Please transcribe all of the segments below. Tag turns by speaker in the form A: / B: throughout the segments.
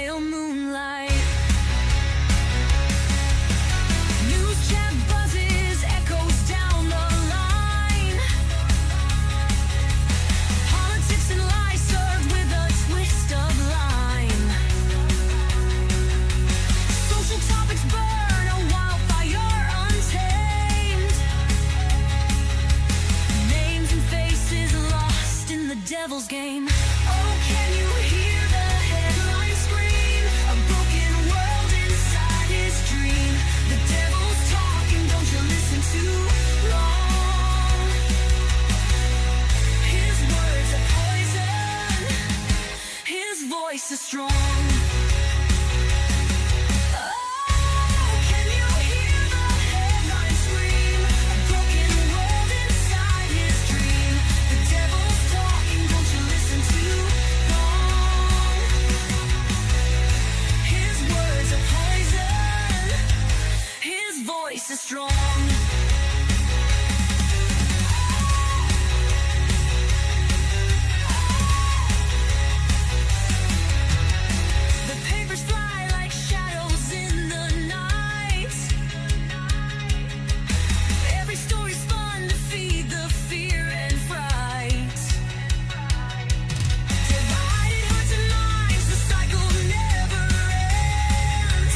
A: pale moonlight. News chat buzzes, echoes down the line. Politics and lies served with a twist of lime. Social topics burn, a wildfire untamed. Names and faces lost in the devil's game. Oh, can you hear the headline scream? A broken world inside his dream. The devil's talking, don't you listen too long. His words are poison, his voice is strong. Oh, can you hear the headline scream? A broken world inside his dream. The devil's talking, don't you listen too long. His words are poison, his voice is strong. The papers fly like shadows in the night. Every story's spun to feed the fear and fright. Divided hearts and minds, the cycle never ends.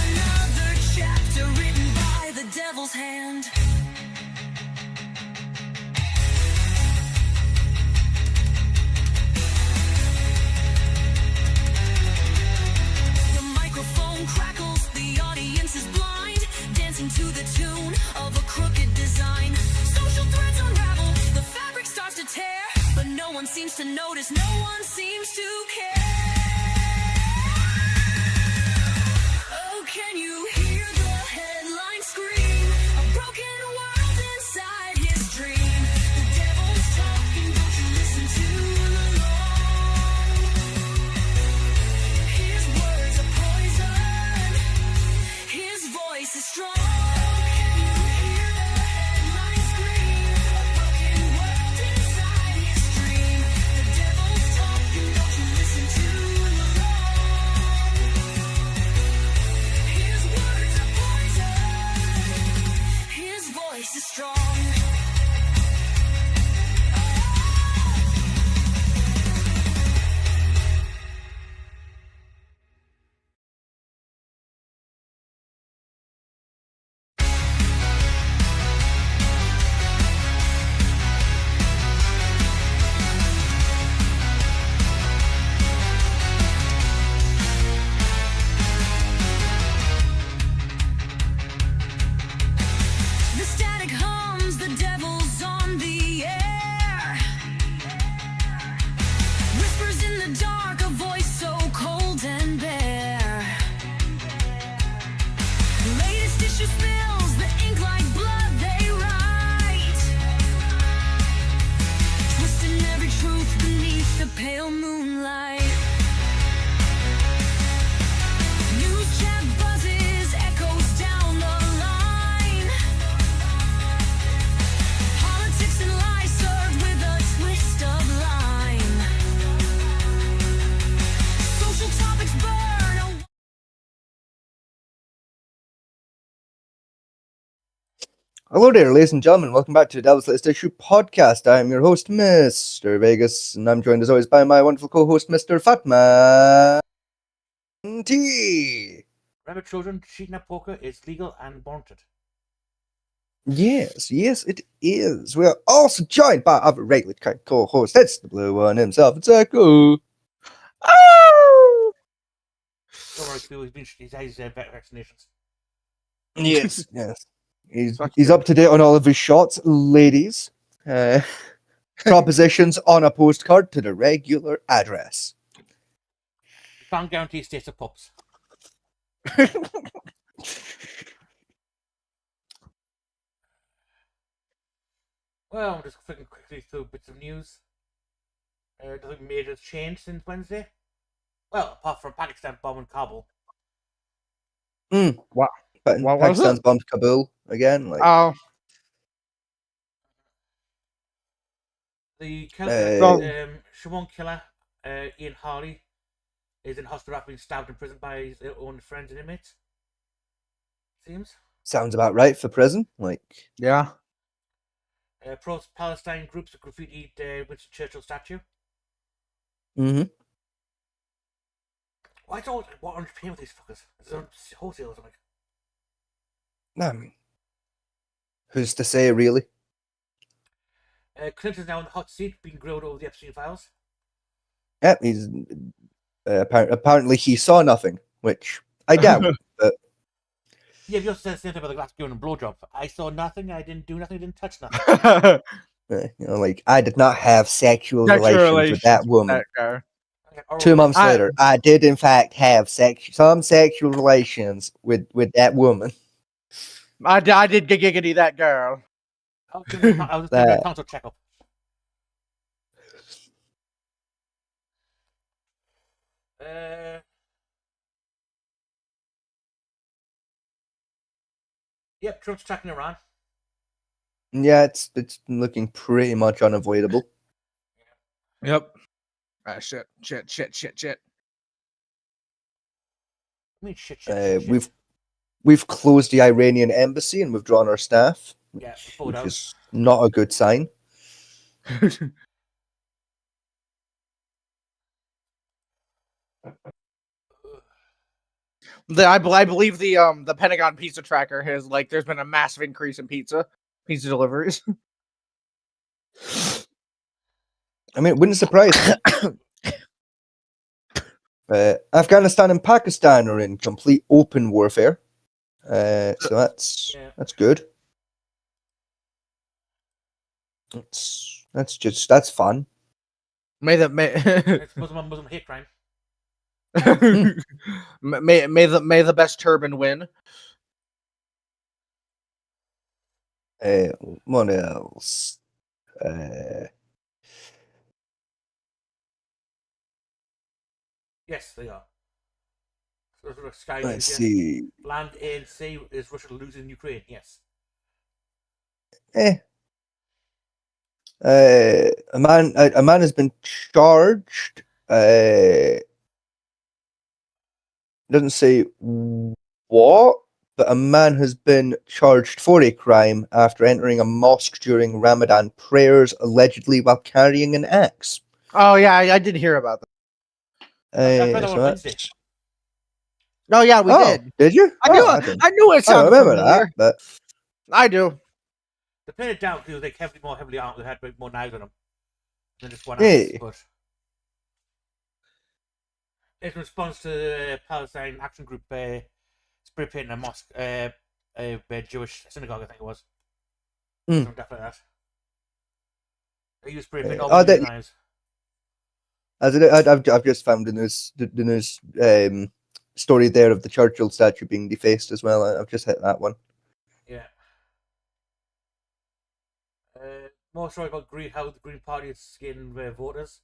A: Another chapter written by the devil's hand. The microphone crackles, the audience is blind, dancing to the tune of a crooked design. Social threads unravel, the fabric starts to tear, but no one seems to notice, no one seems to care. Oh, can you hear the headline scream? A broken world inside his dream. The devil's talking, don't you listen too long. His words are poison, his voice is strong. Can you hear the headline scream? A broken world inside his dream. The devil's talking, don't you listen too long. His words are poison, his voice is strong. The static hums, the devil's on the air. Whispers in the dark, a voice so cold and bare. Latest issue spills, the ink like blood they write. Twisting every truth beneath the pale moonlight. News chat buzzes, echoes down the line. Politics and lies served with a twist of lime. Social topics burn.
B: Hello there, ladies and gentlemen. Welcome back to the Devil's Latest Issue podcast. I am your host, Mr. Vegas, and I'm joined as always by my wonderful co-host, Mr. Fatman T.
C: Remember, children, cheating at poker is legal and warranted.
B: Yes, it is. We are also joined by our regular co-host. It's the blue one himself. It's Echo. Oh!
C: Don't worry, Stu, he's had his vaccinations.
B: Yes. He's up to date on all of his shots, ladies. Propositions on a postcard to the regular address.
C: Can't guarantee states of pups. Well, I'm just flicking quickly through bits of news. Nothing major has changed since Wednesday. Well, apart from Pakistan bombing Kabul.
D: What?
B: But
D: What was
B: Pakistan's
D: it?
B: bombed Kabul again. Like,
D: Oh,
C: The
B: Uh,
C: Shimon killer, Ian Harley, is in hospital after being stabbed in prison by his own friends and inmates. Seems.
B: Sounds about right for prison. Like,
D: Yeah.
C: Pro-Palestine groups have graffitied Winston Churchill statue.
B: mm-hmm.
C: Why don't what orange paint with these fuckers? Is it on wholesale or something?
B: Who's to say, really?
C: Clinton's now in the hot seat, being grilled over the Epstein files.
B: Yeah, he's apparently he saw nothing, which I doubt. But
C: Yeah, you also said the same thing about the glass giving a blowjob. I saw nothing. I didn't do nothing. I didn't touch nothing.
B: like I did not have sexual
D: Sexual
B: relations with that woman.
D: That guy.
C: Okay,
B: 2 months
D: I-
B: later, I did in fact have some sexual relations with that woman.
D: I did giggity that girl.
C: I was giving a tonsil checkup. Yep, Trump's attacking Iran.
B: Yeah, it's looking pretty much unavoidable.
D: Yep. Shit.
C: I mean, shit.
B: We've closed the Iranian embassy and withdrawn our staff,
C: Yeah,
B: which is not a good sign.
D: I believe the Pentagon pizza tracker has there's been a massive increase in pizza deliveries.
B: I mean, it wouldn't surprise me. Afghanistan and Pakistan are in complete open warfare, so that's good. That's fun.
C: It's Muslim hate crime.
D: may the best turban win.
B: What else?
C: Yes, they are. Sky
B: Let's
C: News,
B: see.
C: Land, air, and sea is Russia losing Ukraine? Yes.
B: A man has been charged. Doesn't say what, but a man has been charged for a crime after entering a mosque during Ramadan prayers, allegedly while carrying an axe.
D: Oh yeah, I did hear about that. Oh yeah, we did.
B: Did you?
D: I knew it
B: I don't
D: sounded
B: remember
D: familiar.
B: that, but
D: I do.
C: They played it down because they were heavily armed. They had more knives on them than just one
B: Hey.
C: axe. But in response to the Palestine Action Group spray painting a mosque, a Jewish synagogue, I think it was. Something like that. They used spray paint all with these knives.
B: I've just found the news story there of the Churchill statue being defaced as well. I've just hit that one.
C: Yeah. More story about how the Green Party is getting voters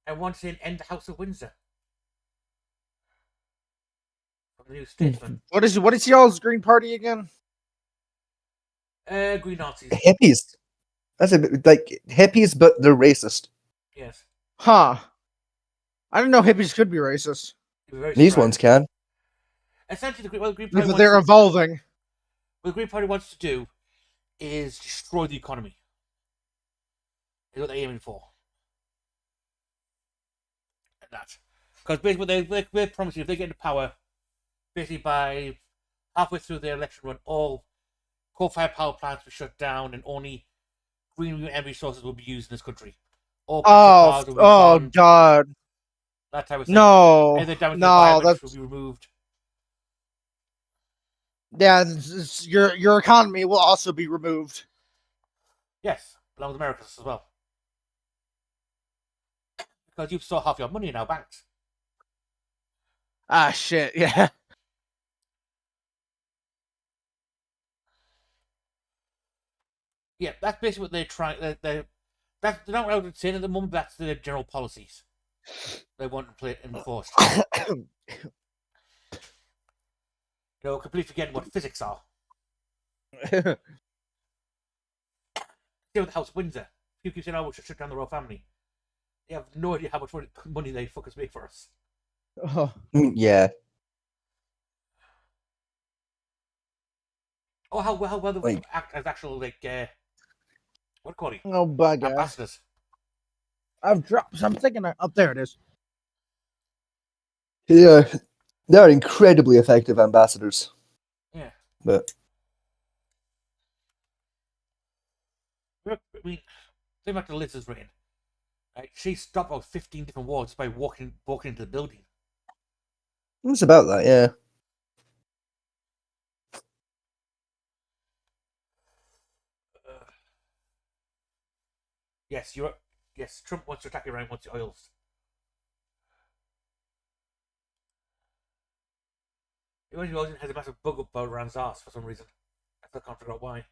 C: and wants to end the House of Windsor. From the New Statesman.
D: What is y'all's Green Party again?
C: Green Nazis.
B: Hippies. That's a bit like hippies, but they're racist.
C: Yes.
D: Huh. I didn't know hippies could be racist.
B: These ones can.
C: Essentially, the Green Party
D: They're evolving.
C: What the Green Party wants to do is destroy the economy. Is what they're aiming for. And that. Because basically they're promising if they get into power, basically by halfway through their election run, all coal-fired power plants will be shut down and only green energy sources will be used in this country. All cars will be banned,
D: God.
C: that type of thing.
D: No.
C: And the damage to the environment will be removed.
D: Yeah, your economy will also be removed.
C: Yes, along with Americans as well. Because you've still half your money in our banks.
D: Ah, shit, yeah.
C: Yeah, that's basically what they're trying. They're not what I would say at the moment. That's their general policies they want to play enforced. Completely forgetting what physics are. Same with the House of Windsor. People keep saying, "Oh, we should shut down the royal family." They have no idea how much money they fuckers make for us.
D: Oh,
B: Yeah.
C: Oh, how well they
B: Like,
C: act as actual what do you call it?
D: oh bugger.
C: Ambassadors.
D: I've dropped something and up there it is.
B: yeah, they're incredibly effective ambassadors.
C: Yeah.
B: But
C: I mean, think back to Liz's reign. Right? She stopped about 15 different wars by walking into the building.
B: it's about that, yeah.
C: Yes, yes, Trump wants to attack Iran once the oils. Iran always has a massive bug up Iran's ass for some reason. I still can't figure out why.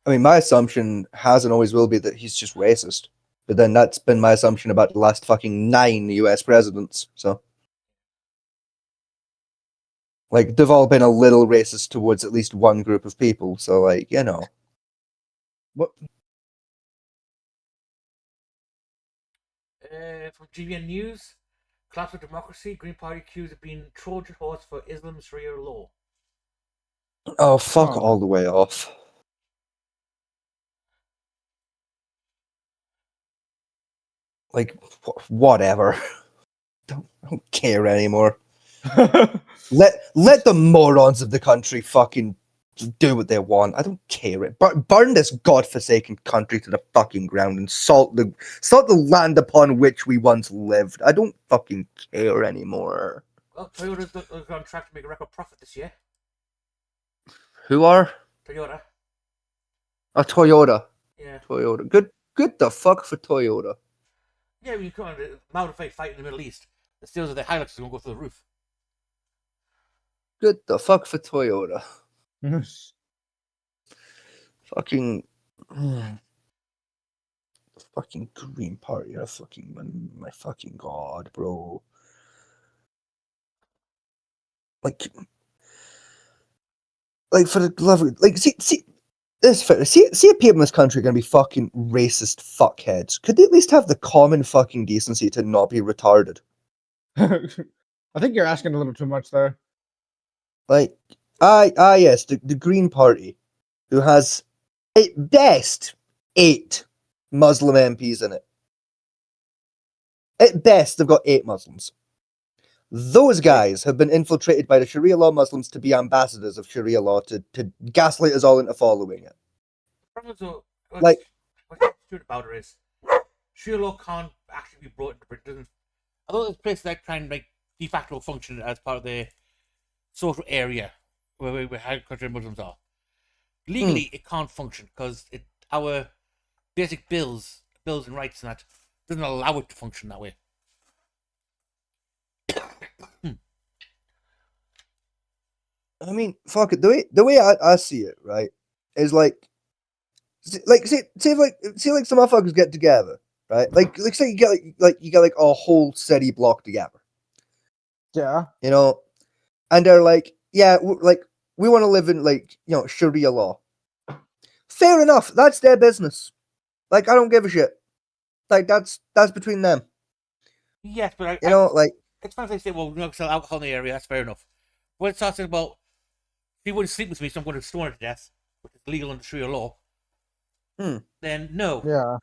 B: I mean, my assumption has and always will be that he's just racist. But then that's been my assumption about the last fucking 9 US presidents. So, like, they've all been a little racist towards at least one group of people. So, like, you know.
D: What?
C: From GVN News, Collapse of Democracy, Green Party accused of being Trojan horse for Islam Sharia law.
B: Oh, fuck
D: Oh.
B: all the way off. Like, whatever. Don't care anymore. Let the morons of the country fucking do what they want. I don't care. Burn this godforsaken country to the fucking ground and salt the land upon which we once lived. I don't fucking care anymore.
C: Well, Toyota's on track to make a record profit this year.
B: Who are?
C: Toyota.
B: A Toyota.
C: Yeah.
B: Toyota. Good the fuck for Toyota.
C: Yeah, when you come on the amount of fight in the Middle East, the sales of their Hilux is going to go through the roof.
B: Good the fuck for Toyota. Fucking. The fucking Green Party. My fucking god, bro. Like for the love of, like, see, this see if people in this country are gonna be fucking racist fuckheads. Could they at least have the common fucking decency to not be retarded?
D: I think you're asking a little too much there.
B: Like, yes, the Green Party, who has at best 8 Muslim MPs in it. At best, they've got 8 Muslims. Those guys have been infiltrated by the Sharia law Muslims to be ambassadors of Sharia law to gaslight us all into following it. Like,
C: what's stupid about it is Sharia law can't actually be brought into Britain. Although there's places that try and make de facto function as part of their social area where country Muslims are. Legally, it can't function because our basic bills and rights and that doesn't allow it to function that way.
B: I mean, fuck it. The way I see it, right, is like see if some motherfuckers get together, right? Like say you get like a whole city block together,
D: Yeah.
B: you know, and they're like, yeah, we want to live in, like, you know, Sharia law. Fair enough. That's their business. Like, I don't give a shit. Like, that's between them.
C: Yes, but
B: You know, like,
C: it's fine if they say, well, we're not sell alcohol in the area. That's fair enough. When it starts talking about, he wouldn't sleep with me, so I'm going to stone her to death, which is legal under Sharia law. Then no.
D: Yeah.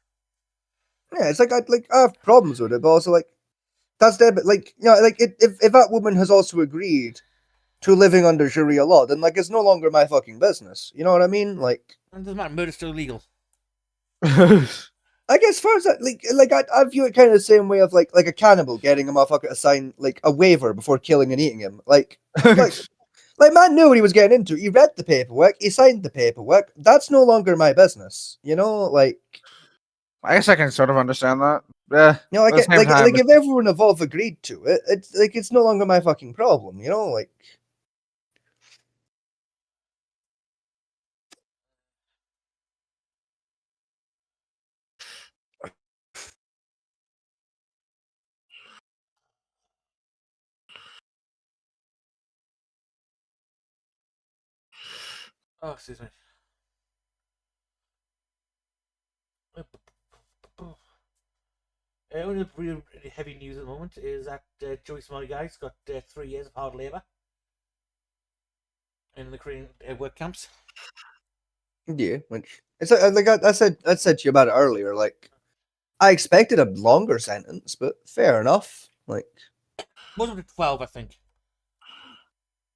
B: yeah, it's like I have problems with it, but also, like, that's their, like, you know, like, if that woman has also agreed to living under Sharia law, then, like, it's no longer my fucking business. You know what I mean? Like,
C: It doesn't matter. Murder's still illegal.
B: I guess as far as that, like I view it kind of the same way of like a cannibal getting a motherfucker to sign like a waiver before killing and eating him. Like man knew what he was getting into. He read the paperwork. He signed the paperwork. That's no longer my business. You know, like,
D: I guess I can sort of understand that. Yeah.
B: you know,
D: At the same time,
B: like if everyone involved agreed to it, it's like it's no longer my fucking problem. You know, like.
C: Oh, excuse me. Only real heavy news at the moment is that Joey Smiley guy's got 3 years of hard labour in the Korean work camps.
B: Yeah, which it's like I said to you about it earlier. Like, I expected a longer sentence, but fair enough. Like,
C: Most of it 12, I think.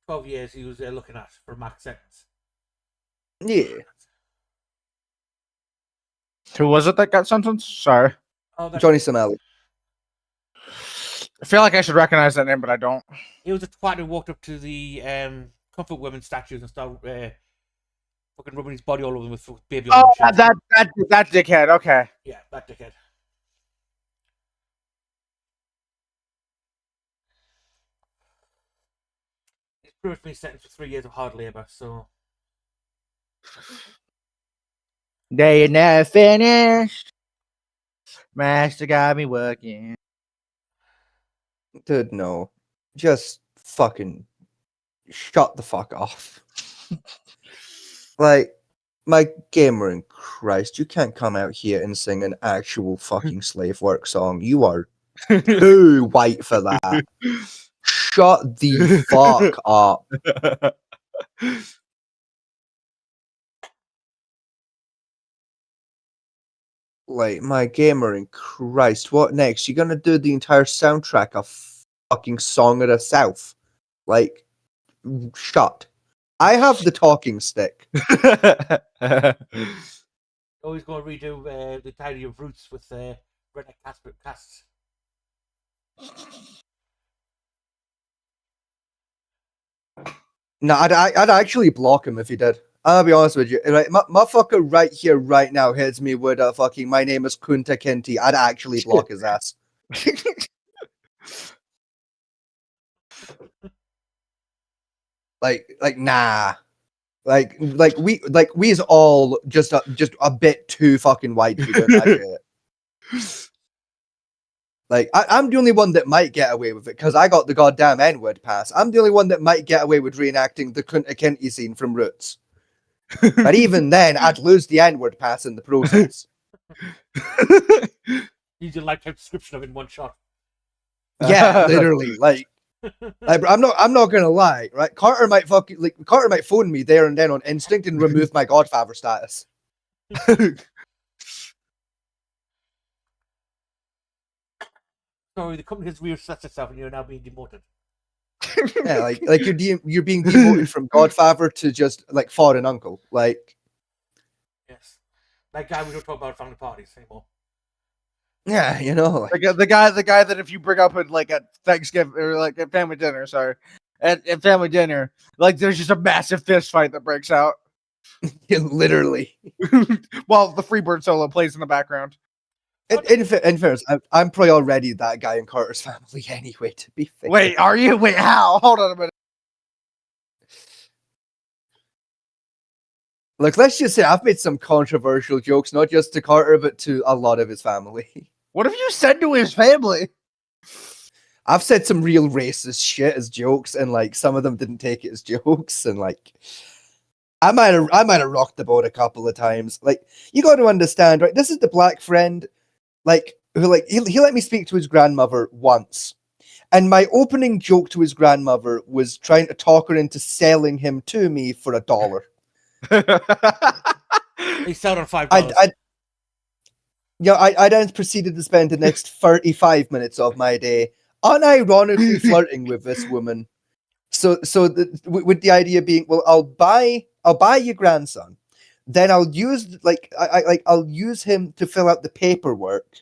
C: 12 years he was looking at for a max sentence.
B: yeah,
D: Who was it that got sentenced? Sorry.
C: Oh, that,
B: Johnny Somali.
D: I feel like I should recognize that name, but I don't.
C: he was a twat who walked up to the comfort women statues and started fucking rubbing his body all over them with baby oil
D: Oh,
C: and shit.
D: that dickhead. Okay.
C: Yeah, that dickhead. He's pretty much been sentenced for 3 years of hard labour, so
D: They never finished. Master got me working.
B: Dude, no, just fucking shut the fuck off. Like, my gamer in Christ, you can't come out here and sing an actual fucking slave work song. You are too white for that. Shut the fuck up. Like, my gamer in Christ, what next? You're gonna do the entire soundtrack of fucking Song of the South? Like, shut. I have the talking stick.
C: always going to redo the entirety of Roots with redneck casts.
B: No, I'd actually block him if he did. I'll be honest with you. Like, motherfucker right here, right now, hits me with a fucking "My name is Kunta Kinte." I'd actually block his ass. like nah. Like we is all just a bit too fucking white to be doing that shit. Like, I'm the only one that might get away with it because I got the goddamn N-word pass. I'm the only one that might get away with reenacting the Kunta Kinte scene from Roots. But even then, I'd lose the N-word pass in the process.
C: Use your lifetime subscription of it in one shot.
B: Yeah, literally. Like, I'm not gonna lie, right? Carter might phone me there and then on instinct and remove my Godfather status.
C: So the company has reassessed itself, and you're now being demoted.
B: Yeah, like you're being demoted from Godfather to just like foreign uncle. Like,
C: Yes, that guy we don't talk about at family parties anymore.
B: yeah, you know, like,
D: the guy that if you bring up at like at Thanksgiving or like at family dinner, sorry, at family dinner, like there's just a massive fist fight that breaks out
B: literally.
D: while the Freebird solo plays in the background.
B: In fairness, I'm probably already that guy in Carter's family anyway. To be fair.
D: Wait, are you? Wait, how? Hold on a minute.
B: Look, let's just say I've made some controversial jokes, not just to Carter, but to a lot of his family.
D: What have you said to his family?
B: I've said some real racist shit as jokes, and like some of them didn't take it as jokes, and like I might have rocked the boat a couple of times. Like, you got to understand, right? This is the black friend, like, who like he let me speak to his grandmother once, and my opening joke to his grandmother was trying to talk her into selling him to me for $1.
C: He sold on $5.
B: I then proceeded to spend the next 35 minutes of my day unironically flirting with this woman. So with the idea being, well, I'll buy your grandson, then I'll use I'll use him to fill out the paperwork,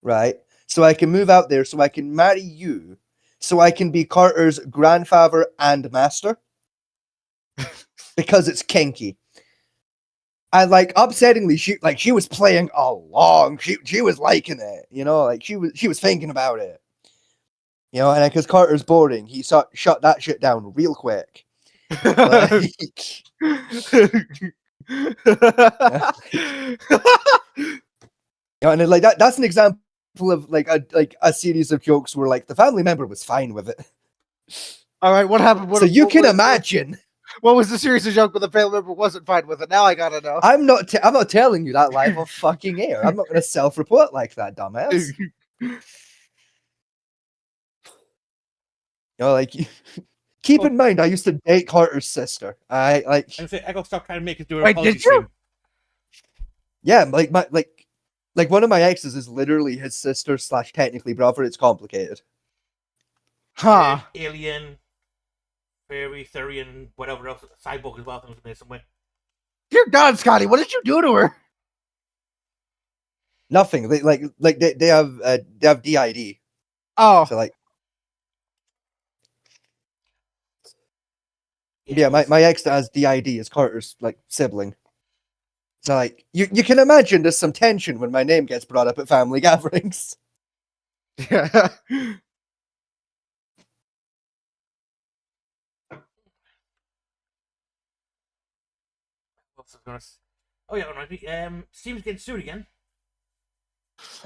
B: right? So I can move out there, so I can marry you, so I can be Carter's grandfather and master, because it's kinky. And like, upsettingly, she was playing along. She was liking it, you know, like she was thinking about it, you know. And because Carter's boring, he shut that shit down real quick. Like, you know, and like that's an example of like a series of jokes where like the family member was fine with it.
D: All right, what happened?
B: So you can imagine.
D: What was the series of joke, but the family member wasn't fine with it? Now I gotta know.
B: I'm not telling you that live on fucking air. I'm not going to self-report like that, dumbass. You know, like keep in mind, I used to date Carter's sister. I like,
C: I say I gotta stop trying to make it do a
D: Wait,
C: apology
D: did you?
C: stream.
B: yeah, like one of my exes is literally his sister / technically brother. It's complicated.
D: Huh?
C: Alien, fairy, Therian, whatever else, cyborg as well. I think was in there somewhere.
D: Dear God, Scotty, what did you do to her?
B: Nothing. They have DID.
D: Oh,
B: So like,
C: Yeah,
B: yeah,
C: it was-
B: my ex that has DID is Carter's like sibling. So like, you can imagine there's some tension when my name gets brought up at family gatherings.
D: yeah.
C: what was I gonna oh yeah, right. Steam's getting sued again.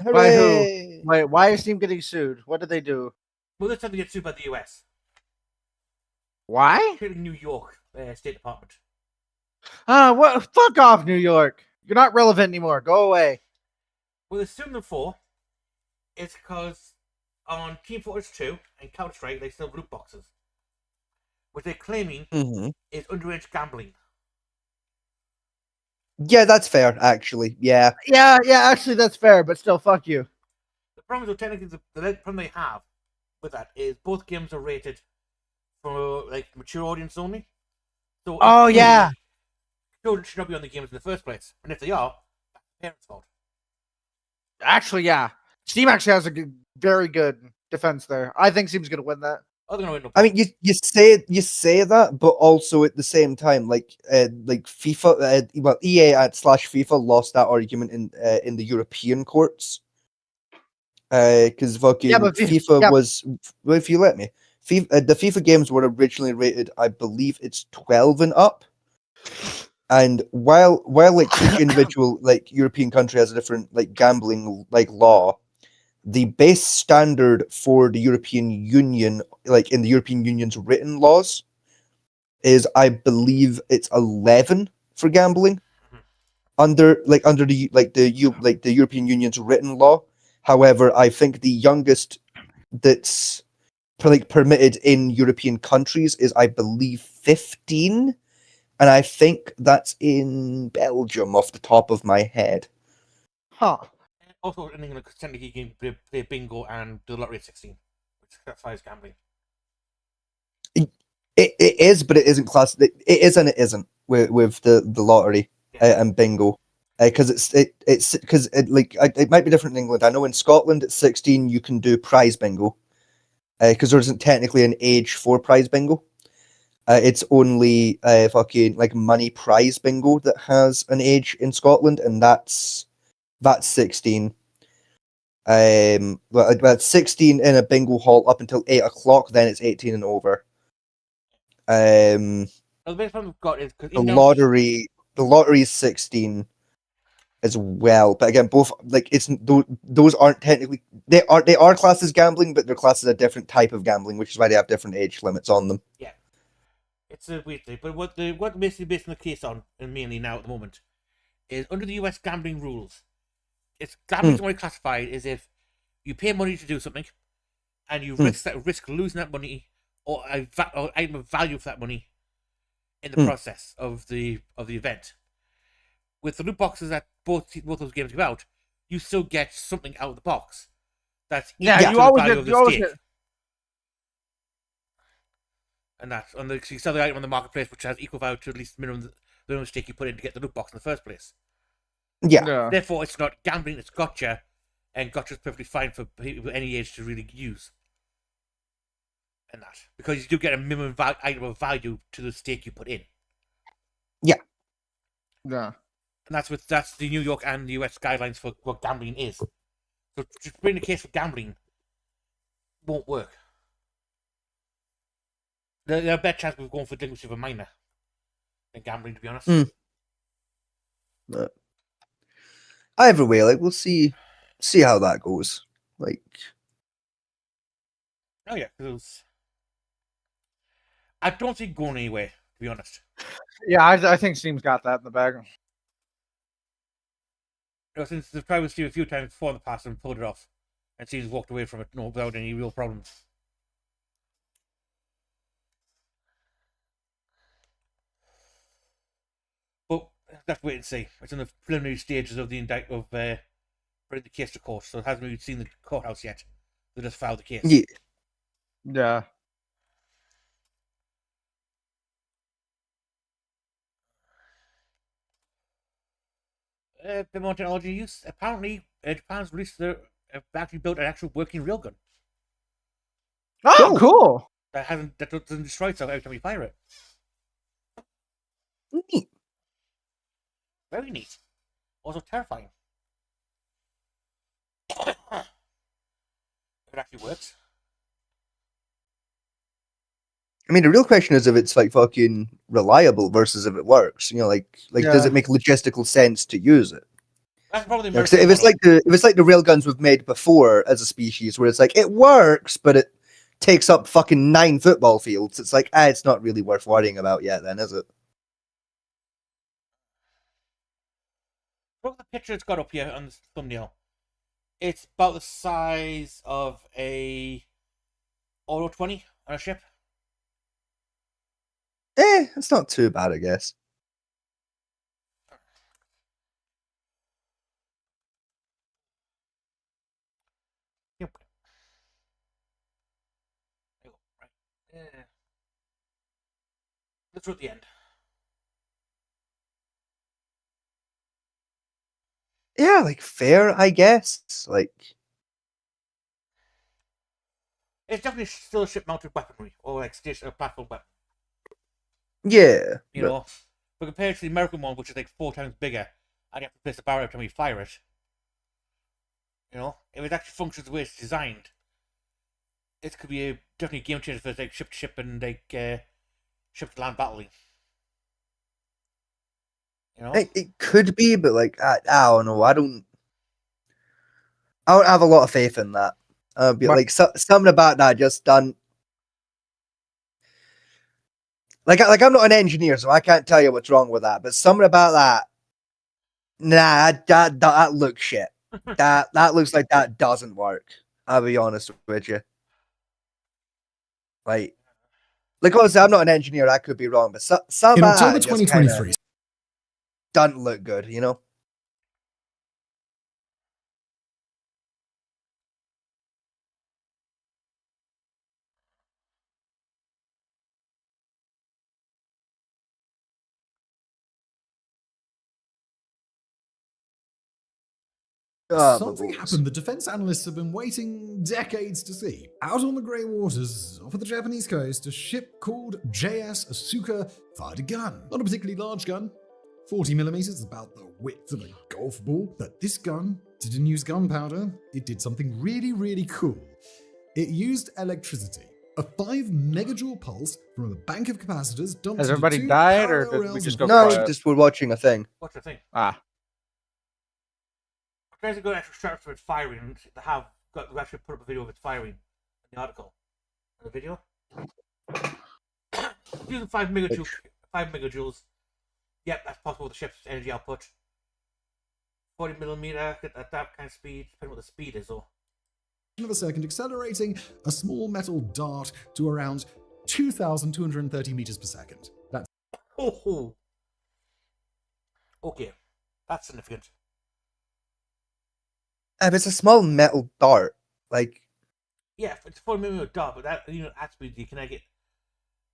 D: By who?
B: Hooray!
D: Wait, why is Steam getting sued? What did they do?
C: Well, this time they get sued by the US,
D: Why?
C: including New York State Department.
D: What? Fuck off, New York. You're not relevant anymore. Go away.
C: Well, they're suing them for it's because on Team Fortress 2 and Counter Strike they still have loot boxes, which they're claiming
B: Mm-hmm.
C: is underage gambling.
B: Yeah, that's fair. Actually, yeah.
D: Yeah, actually, that's fair, but still, fuck you.
C: The problem is, technically, the problem they have with that is both games are rated for like mature audience only. So
D: Oh, yeah.
C: children should not be on the games in the first place, and if they are, that's the parents' fault.
D: Actually, yeah. Steam actually has a very good defense there. I think Steam's gonna win that.
C: Oh, they're gonna win no
B: I mean,
C: problem.
B: you say that, but also at the same time, like FIFA, well, EA at / FIFA lost that argument in the European courts. Because fucking
D: Yeah, but
B: FIFA
D: yeah.
B: was, well, if you let me, the FIFA games were originally rated, I believe it's 12 and up. And while like each individual like European country has a different like gambling like law, the base standard for the European Union, like in the European Union's written laws, is I believe it's 11 for gambling under the European Union's written law. However, I think the youngest that's permitted in European countries is I believe 15, and I think that's in Belgium off the top of my head.
D: Huh.
C: Also, in England, technically, you can play bingo and do the lottery at 16, which classifies gambling.
B: It is, but it isn't class. It is and it isn't with the lottery and bingo, because it's because it might be different in England. I know in Scotland at 16 you can do prize bingo, because there isn't technically an age for prize bingo. It's only fucking like money prize bingo that has an age in Scotland, and that's 16. Well, it's 16 in a bingo hall up until 8 o'clock. Then it's 18 and over.
C: Now, the biggest problem we've got is because
B: The lottery is 16 as well, but again, both like it's those aren't technically they are classed as gambling, but they're classed as a different type of gambling, which is why they have different age limits on them.
C: Yeah, it's a weird thing. But what basically based on the case on, and mainly now at the moment, is under the US gambling rules, it's gambling's only classified as if you pay money to do something, and you risk losing that money or or item of value for that money in the process of the event. With the loot boxes that both those games give out, you still get something out of the box. That's equal to
D: You
C: the
D: always
C: value
D: get.
C: of
D: You
C: the
D: always
C: stake.
D: get.
C: And that's on the you sell the item on the marketplace, which has equal value to at least the minimum stake you put in to get the loot box in the first place.
B: Yeah.
C: Therefore, it's not gambling; it's gotcha, and gotcha's perfectly fine for people any age to really use. And that because you do get a minimum item of value to the stake you put in.
B: Yeah.
D: Yeah.
C: And that's the New York and the US guidelines for what gambling is. So just bring the case for gambling won't work. There are better chances of going for delinquency of a minor than gambling, to be honest.
B: But either way, like we'll see how that goes. Like,
C: Oh yeah, because I don't think going anywhere, to be honest.
D: Yeah, I think Steam's got that in the bag.
C: Since they've probably seen a few times before in the past and pulled it off, and seems walked away from it without any real problems. But let's wait and see. It's in the preliminary stages of the bringing the case to court, so it hasn't really seen the courthouse yet. They just filed the case.
B: Yeah.
D: Yeah.
C: Bit more technology use. Apparently, Japan's released actually built an actual working railgun
D: Oh, cool.
C: that doesn't destroy itself every time you fire it.
B: Neat.
C: Very neat. Also terrifying. If it actually works.
B: I mean, the real question is if it's like fucking reliable versus if it works. You know, like does it make logistical sense to use it?
C: That's probably the
B: You know, 'cause
C: American
B: if it's like the railguns we've made before as a species, where it's like it works, but it takes up fucking 9 football fields. It's like it's not really worth worrying about yet, then, is it?
C: Look at the picture it's got up here on the thumbnail. It's about the size of a Auto 20 on a ship.
B: It's not too bad, I guess.
C: Yep. There you go. Right. Yeah. Let's at the end.
B: Yeah, like fair, I guess. Like,
C: It's definitely still ship-mounted weaponry, or like platform weapon.
B: yeah,
C: You know, but compared to the American one, which is like 4 times bigger, and you have to place a barrel every time you fire it. You know, if it actually functions the way it's designed, it could be definitely a game changer for like ship to ship and like ship to land battling. You know,
B: it could be, but like I don't know. I don't have a lot of faith in that. But like something about that just done. Like I'm not an engineer, so I can't tell you what's wrong with that. But something about that, nah, that looks shit. that looks like that doesn't work. I'll be honest with you. Like obviously, I'm not an engineer. I could be wrong, but some
E: In
B: about
E: October
B: that just
E: 2023,
B: doesn't look good, you know.
E: something happened the defense analysts have been waiting decades to see. Out on the grey waters off of the Japanese coast, a ship called JS Asuka fired a gun. Not a particularly large gun. 40mm is about the width of a golf ball, but this gun didn't use gunpowder. It did something really, really cool. It used electricity. A 5 megajoule pulse from a bank of capacitors dumped
D: Has
E: into
D: everybody
E: 2
D: died, or
E: parallel
D: did we
E: rails
D: just
E: of
D: go
B: No,
D: quiet?
B: just we're watching a thing.
C: what's the thing?
D: Ah.
C: There's a good extra shots for its firing, and they have got we actually put up a video of its firing in the article. In the video, using 5 megajoules. Yep, that's possible with the ship's energy output. 40mm at that kind of speed, depending what the speed is, though.
E: of a second, accelerating a small metal dart to around 2,230 meters per second. That's
C: Oh. Okay, that's significant.
B: If it's a small metal dart, like
C: Yeah, it's 40mm dot, but that at speed you can get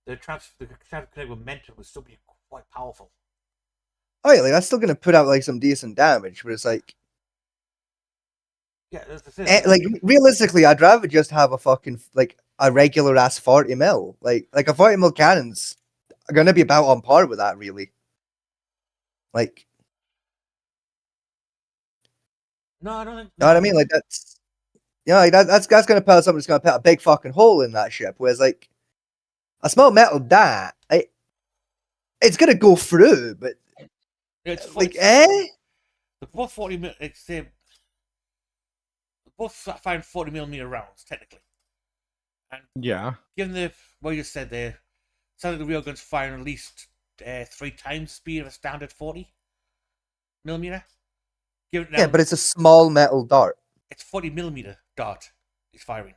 C: the kinetic momentum would still be quite powerful.
B: oh yeah, like that's still gonna put out like some decent damage, but it's like
C: Yeah, that's the thing.
B: like realistically, I'd rather just have a fucking like a regular ass 40mm. Like a 40mm cannon's are gonna be about on par with that, really. Like,
C: No, I don't think.
B: you know what I mean? Like that's like that's gonna put something that's gonna put a big fucking hole in that ship. Whereas like a small metal dart, it's gonna go through, but
C: It's
B: like
C: They're both 40mm. They're both firing 40mm rounds technically, and
D: Yeah.
C: given the what you said there, sounds like the railgun's firing at least 3 times the speed of a standard 40mm.
B: yeah, but it's a small metal dart.
C: It's 40mm. dart is firing.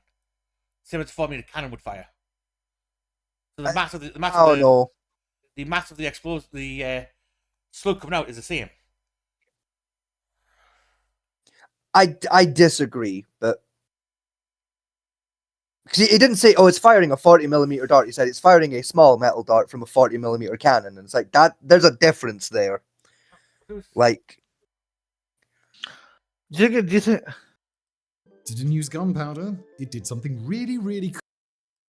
C: Same as the 4 meter cannon would fire. So the mass of the mass
B: Oh
C: of the,
B: no,
C: the mass of the slug coming out is the same.
B: I disagree, but because he didn't say, "Oh, it's firing a 40mm dart." He said it's firing a small metal dart from a 40mm cannon, and it's like that. There's a difference there. Like,
D: Do you think?
E: Didn't use gunpowder. It did something really, really cool.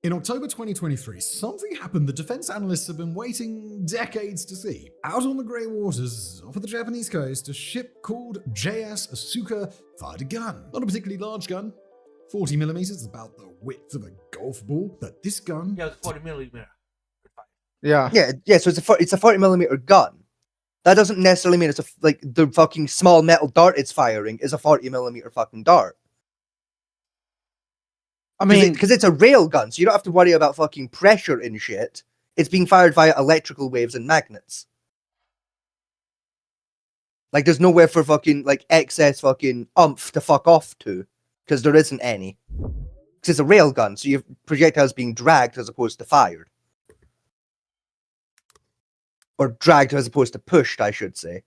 E: In October 2023, something happened the defense analysts have been waiting decades to see. Out on the grey waters off of the Japanese coast, a ship called JS Asuka fired a gun. Not a particularly large gun. 40mm, about the width of a golf ball. But this gun...
C: Yeah, it was 40 millimeter.
D: Yeah.
B: yeah. So it's a 40mm gun. That doesn't necessarily mean it's like the fucking small metal dart it's firing is a 40mm fucking dart.
D: I mean,
B: because it's a rail gun, so you don't have to worry about fucking pressure and shit. It's being fired via electrical waves and magnets. Like, there's nowhere for fucking, like, excess fucking oomph to fuck off to, because there isn't any. Because it's a rail gun, so your projectiles being dragged as opposed to fired. Or dragged as opposed to pushed, I should say.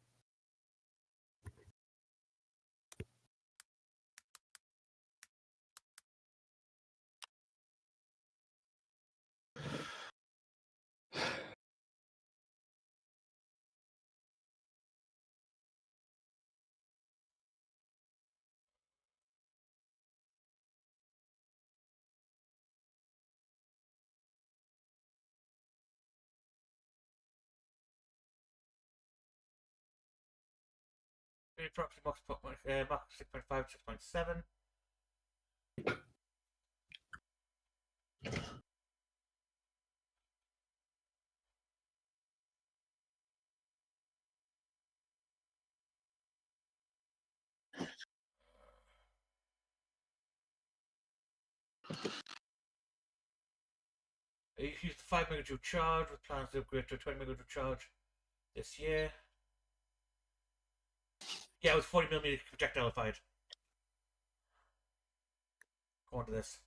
C: Approximately Mach 6.5, 6.7. It used the 5 megajoule charge with plans to upgrade to a 20 megajoule charge this year. Yeah, it was 40mm projectile fired. Go on to this.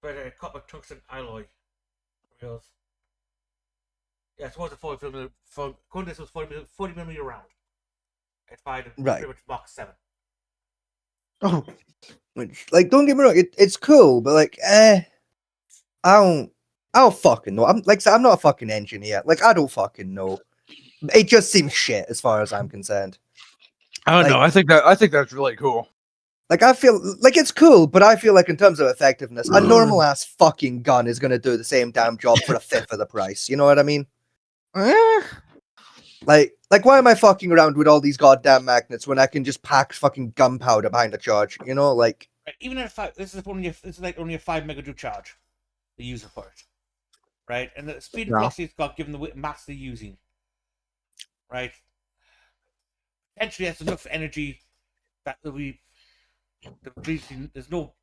C: But copper tungsten alloy reels. Yeah, so it was a 40mm. According to this, it was 40mm round. It fired
B: Right.
C: pretty much Mach 7.
D: oh,
B: Which, like, don't get me wrong, it's cool, but like, I don't fucking know. I'm not a fucking engineer. Like, I don't fucking know. It just seems shit as far as I'm concerned.
D: I don't know. I think that's really cool.
B: Like, I feel like it's cool, but I feel like in terms of effectiveness, a normal ass fucking gun is gonna do the same damn job for a fifth of the price. You know what I mean? Like why am I fucking around with all these goddamn magnets when I can just pack fucking gunpowder behind the charge? You know, like.
C: Right, even at this is like only a 5 megajoule charge they use it for it, right? And the speed and velocity it's got given the mass they're using, right? Potentially that's enough energy that there's no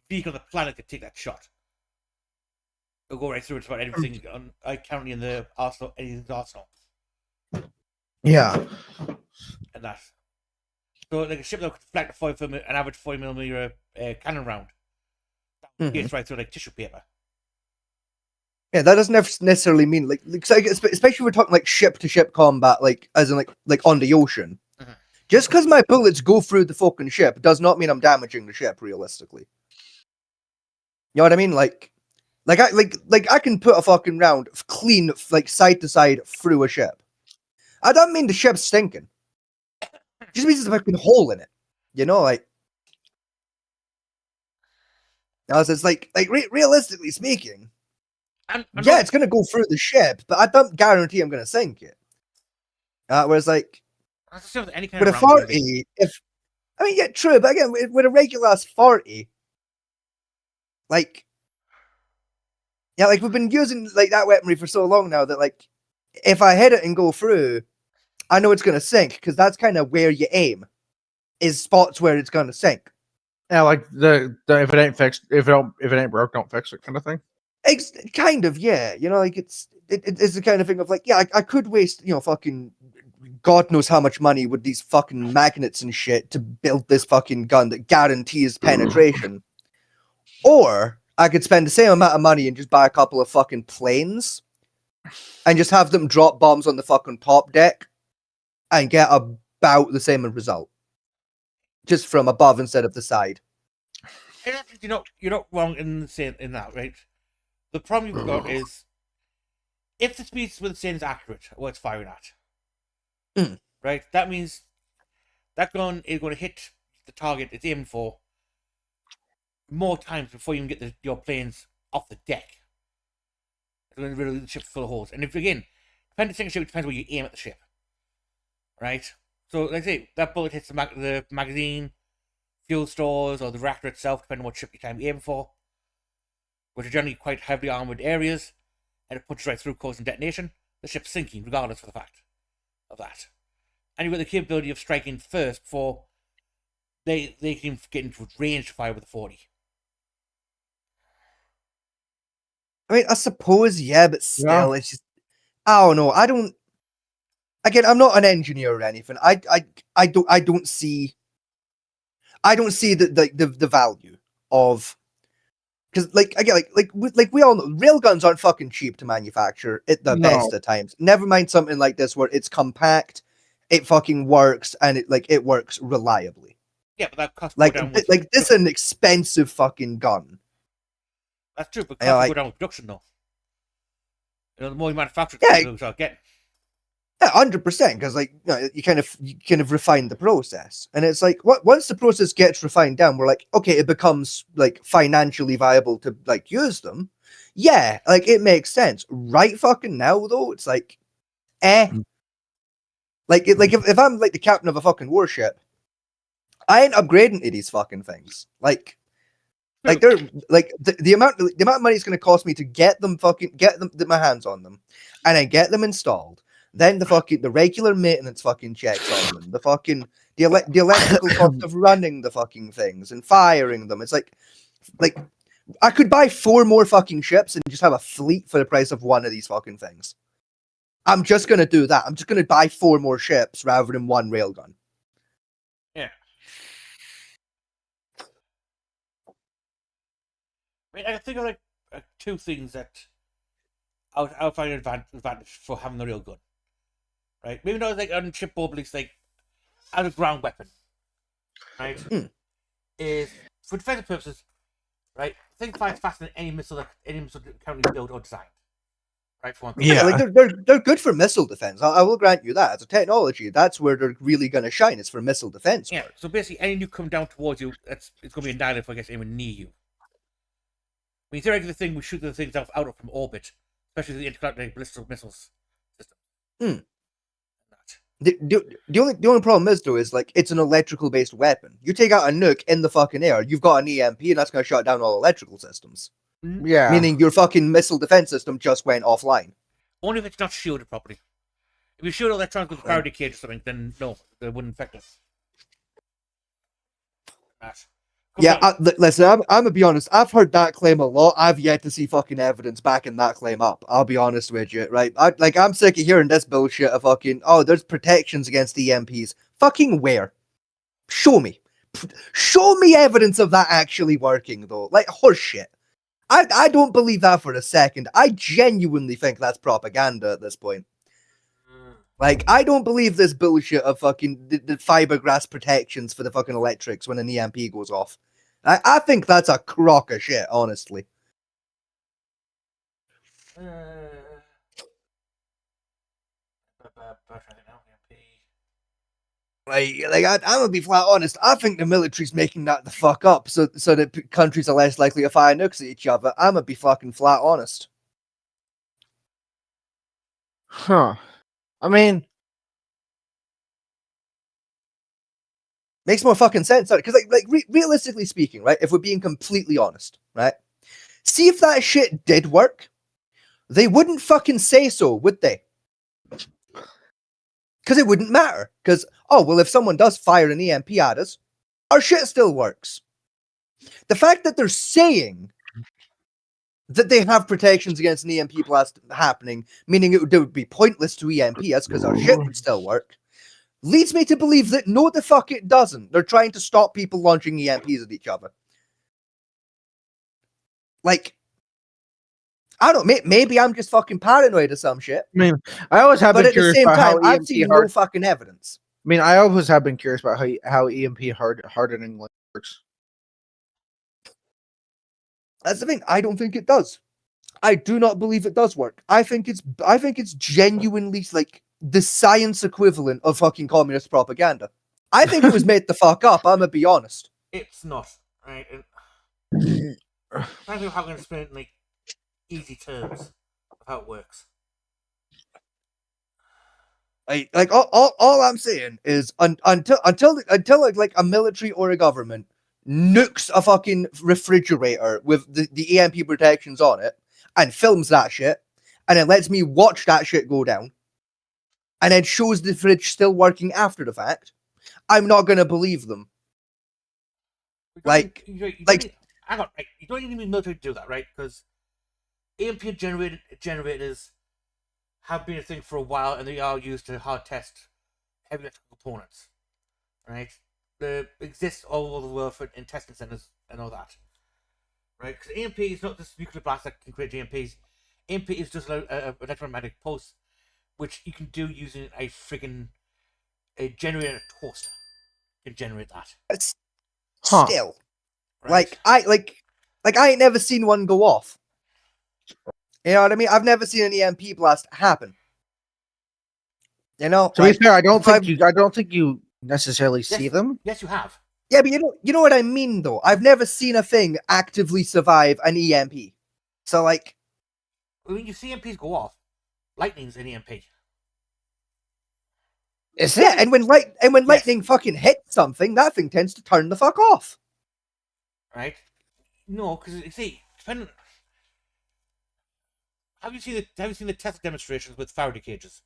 C: vehicle on the planet could take that shot. It'll go right through it about anything currently in the arsenal, anything's arsenal.
D: Yeah.
C: And that. So like a ship that could deflect an average 40mm cannon round. That gets right through like tissue paper.
B: Yeah, that doesn't necessarily mean like especially if we're talking like ship to ship combat, like as in like on the ocean.
C: Mm-hmm.
B: Just because my bullets go through the fucking ship does not mean I'm damaging the ship realistically. You know what I mean? Like I can put a fucking round clean like side to side through a ship. I don't mean the ship's stinking. It just means there's a fucking hole in it. You know, like. It's like realistically speaking. Yeah, it's gonna go through the ship, but I don't guarantee I'm gonna sink it. Whereas, like, with a 40, yeah, true, but again, with a regular ass 40, like, yeah, like we've been using like that weaponry for so long now that like, if I hit it and go through, I know it's gonna sink because that's kind of where you aim, is spots where it's gonna sink.
D: Yeah, like the if it ain't fixed, if it ain't broke, don't fix it kind of thing.
B: Kind of, yeah. You know, like it's the kind of thing of like, yeah, I could waste, fucking God knows how much money with these fucking magnets and shit to build this fucking gun that guarantees penetration. Or I could spend the same amount of money and just buy a couple of fucking planes and just have them drop bombs on the fucking top deck and get about the same result. Just from above instead of the side.
C: And actually, you're not wrong in saying in that, right? The problem you've got is if the speed with the saying is accurate, what it's firing at, right? That means that gun is going to hit the target it's aiming for more times before you can get your planes off the deck. It's going to really the ship full of holes. And if again, depending on the ship, it depends where you aim at the ship, right? So, like I say, that bullet hits the magazine, fuel stores, or the reactor itself, depending on what ship you're aiming for, which are generally quite heavily armored areas, and it punches right through, causing detonation. The ship's sinking, regardless of the fact of that. And you've got the capability of striking first before they can get into range to fire with the 40.
B: I mean, I suppose, yeah, but still, it's just, I don't know. Again, I'm not an engineer or anything. I don't see the value of, because again, we all know, railguns aren't fucking cheap to manufacture at the best of times. Never mind something like this where it's compact, it fucking works, and it works reliably.
C: Yeah, but that costs
B: this is an expensive fucking gun.
C: That's true, but costs go down with production though. The more you manufacture, the start getting.
B: Yeah, 100%. Because you kind of refine the process, and it's like once the process gets refined down, we're like, okay, it becomes financially viable to use them. Yeah, it makes sense. Right fucking now though, it's if I'm the captain of a fucking warship, I ain't upgrading to these fucking things. They're the amount of money it's going to cost me to get my hands on them, and I get them installed. Then the regular maintenance fucking checks on them, the electrical cost of running the fucking things and firing them. It's like I could buy 4 more fucking ships and just have a fleet for the price of one of these fucking things. I'm just gonna do that. I'm just gonna buy 4 more ships rather than 1 railgun.
C: Yeah. I mean, I think of 2 things that I would find an advantage for having the railgun. Right? Maybe not on shipboard, but as a ground weapon. Right? Is for defensive purposes, right? Things fly faster than any missile currently built or designed. Right, for one thing.
B: Yeah, they're good for missile defense. I will grant you that. As a technology, that's where they're really going to shine. It's for missile defense.
C: Yeah. So basically, any nuke coming down towards you, it's going to be annihilated if I guess anyone near you. I mean, theoretically, the thing we shoot the things out from orbit, especially the intergalactic ballistic missiles system.
B: The only problem is though is it's an electrical based weapon. You take out a nuke in the fucking air, you've got an EMP, and that's going to shut down all electrical systems.
D: Yeah.
B: Meaning your fucking missile defense system just went offline.
C: Only if it's not shielded properly. If you shield electrons with a Faraday cage or something, then no, they wouldn't affect it.
B: Listen, I'm gonna be honest. I've heard that claim a lot. I've yet to see fucking evidence backing that claim up. I'll be honest with you, right? I'm sick of hearing this bullshit of fucking, there's protections against EMPs. Fucking where? Show me. Show me evidence of that actually working, though. Horse shit. I don't believe that for a second. I genuinely think that's propaganda at this point. I don't believe this bullshit of fucking the fiberglass protections for the fucking electrics when an EMP goes off. I think that's a crock of shit, honestly. I'm gonna be flat honest. I think the military's making that the fuck up so that countries are less likely to fire nukes at each other. I'm gonna be fucking flat honest.
D: Huh. I mean,
B: makes more fucking sense, because realistically speaking, right? If we're being completely honest, right? See if that shit did work, they wouldn't fucking say so, would they? Because it wouldn't matter. Because if someone does fire an EMP at us, our shit still works. The fact that they're saying that they have protections against an EMP blast happening, meaning it would be pointless to EMP us because our shit would still work, leads me to believe that no, the fuck it doesn't. They're trying to stop people launching EMPs at each other. Like, I don't know, maybe I'm just fucking paranoid or some shit.
D: I mean, I always have
B: But
D: been
B: at the
D: curious
B: same
D: about how
B: time, I've
D: EMP
B: seen
D: hard.
B: no fucking evidence.
D: I mean, I always have been curious about how EMP hardening works.
B: That's the thing. I don't think it does. I do not believe it does work. I think it's genuinely like the science equivalent of fucking communist propaganda. I think it was made the fuck up. I'm gonna be honest.
C: It's not, right? And I don't know how I'm going to explain it in like easy terms of how it works.
B: Like all I'm saying is until like a military or a government nukes a fucking refrigerator with the EMP protections on it and films that shit and it lets me watch that shit go down and then shows the fridge still working after the fact, I'm not gonna believe them. Like,
C: you don't even need military to do that, right? Because EMP generators have been a thing for a while, and they are used to hard test heavy electrical components, right? They exist all over the world in testing centers and all that, right? Because EMP is not just nuclear blast that can create EMPs. EMP is just an electromagnetic pulse, which you can do using a generator toaster. You can generate that.
B: it's
D: Huh.
B: still
C: Right?
B: like I ain't never seen one go off. You know what I mean? I've never seen an EMP blast happen. You know,
D: To be fair, I don't think you necessarily see
C: Yes.
D: them.
C: Yes, you have.
B: yeah, but you know what I mean though. I've never seen a thing actively survive an EMP. So like,
C: When you see EMPs go off, lightning's an EMP.
D: Is
B: yeah, and when
C: Yes.
B: lightning fucking hits something, that thing tends to turn the fuck off.
C: Right? No, because you see, depending. Have you seen the Tesla demonstrations with Faraday cages?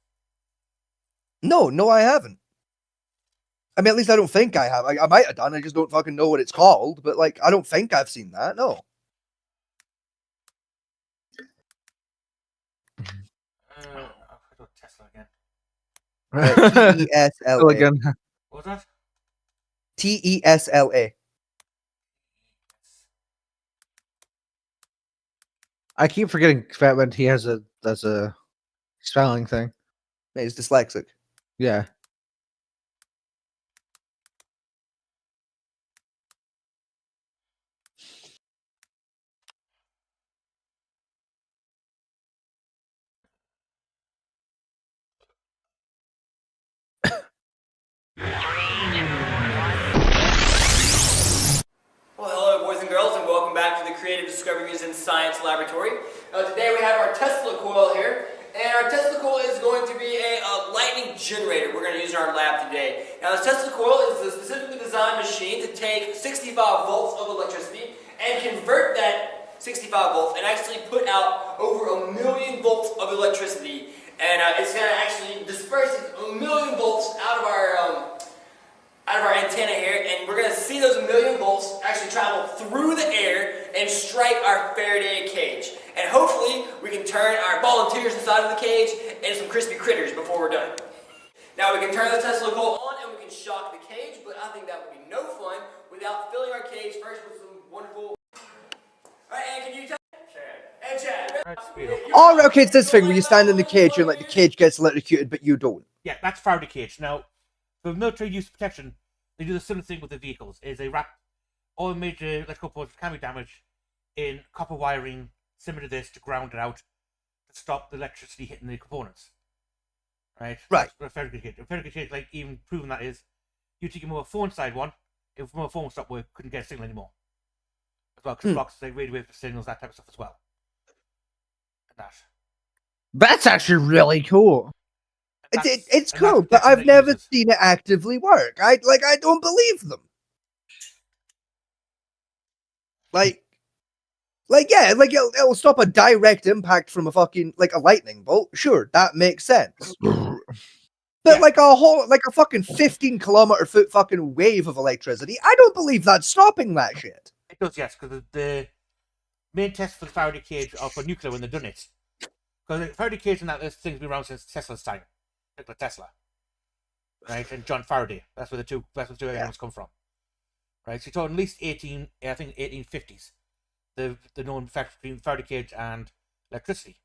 B: No, I haven't. I mean, at least I don't think I have. I might have done. I just don't fucking know what it's called. But like, I don't think I've seen that. No.
C: I got Tesla again.
B: TESLA.
D: Again,
C: What was that?
B: TESLA.
D: I keep forgetting Fatman. He has that's a spelling thing.
B: He's dyslexic.
D: Yeah.
F: Well, hello, boys and girls, and welcome back to the Creative Discoveries in Science Laboratory. Today we have our Tesla coil here, and our Tesla coil is going to be a lightning generator we're going to use in our lab today. Now, this Tesla coil is a specifically designed machine to take 65 volts of electricity and convert that 65 volts and actually put out over 1 million volts of electricity. And it's going to actually disperse 1 million volts out of our antenna here, and we're going to see those 1 million volts actually travel through the air and strike our Faraday cage. And hopefully we can turn our volunteers inside of the cage into some crispy critters before we're done. Now we can turn the Tesla coil on and we can shock the cage, but I think that would be no fun without filling our cage first with some wonderful... Alright, and can you tell... And Chad.
C: Right, speed up.
B: Oh, okay, it's this thing where you stand in the cage and like the cage gets electrocuted, but you don't.
C: Yeah, that's Faraday cage. Now, for military use protection, they do the similar thing with the vehicles. Is they wrap all the major electrical components that can be damaged in copper wiring similar to this to ground it out to stop the electricity hitting the components. Right?
B: Right.
C: That's what a Faraday cage. A Faraday cage, like even proving that is, you take a mobile phone side one, if a mobile phone stopped work, couldn't get a signal anymore. As well, because it blocks like radio wave signals, that type of stuff as well. And that.
D: That's actually really cool.
B: It's
C: and
B: cool,
C: that's
B: but
C: protection
B: I've
C: that
B: never
C: uses.
B: seen it actively work. I don't believe them. Like yeah, like it'll stop a direct impact from a fucking like a lightning bolt. Sure, that makes sense. But
C: Yeah.
B: like a fucking 15-kilometer foot fucking wave of electricity, I don't believe that's stopping that shit.
C: It does, yes, because the main test for the Faraday cage are for nuclear when they've done it. Because the Faraday cage and that this thing's been around since Tesla's time. Nikola Tesla. right, and John Faraday. That's where the two elements come from, right? So you're talking at least 1850s. The known fact between Faraday cage and electricity.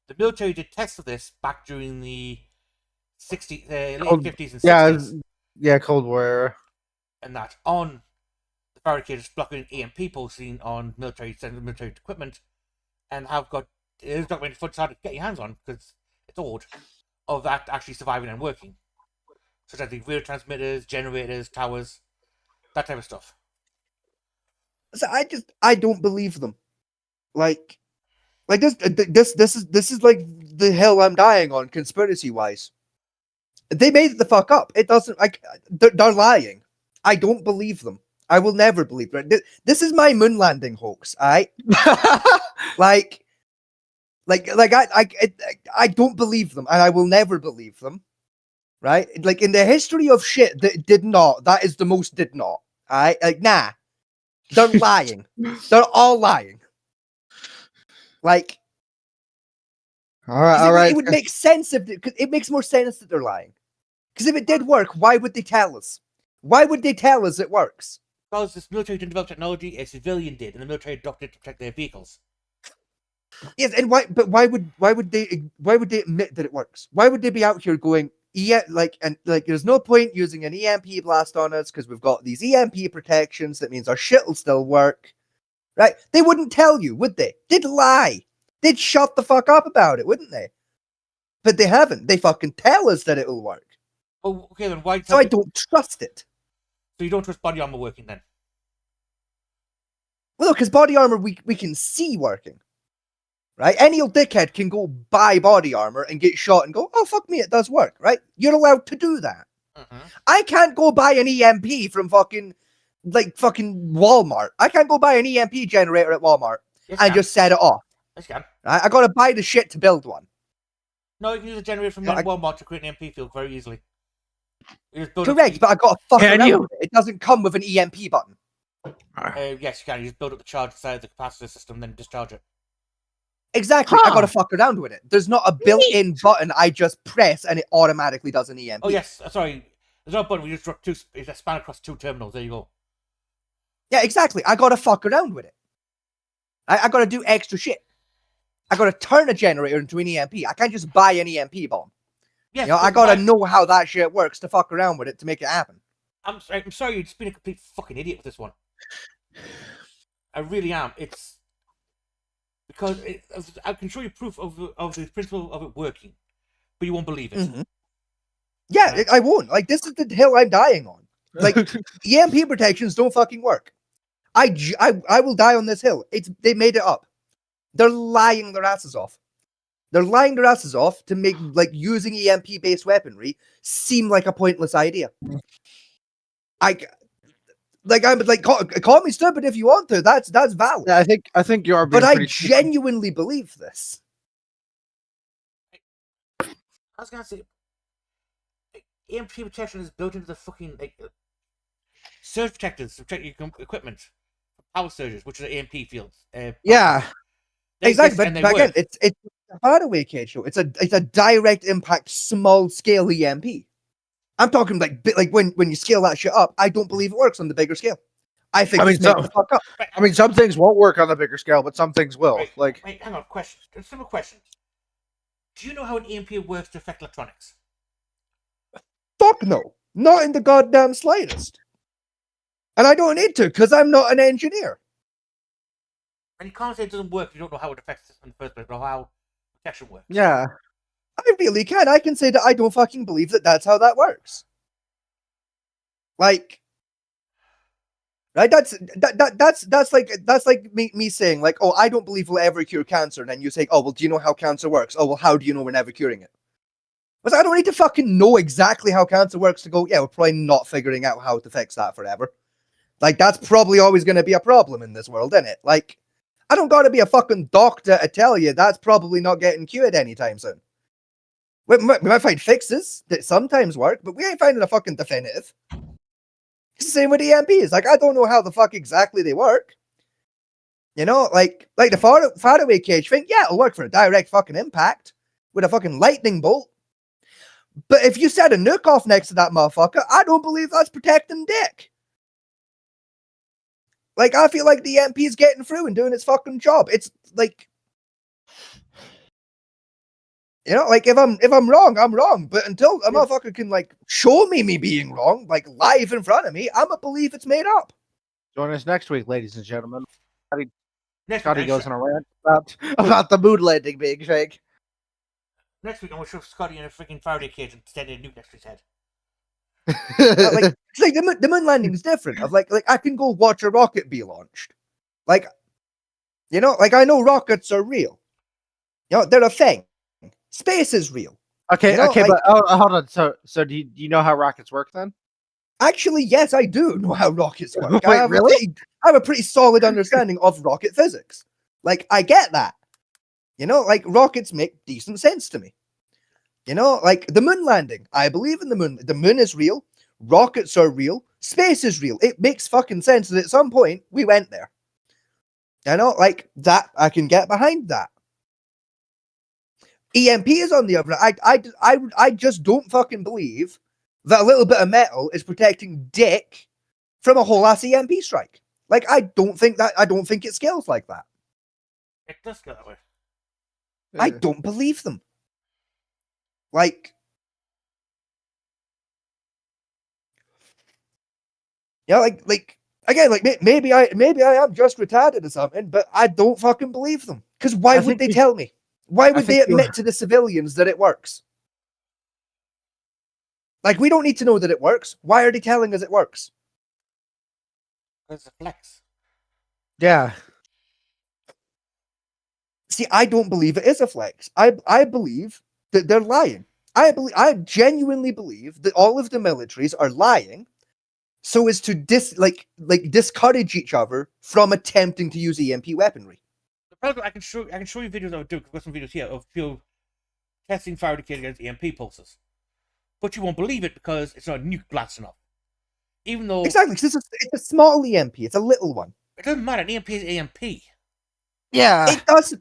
C: The military did tests of this back during the late 50s and 60s.
D: Yeah, Cold War era.
C: And that on the Faraday cages blocking EMP pulsing on military equipment, and have got it is documented footage hard to get your hands on because it's odd of that actually surviving and working, such as the radio transmitters, generators, towers, that type of stuff.
B: So I don't believe them. Like this is like the hill I'm dying on conspiracy wise. They made it the fuck up. It doesn't like they're lying. I don't believe them. I will never believe them. This is my moon landing hoax. I don't believe them, and I will never believe them. Right? Like in the history of shit that did not. That is the most did not. Nah. They're lying. They're all lying. Like,
D: all right.
B: It would make sense if it makes more sense that they're lying. Because if it did work, why would they tell us? Why would they tell us it works?
C: Because this military didn't develop technology, a civilian did, and the military adopted it to protect their vehicles.
B: Yes, and why? But why would they admit that it works? Why would they be out here going? Yeah, there's no point using an EMP blast on us because we've got these EMP protections. That means our shit will still work, right? They wouldn't tell you, would they? They'd lie. They'd shut the fuck up about it, wouldn't they? But they haven't. They fucking tell us that it will work.
C: Oh, okay, then why?
B: So I don't trust it.
C: So you don't trust body armor working then?
B: Well, no, because body armor we can see working. Right? Any old dickhead can go buy body armor and get shot and go, oh, fuck me, it does work, right? You're allowed to do that.
C: Mm-hmm.
B: I can't go buy an EMP from fucking Walmart. I can't go buy an EMP generator at Walmart and just set it off.
C: Yes, you can.
B: Right? I gotta buy the shit to build one.
C: No, you can use a generator from Walmart to create an EMP field very easily.
B: Correct, but I gotta fuck around with it. It doesn't come with an EMP button.
C: Yes, you can. You just build up the charge inside the capacitor system, then discharge it.
B: Exactly. I gotta fuck around with it. There's not a built-in button I just press and it automatically does an EMP.
C: Oh yes, sorry. There's no button. We just drop it's span across two terminals. There you go.
B: Yeah, exactly. I gotta fuck around with it. I gotta do extra shit. I gotta turn a generator into an EMP. I can't just buy an EMP bomb. Yes, I gotta know how that shit works to fuck around with it to make it happen.
C: I'm sorry, you've just been a complete fucking idiot with this one. I really am. It's because I can show you proof of the principle of it working, but you won't believe it.
B: Mm-hmm. Yeah, right? I won't. Like, this is the hill I'm dying on. Like, EMP protections don't fucking work. I will die on this hill. They made it up. They're lying their asses off. They're lying their asses off to make using EMP-based weaponry seem like a pointless idea. Call me stupid if you want to. That's valid.
D: Yeah, I think you are.
B: But I genuinely believe this.
C: I was gonna say, EMP protection is built into the fucking surge protectors to protect your equipment, power surges, which are EMP fields.
B: Yeah, exactly. But again, it's a faraway cage show. It's a direct impact, small scale EMP. I'm talking like when you scale that shit up, I don't believe it works on the bigger scale. I think the fuck up.
D: I mean, some things won't work on the bigger scale, but some things will.
C: Wait, hang on. Question. A simple question. Do you know how an EMP works to affect electronics?
B: Fuck no. Not in the goddamn slightest. And I don't need to, because I'm not an engineer.
C: And you can't say it doesn't work if you don't know how it affects it in the first place, or how protection works.
D: Yeah.
B: I really can. I can say that I don't fucking believe that that's how that works. Like, right? That's like me saying like, oh, I don't believe we'll ever cure cancer, and then you say, oh, well, do you know how cancer works? Oh, well, how do you know we're never curing it? But I don't need to fucking know exactly how cancer works to go, yeah, we're probably not figuring out how to fix that forever. Like, that's probably always going to be a problem in this world, isn't it? Like, I don't got to be a fucking doctor to tell you that's probably not getting cured anytime soon. We might find fixes that sometimes work, but we ain't finding a fucking definitive. It's the same with EMPs. Like, I don't know how the fuck exactly they work. You know, like the Faraday cage thing, yeah, it'll work for a direct fucking impact with a fucking lightning bolt. But if you set a nuke off next to that motherfucker, I don't believe that's protecting Dick. Like, I feel like the EMP is getting through and doing its fucking job. It's like, you know, like if I'm wrong, I'm wrong. But until a motherfucker can like show me being wrong, like live in front of me, I'ma believe it's made up.
D: Join us next week, ladies and gentlemen.
C: Next
D: Scotty
C: week,
D: goes on a rant about the moon landing being fake.
C: next week I'm gonna show Scotty in a freaking Faraday cage and stand in a nuke next to his head.
B: Like it's like the moon landing is different. Of like I can go watch a rocket be launched. Like, you know, like I know rockets are real. You know, they're a thing. Space is real.
D: Okay,
B: You know,
D: okay,
B: like-
D: but hold on. So do you know how rockets work then?
B: Actually, yes, I do know how rockets work.
D: Wait, really?
B: I have a pretty solid understanding of rocket physics. Like, I get that. You know, like rockets make decent sense to me. You know, like the moon landing. I believe in the moon. The moon is real. Rockets are real. Space is real. It makes fucking sense that at some point we went there. You know, like that. I can get behind that. EMP is on the other. I just don't fucking believe that a little bit of metal is protecting Dick from a whole ass EMP strike. Like, I don't think it scales like that.
C: It does go that way.
B: I don't believe them. Like, yeah, like again, like maybe I am just retarded or something, but I don't fucking believe them. Because why would they tell me? Why would they admit to the civilians that it works? Like, we don't need to know that it works. Why are they telling us it works?
C: It's a flex.
D: Yeah.
B: See, I don't believe it is a flex. I believe that they're lying. I genuinely believe that all of the militaries are lying so as to discourage each other from attempting to use EMP weaponry.
C: The problem, I can show you videos I would do. I've got some videos here of people testing Faraday cage against EMP pulses, but you won't believe it because it's not a nuke blasting off. Even though
B: Exactly, because it's a small EMP. It's a little one.
C: it doesn't matter. An EMP is EMP.
D: Yeah.
B: It does.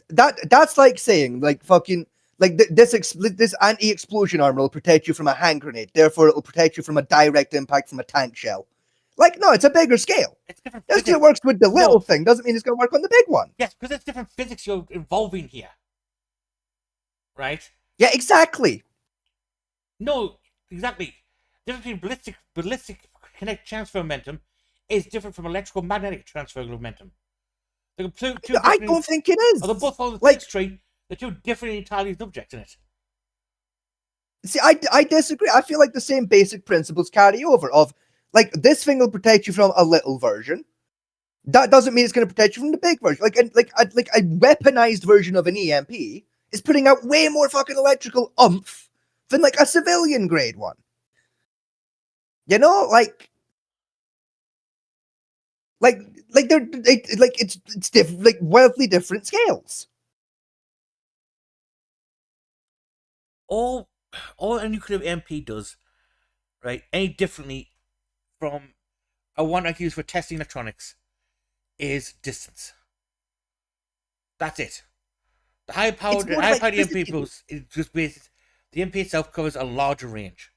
B: That's like saying like fucking like this anti-explosion armor will protect you from a hand grenade. Therefore, it will protect you from a direct impact from a tank shell. Like, no, it's a bigger scale.
C: It's different.
B: Just because
C: physics.
B: it works with the little
C: No.
B: thing doesn't mean it's going to work on the big one.
C: Yes, because it's different physics you're involving here, right?
B: Yeah, exactly.
C: No, exactly. The difference between ballistic kinetic transfer momentum is different from electrical magnetic transfer momentum. They're two
B: I don't think it is.
C: They're both follow the
B: Like-
C: physics tree. They're two different entirely subjects in it.
B: See, I disagree. I feel like the same basic principles carry over. Of like, this thing will protect you from a little version. That doesn't mean it's going to protect you from the big version. Like a weaponized version of an EMP is putting out way more fucking electrical oomph than like a civilian grade one. You know, like it's different, like wildly different scales.
C: All a nuclear EMP does, right, any differently from a one I use for testing electronics, is distance. That's it. The high-powered
B: It's more like
C: EMP
B: physically.
C: boost is just based. The EMP itself covers a larger range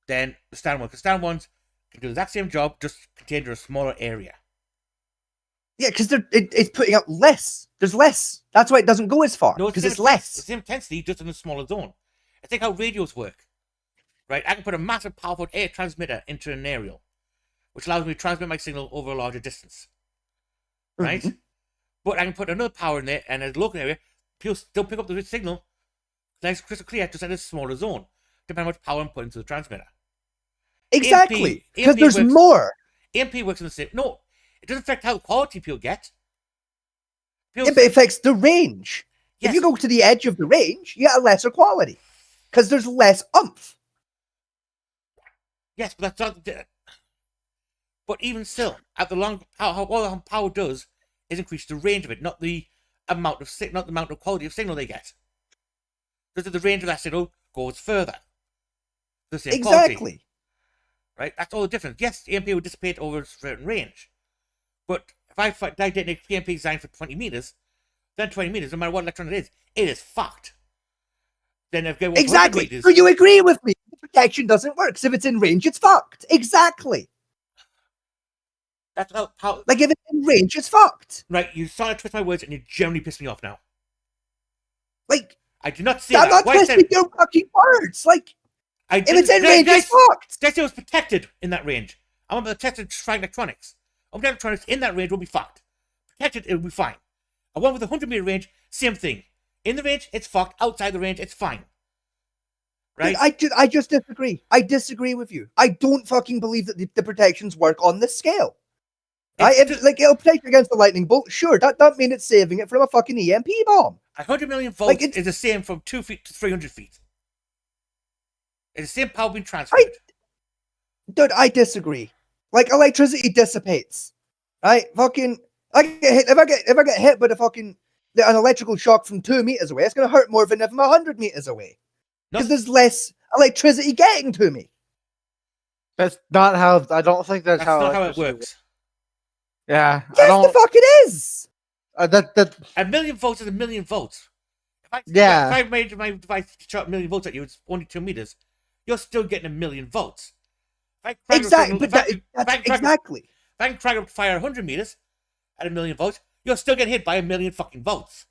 C: than the standard one. Because standard ones can do the exact same job, just contained in a smaller area.
B: Yeah, because it's putting out less. There's less. That's why it doesn't go as far.
C: No,
B: Because
C: the
B: it's
C: same It's
B: less.
C: the same intensity, just in a smaller zone. I think how radios work. Right? I can put a massive, powerful air transmitter into an aerial, which allows me to transmit my signal over a larger distance. Right?
B: Mhm.
C: But I can put another power in there, and in a local area, people still pick up the signal nice, crystal clear, just in a smaller zone, depending on how much power I'm putting into the transmitter.
B: Exactly. Because
C: EMP
B: there's
C: works-
B: more.
C: EMP works in the same. No, it doesn't affect how quality people get.
B: Yeah, but it affects the range.
C: Yes.
B: If you go to the edge of the range, you get a lesser quality. Because there's less oomph.
C: Yes, but that's not. But even still, at the long, all the power does is increase the range of it, not the amount of quality of signal they get. Because the range of that signal goes further. The same
B: Exactly.
C: quality, right? That's all the difference. Yes, the EMP will dissipate over a certain range, but if I detonate an EMP designed for 20 meters, then 20 meters, no matter what electron it is fucked. Then if it goes 100
B: Exactly.
C: meters,
B: So you agree with me? The protection doesn't work. So if it's in range, it's fucked. Exactly.
C: that's how.
B: Like if it's in range, it's fucked.
C: Right, you started to twist my words, and you generally piss me off now.
B: Like
C: I did not say
B: I'm
C: that.
B: not
C: Why I
B: twisting
C: said
B: your fucking words. Like
C: I
B: if it's in
C: didn't-
B: range, it's fucked.
C: That's it was protected in that range. I'm about to test it flying electronics. Electronics in that range will be fucked. Protected, it will be fine. A one with a 100-meter range, same thing. In the range, it's fucked. Outside the range, it's fine. Right?
B: I just disagree. I disagree with you. I don't fucking believe that the protections work on this scale. Right? Like it'll protect you against the lightning bolt. Sure, that mean it's saving it from a fucking EMP bomb.
C: 100 million volts
B: Like,
C: is the same from 2 feet to 300 feet. It's the same power being transferred.
B: Dude, I disagree. Like electricity dissipates. Right? Fucking I get hit if I get hit by an electrical shock from 2 meters away, it's gonna hurt more than if I'm 100 meters away. Because there's less electricity getting to me.
D: That's not how. I don't think
C: That's
D: how.
C: not how it
D: electricity
C: works.
D: Yeah, I
B: Yes,
D: don't.
B: the fuck it is.
D: That
C: A million volts is a million volts.
D: Yeah.
C: If I made my device to shot a million volts at you, it's only 2 meters. You're still getting a million volts.
B: Exactly. Exactly.
C: If I can crank up to fire 100 meters at a million volts, you're still getting hit by a million fucking volts.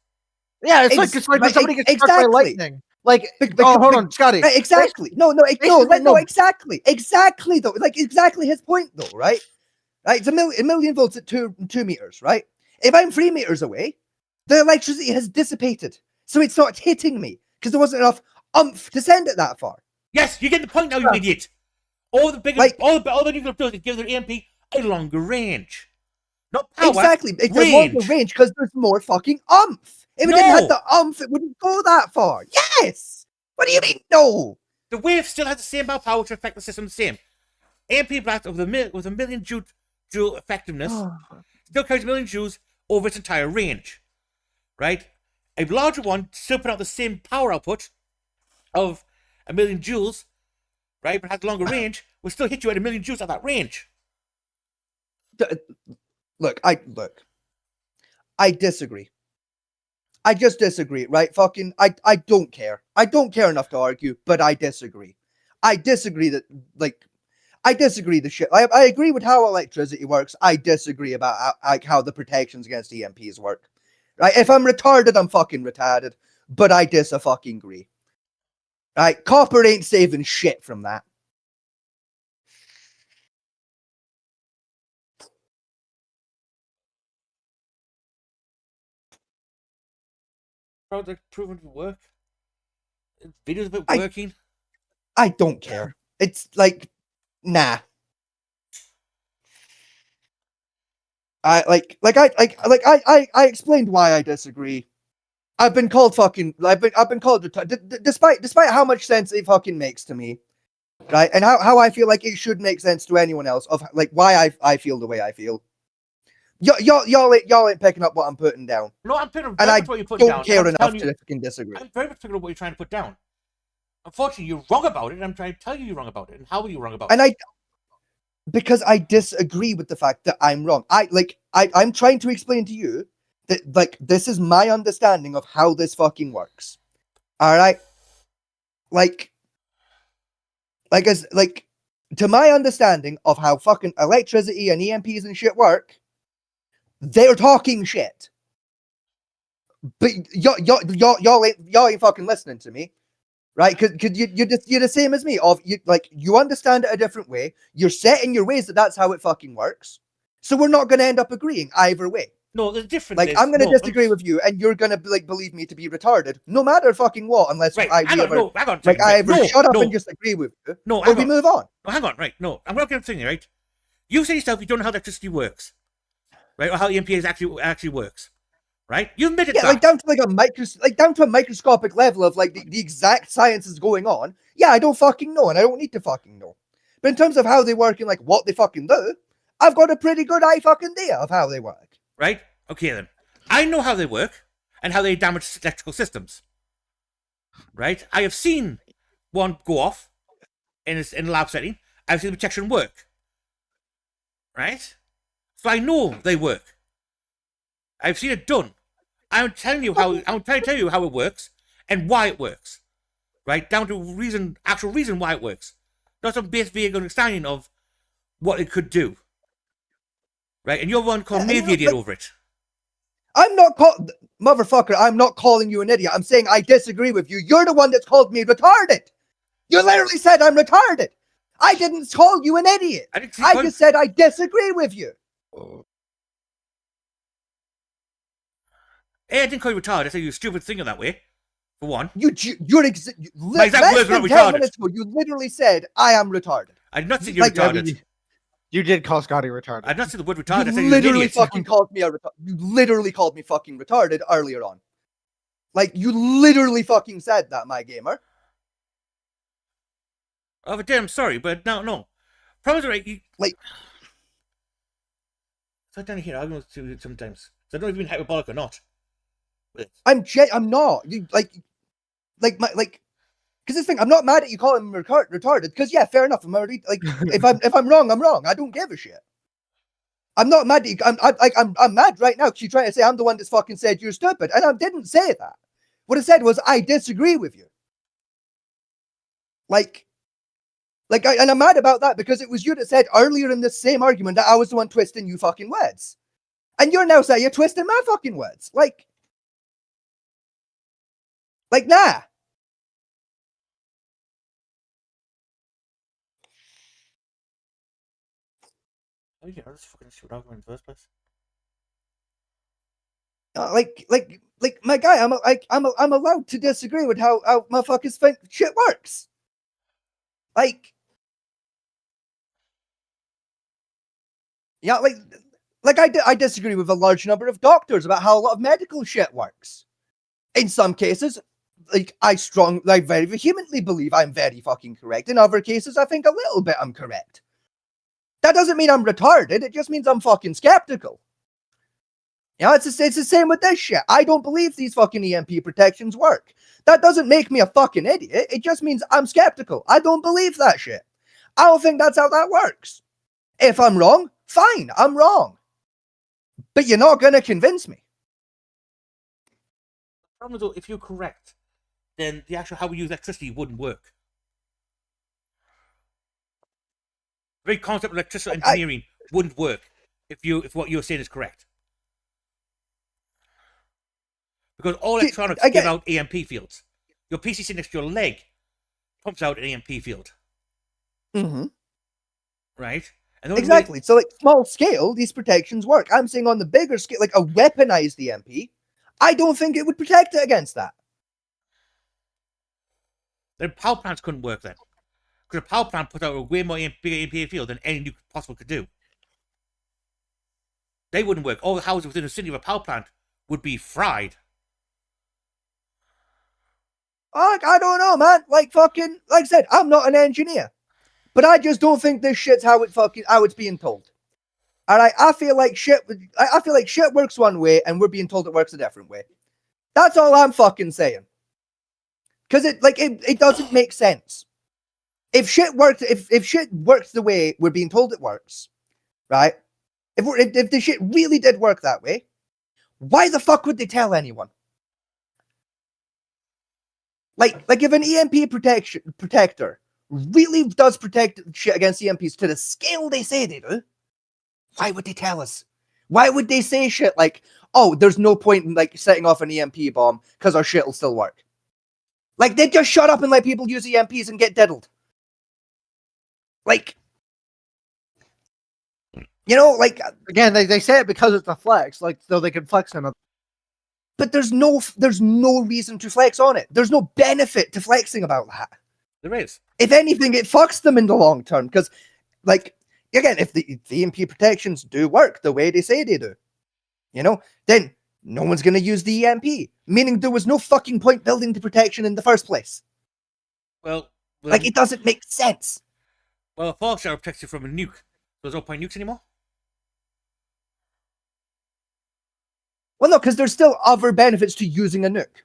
D: Yeah, it's like when somebody gets struck by lightning. Like, hold on, Scotty.
B: Exactly. No, exactly. Exactly, though. Like, exactly his point, though, right? Right? It's a million volts at 2 meters, right? If I'm 3 meters away, the electricity has dissipated. So it's not hitting me because there wasn't enough oomph to send it that far.
C: Yes, you get the point now, you idiot. All the bigger, all the nuclear does is give their EMP a longer range. Not power.
B: Exactly. It's a
C: range.
B: longer range because there's more fucking oomph. If it didn't have the oomph, it wouldn't go that far. Yes. What do you mean, no?
C: The wave still has the same amount of power to affect the system the same. EMP blast with a million joule effectiveness still carries a million joules over its entire range. Right? A larger one still put out the same power output of a million joules, right? But has a longer range, will still hit you at a million joules at that range.
B: Look, I disagree. I just disagree, right? Fucking, I don't care. I don't care enough to argue, but I disagree. I disagree that, like, I disagree the shit. I agree with how electricity works. I disagree about how the protections against EMPs work. Right? If I'm retarded, I'm fucking retarded. But I fucking agree. Right? Copper ain't saving shit from that.
C: Project proven to work. Videos of it working.
B: I don't care. It's like, nah. I explained why I disagree. I've been called fucking. I've been called despite how much sense it fucking makes to me, right? And how I feel like it should make sense to anyone else of like why I feel the way I feel. Y'all ain't picking up what I'm putting down.
C: No, I'm picking up
B: and I
C: what you're putting down.
B: Don't care enough to fucking disagree.
C: I'm very much picking up what you're trying to put down. Unfortunately, you're wrong about it, and I'm trying to tell you you're wrong about it. And how are you wrong about it?
B: Because I disagree with the fact that I'm wrong. I'm trying to explain to you that, like, this is my understanding of how this fucking works. Alright? To my understanding of how fucking electricity and EMPs and shit work, they're talking shit. But y'all ain't fucking listening to me. Right? Because you're the same as me. You understand it a different way. You're set in your ways that's how it fucking works. So we're not going to end up agreeing either way.
C: No, the difference
B: like,
C: is...
B: I'm going to disagree with you, and you're going to, like, believe me to be retarded, no matter fucking what, unless
C: right,
B: I either shut up and just agree with you, or we move on.
C: No, hang on, right, no. I'm not going to think, right? You say yourself you don't know how electricity works, right? Or how EMPs actually works. Right? You admitted that.
B: Like down to a microscopic level of like the exact science is going on. Yeah, I don't fucking know, and I don't need to fucking know. But in terms of how they work and like what they fucking do, I've got a pretty good idea of how they work.
C: Right? Okay then. I know how they work and how they damage electrical systems. Right? I have seen one go off in a lab setting. I've seen the protection work. Right? So I know they work. I've seen it done. I'm trying to tell you how it works and why it works. right? Down to actual reason why it works. Not some basic vague understanding of what it could do. Right? And you're one calling me the idiot over it.
B: I'm not motherfucker, I'm not calling you an idiot. I'm saying I disagree with you. You're the one that's called me retarded. You literally said I'm retarded. I didn't call you an idiot. I just said I disagree with you.
C: Hey, I didn't call you retarded. I said you're stupid thinking that way. For one.
B: You're
C: My exact words were retarded.
B: You literally said I am retarded.
C: I did not say you're retarded.
D: You did call Scotty retarded.
C: I did not say the word retarded. I said
B: You
C: you're an
B: literally
C: idiot.
B: fucking called me You literally called me fucking retarded earlier on. Like, you literally fucking said that, my gamer.
C: Oh, but damn, sorry, but no. Problems are right. So down here, I'm going to do it sometimes. So I don't know if you've been hyperbolic or not.
B: I'm not. Because this thing, I'm not mad at you calling me retarded. Because yeah, fair enough. I'm already if I'm wrong, I'm wrong. I don't give a shit. I'm not mad at you. I'm mad right now because you're trying to say I'm the one that's fucking said you're stupid, and I didn't say that. What I said was I disagree with you. And I'm mad about that because it was you that said earlier in this same argument that I was the one twisting you fucking words, and you're now saying you're twisting my fucking words. Nah.
C: Oh yeah, that's fucking stupid argument in the first place.
B: My guy, I'm allowed to disagree with how motherfuckers think shit works. I disagree with a large number of doctors about how a lot of medical shit works. In some cases, I very vehemently believe I'm very fucking correct. In other cases, I think a little bit I'm correct. That doesn't mean I'm retarded. It just means I'm fucking skeptical. It's the same with this shit. I don't believe these fucking EMP protections work. That doesn't make me a fucking idiot. It just means I'm skeptical. I don't believe that shit. I don't think that's how that works. If I'm wrong, fine, I'm wrong. But you're not going to convince me.
C: The problem is, though, if you're correct, then the actual how we use electricity wouldn't work. The very concept of electricity engineering wouldn't work if what you're saying is correct. Because all electronics give out EMP fields. Your PC sitting next to your leg pumps out an EMP field.
B: Mm-hmm.
C: Right? And
B: exactly. So, small scale, these protections work. I'm saying on the bigger scale, like a weaponized EMP, I don't think it would protect it against that.
C: Then power plants couldn't work then. Because a power plant puts out a way more bigger EMP field than any nuke possible could do. They wouldn't work. All the houses within the city of a power plant would be fried.
B: I don't know, man. Like I said, I'm not an engineer. But I just don't think this shit's how it's being told. Alright, I feel like shit works one way and we're being told it works a different way. That's all I'm fucking saying. Cause it doesn't make sense. If shit works the way we're being told it works, right? If the shit really did work that way, why the fuck would they tell anyone? Like if an EMP protector really does protect shit against EMPs to the scale they say they do, why would they tell us? Why would they say shit like, oh, there's no point in setting off an EMP bomb because our shit will still work? Like, they just shut up and let people use EMPs and get diddled.
D: Again, they say it because it's a flex, so they can flex on it.
B: But there's no reason to flex on it. There's no benefit to flexing about that.
C: There is.
B: If anything, it fucks them in the long term. Because, again, if the EMP protections do work the way they say they do, then no one's going to use the EMP. Meaning there was no fucking point building the protection in the first place.
C: Well
B: it doesn't make sense.
C: Well, a fall shower protects you from a nuke. There's no point nukes anymore?
B: Well, no, because there's still other benefits to using a nuke.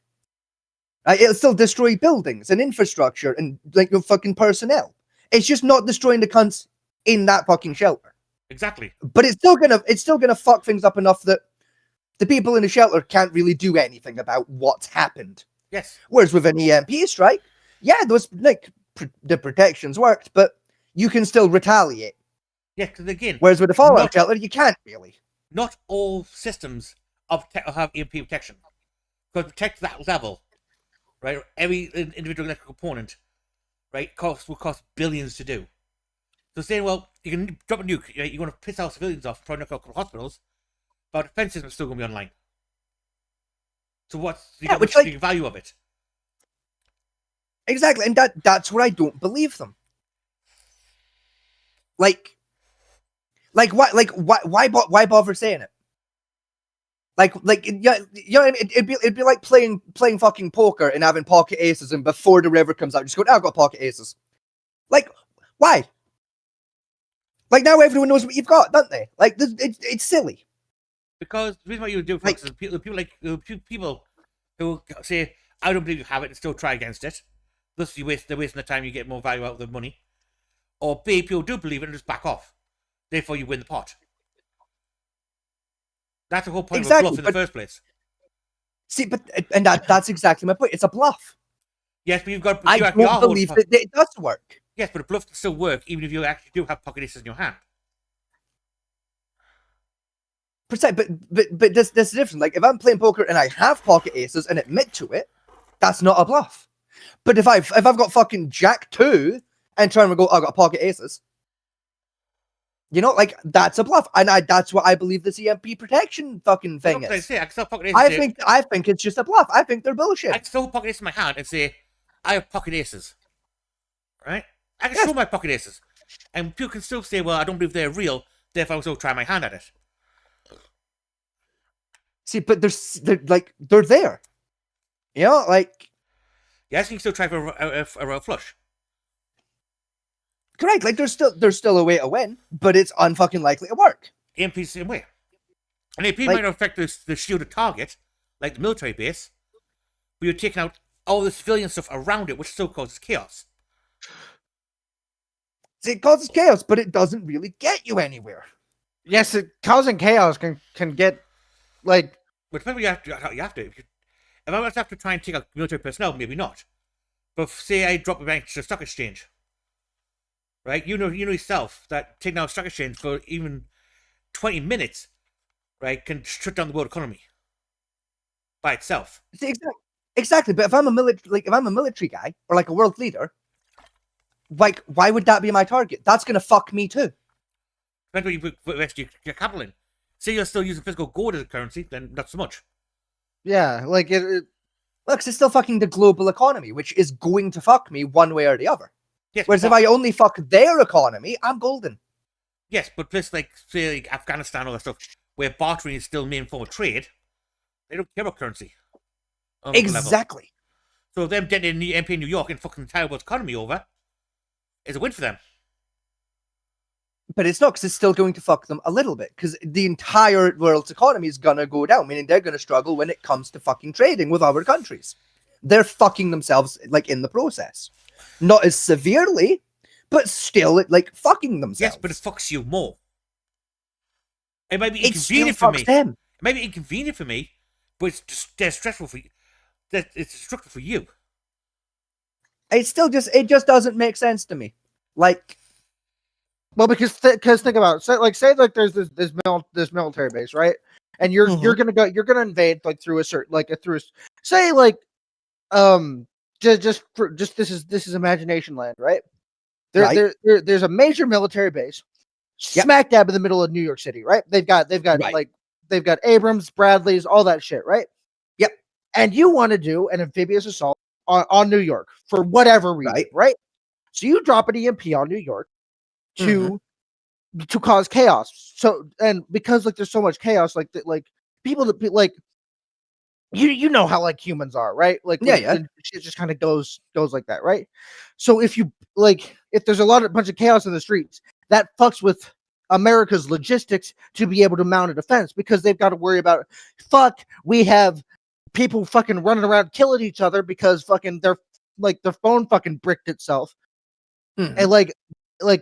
B: It'll still destroy buildings and infrastructure and your fucking personnel. It's just not destroying the cunts in that fucking shelter.
C: Exactly.
B: But it's still gonna fuck things up enough that the people in the shelter can't really do anything about what's happened.
C: Yes.
B: Whereas with an EMP strike, yeah, those like the protections worked, but you can still retaliate.
C: Yeah, because again,
B: Whereas with the Fallout shelter, you can't really.
C: not all systems have EMP protection. Because protect that level, right? Every individual electrical component, right, will cost billions to do. So saying, well, you can drop a nuke, you're going to piss our civilians off, trying to knock out hospitals, but our defense system is still going to be online. So what's the value of it?
B: Exactly, and that's where I don't believe them. Why bother saying it? It'd be like playing fucking poker and having pocket aces, and before the river comes out, just go, I've got pocket aces. Like, why? Like, now everyone knows what you've got, don't they? Like, it's silly.
C: Because the reason why you do it, is people who say, I don't believe you have it, and still try against it. Thus, they're wasting the time, you get more value out of the money. Or B, people do believe it and just back off. Therefore, you win the pot. That's the whole point of a bluff in the first place.
B: See, and that's exactly my point. It's a bluff.
C: Yes, but you've got.
B: I don't believe that it does work.
C: Yes, but a bluff can still work even if you actually do have pocket aces in your hand.
B: But this is different. Like, if I'm playing poker and I have pocket aces and admit to it, that's not a bluff. But if I've got fucking Jack 2 and trying to go, I've got pocket aces. You know, like, that's a bluff, and that's what I believe this EMP protection fucking thing is. I think it's just a bluff. I think they're bullshit.
C: I can still pocket aces in my hand and say, I have pocket aces, right? I can show my pocket aces, and people can still say, well, I don't believe they're real. Therefore, I will still try my hand at it.
B: See, but they're there. You know, like,
C: yes, you can still try for a royal flush.
B: Correct, like there's still a way to win, but it's unfucking likely to work.
C: EMP the same way. And EMP might not affect the shielded target, like the military base, but you're taking out all the civilian stuff around it, which still causes chaos.
B: See, it causes chaos, but it doesn't really get you anywhere.
D: Yes, causing chaos can get, like...
C: But depending on you have to. If I was to have to try and take out military personnel, maybe not. But say I drop a bank to the stock exchange. Right, you know yourself that taking out a stock exchange for even 20 minutes, right, can shut down the world economy by itself.
B: See, exactly. But if I'm a military guy or like a world leader, like, why would that be my target? That's gonna fuck me too.
C: Depends what you invest your capital in. Say you're still using physical gold as a currency, then not so much.
D: Yeah, like it.
B: Well, because it's still fucking the global economy, which is going to fuck me one way or the other.
C: Yes,
B: whereas if I only fuck their economy, I'm golden.
C: Yes, but places like, say, like Afghanistan, all that stuff, where bartering is still the main form of trade, they don't care about currency.
B: Exactly.
C: So them getting the MP in New York and fucking the entire world's economy over is a win for them.
B: But it's not, because it's still going to fuck them a little bit, because the entire world's economy is going to go down, meaning they're going to struggle when it comes to fucking trading with other countries. They're fucking themselves, like, in the process. Not as severely, but still, like, fucking themselves.
C: Yes, but it fucks you more. It might be inconvenient for me.
B: Them.
C: It might be inconvenient for me, but it's just stressful for you. It's destructive for you.
B: It just doesn't make sense to me. Like,
D: well, because think about it. Say there's this military base, right? And you're gonna invade like through a certain just this is imagination land, right? There's a major military base, smack dab in the middle of New York City, right? They've got Abrams, Bradleys, all that shit, right?
B: Yep.
D: And you want to do an amphibious assault on New York for whatever reason, right? So you drop an EMP on New York to cause chaos. So, and because like there's so much chaos, like people that like you know how like humans are, right? Like it just kind of goes like that, right? So if there's a bunch of chaos in the streets, that fucks with America's logistics to be able to mount a defense, because they've got to worry about we have people fucking running around killing each other because fucking their phone fucking bricked itself. And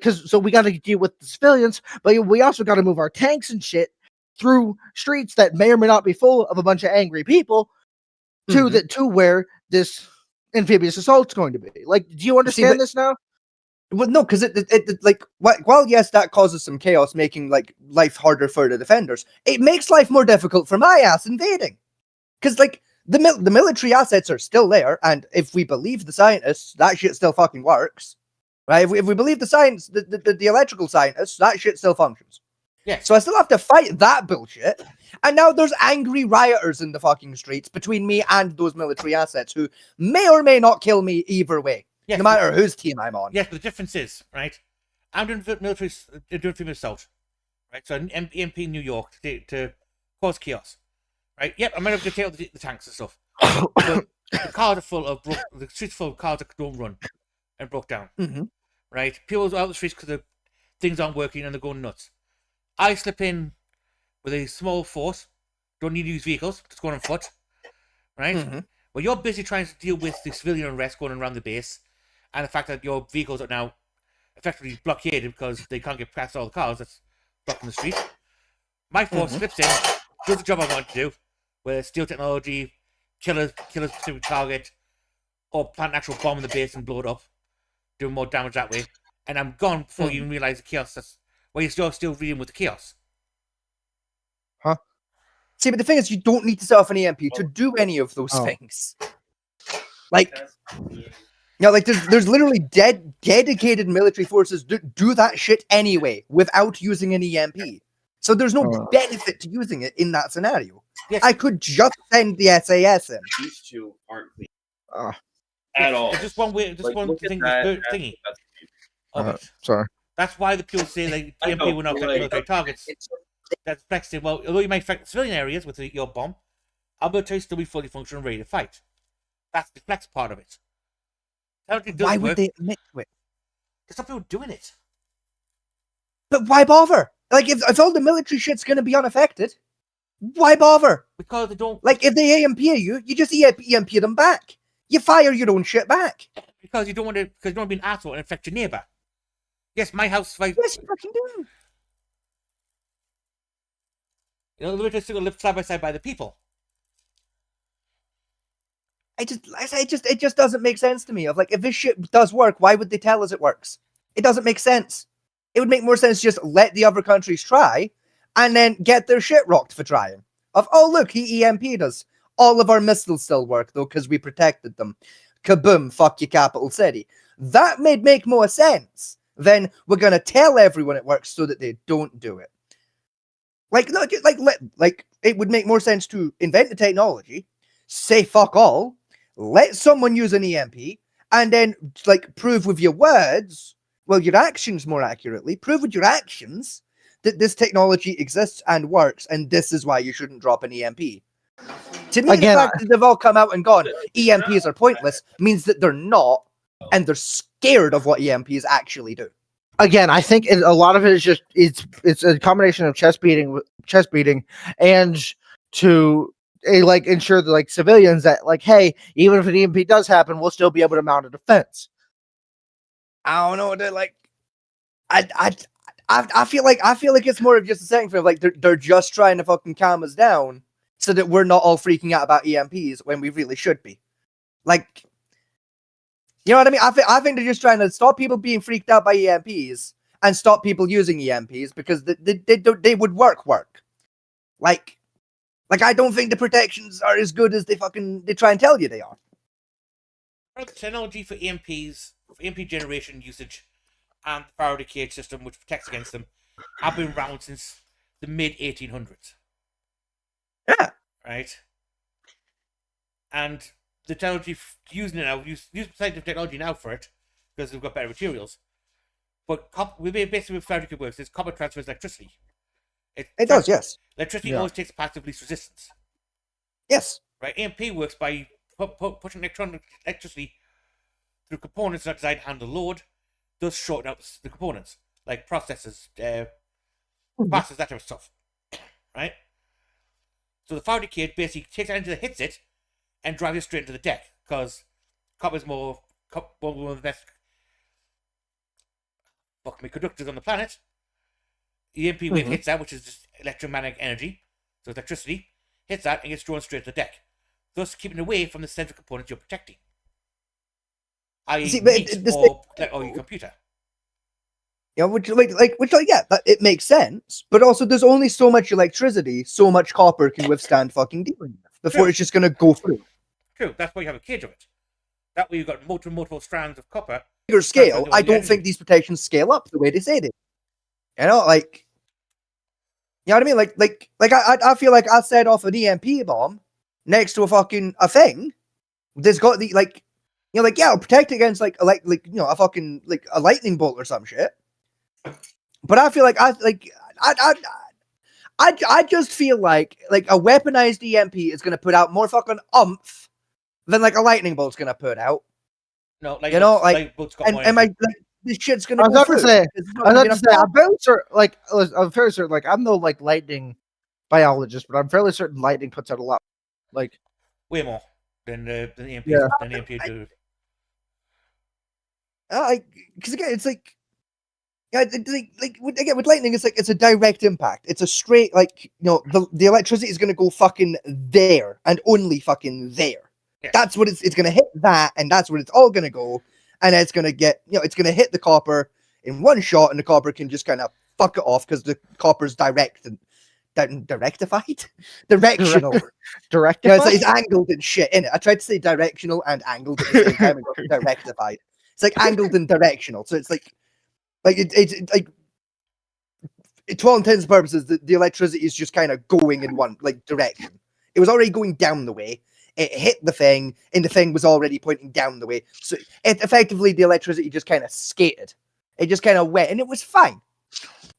D: so we got to deal with the civilians, but we also got to move our tanks and shit through streets that may or may not be full of a bunch of angry people to where this amphibious assault's going to be. Like, do you understand this now?
B: Well, no, because it like while yes, that causes some chaos, making like life harder for the defenders. It makes life more difficult for my ass invading, because like the military assets are still there, and if we believe the scientists, that shit still fucking works, right? If we believe the science, the electrical scientists, that shit still functions.
C: Yeah.
B: So I still have to fight that bullshit, and now there's angry rioters in the fucking streets between me and those military assets who may or may not kill me either way.
C: Yes,
B: no matter whose team I'm on.
C: Yes, but the difference is, right? I'm doing military, doing film assault, right? So an MP in New York to cause chaos, right? Yep, I'm going to take out the tanks and stuff. But the cars are full of the streets full of cars that don't run and broke down, right? People are out the streets because things aren't working and they're going nuts. I slip in with a small force, don't need to use vehicles, just going on foot, right? Well, you're busy trying to deal with the civilian unrest going around the base. And the fact that your vehicles are now effectively blockaded because they can't get past all the cars that's blocking the street. My force slips in, does the job I want to do, where steal technology, kill a specific target, or plant an actual bomb in the base and blow it up, doing more damage that way. And I'm gone before you even realize the chaos. That's why you're still reading with the chaos.
B: Huh? See, but the thing is, you don't need to set off an EMP to do any of those things. Like... Yeah, like there's literally dedicated military forces do that shit anyway without using an EMP. So there's no benefit to using it in that scenario. Yes. I could just send the SAS in.
G: These two aren't clean at all.
C: It's just one way. Just like, one thing. Thingy.
D: Sorry.
C: That's why the people say like EMP will not affect military targets. That's flexing. Well, although you might affect civilian areas with your bomb, our military still be fully functional and ready to fight. That's the flex part of it.
B: Why would they admit to it?
C: There's some people doing it.
B: But why bother? Like, if all the military shit's going to be unaffected, why bother?
C: Because they don't...
B: Like, if they EMP you just EMP them back. You fire your own shit back.
C: Because you don't want to be an asshole and infect your neighbor. Yes, my house...
B: Yes, you fucking do.
C: You know, the military still live side by side by the people.
B: It just doesn't make sense to me. Of like, if this shit does work, why would they tell us it works? It doesn't make sense. It would make more sense to just let the other countries try, and then get their shit rocked for trying. Of, oh look, he EMP'd us. All of our missiles still work though because we protected them. Kaboom! Fuck your capital city. That would make more sense than we're gonna tell everyone it works so that they don't do it. Like it would make more sense to invent the technology, say fuck all. Let someone use an EMP, and then, like, prove with your words, well, your actions more accurately, prove with your actions that this technology exists and works, and this is why you shouldn't drop an EMP. To me, the fact that they've all come out and gone, EMPs are pointless, means that they're not, and they're scared of what EMPs actually do.
D: Again, I think a lot of it is just, it's a combination of chest beating, and to... like ensure that like civilians that like, hey, even if an EMP does happen, we'll still be able to mount a defense.
B: I don't know. They're like, I feel like it's more of just a second for like they're just trying to fucking calm us down so that we're not all freaking out about EMPs when we really should be. Like, you know what I mean? I think they're just trying to stop people being freaked out by EMPs and stop people using EMPs because they would work. Like, I don't think the protections are as good as they try and tell you they are.
C: Technology for EMPs, for EMP generation usage, and the Faraday cage system, which protects against them, have been around since the mid-1800s.
B: Yeah.
C: Right? And the technology, using it now, use scientific technology now for it, because they've got better materials. But basically with Faraday cage works, is copper transfers electricity.
B: It does, yes.
C: Electricity always takes passive least resistance.
B: Yes.
C: Right? EMP works by pushing electricity through components that are designed to handle load, thus shorten out the components, like processors, capacitors, that type of stuff. Right? So the Faraday cage basically takes energy that hits it and drives it straight into the deck, because copper is one of the best conductors on the planet. EMP wave hits that, which is just electromagnetic energy, so it's electricity, hits that and gets drawn straight to the deck, thus keeping away from the central components you're protecting. i.e.
B: See, but
C: meat
B: the
C: or your computer.
B: You know, which yeah, it makes sense. But also, there's only so much electricity, so much copper can withstand fucking dealing with before
C: True.
B: it's just gonna go through.
C: True, that's why you have a cage of it. That way you've got multiple strands of copper.
B: Bigger scale, I don't think these protections scale up the way they say they. You know, like, you know what I mean? Like I feel like I set off an EMP bomb next to a thing that's got the like, you know, like yeah, I'll protect against like you know, a fucking like a lightning bolt or some shit. But I feel like I just feel like a weaponized EMP is gonna put out more fucking oomph than like a lightning bolt's gonna put out.
C: No, like
B: you know,
C: like
B: and my like this shit's gonna.
D: I was
B: go
D: about to
B: through.
D: say. I was about to say.
B: Pop.
D: I'm fairly certain. I'm fairly certain. Like, I'm no like lightning biologist, but I'm fairly certain lightning puts out a lot. Like,
C: way more than EMP.
D: Yeah.
C: Than EMP do.
B: Because again, it's like. Yeah, again with lightning, it's a direct impact. It's a straight the electricity is gonna go fucking there and only fucking there.
C: Yeah.
B: That's what it's gonna hit that, and that's where it's all gonna go, and it's gonna get it's gonna hit the copper in one shot, and the copper can just kind of fuck it off because the copper's directified, directional.
D: Directified?
B: Yeah, it's angled and shit in it. I tried to say directional and angled at the same time and got directified. It's like angled and directional, so it's like. It's like, to all intents and purposes, the electricity is just kind of going in one direction. It was already going down the way. It hit the thing, and the thing was already pointing down the way. So effectively, the electricity just kind of skated. It just kind of went, and it was fine.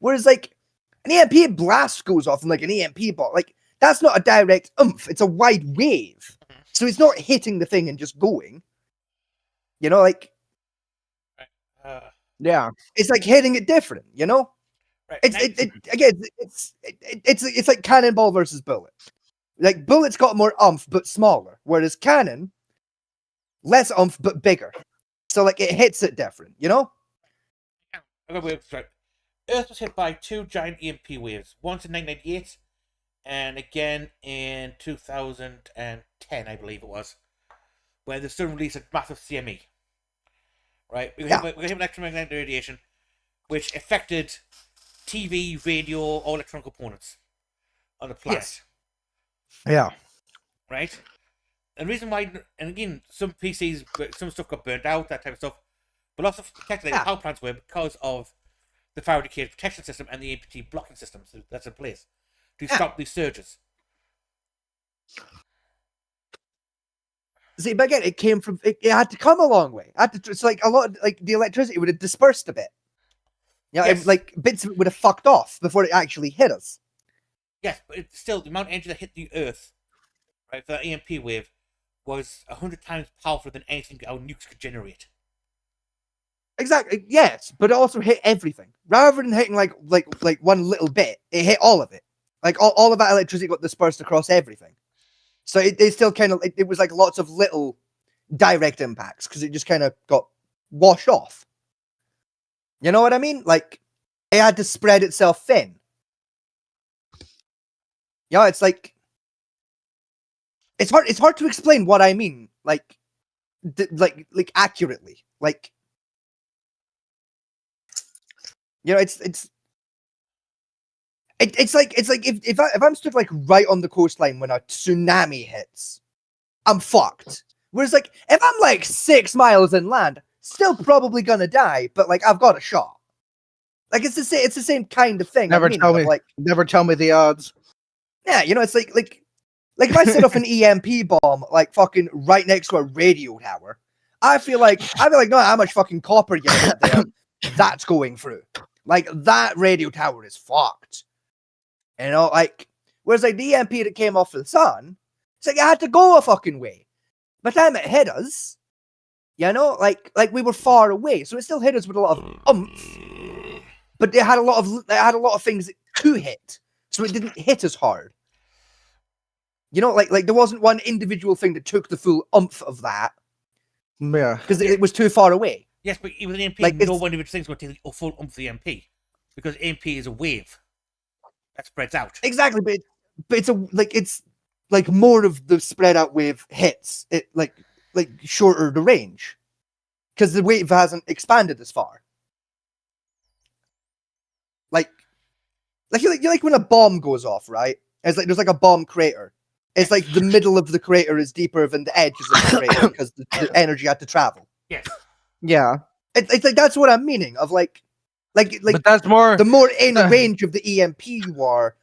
B: Whereas like an EMP blast goes off, and like an EMP ball, like that's not a direct oomph. It's a wide wave, so it's not hitting the thing and just going. You know, like.
D: Yeah,
B: it's like hitting it different, you know.
C: Right.
B: It's like cannonball versus bullet. Like bullets got more oomph but smaller, whereas cannon less oomph but bigger. So like it hits it different, you know.
C: Earth was hit by 2 giant EMP waves, once in 1998 and again in 2010, I believe it was, when the sun released a massive CME. Right, we have electromagnetic radiation, which affected TV, radio, all electronic components on the planet.
B: Yes.
D: Yeah.
C: Right, and the reason why, and again, some PCs, some stuff got burnt out, that type of stuff, but lots of protected power plants were because of the Faraday cage protection system and the APT blocking system that's in place to stop these surges.
B: See, but again, it came from. It had to come a long way. It's like a lot. Like the electricity would have dispersed a bit. Yeah,
C: Yes.
B: like bits of it would have fucked off before it actually hit us.
C: Yes, but it's still the amount of energy that hit the Earth, right, for that EMP wave, was 100 times powerful than anything our nukes could generate.
B: Exactly. Yes, but it also hit everything. Rather than hitting like one little bit, it hit all of it. Like all of that electricity got dispersed across everything. So it still kind of it was like lots of little direct impacts because it just kind of got washed off. You know what I mean? Like it had to spread itself thin. Yeah, it's like it's hard to explain what I mean. Like accurately. Like you know, it's like if I'm stood like right on the coastline when a tsunami hits, I'm fucked. Whereas like if I'm like 6 miles inland, still probably gonna die, but like I've got a shot. Like it's the same kind of thing.
D: Never tell me the odds.
B: Yeah, you know, it's like if I set off an EMP bomb like fucking right next to a radio tower, I feel like no matter how much fucking copper you hit there, that's going through. Like that radio tower is fucked. You know, like, whereas like the EMP that came off of the sun, it's like it had to go a fucking way. By the time it hit us, you know, like we were far away, so it still hit us with a lot of oomph, but it had a lot of things to hit, so it didn't hit as hard. You know, like there wasn't one individual thing that took the full oomph of that.
D: Yeah,
B: because it was too far away.
C: Yes, but with an EMP,
B: like,
C: no one individual thing's going to take the full oomph of the EMP because EMP is a wave that spreads out.
B: Exactly, but it's more of the spread out wave hits it like shorter the range. because the wave hasn't expanded as far. Like you like when a bomb goes off, right? It's like there's like a bomb crater. It's like the middle of the crater is deeper than the edges of the crater because the energy had to travel.
C: Yes.
D: Yeah.
B: It's like that's what I'm meaning of like.
D: But that's more
B: the more in range of the EMP you are,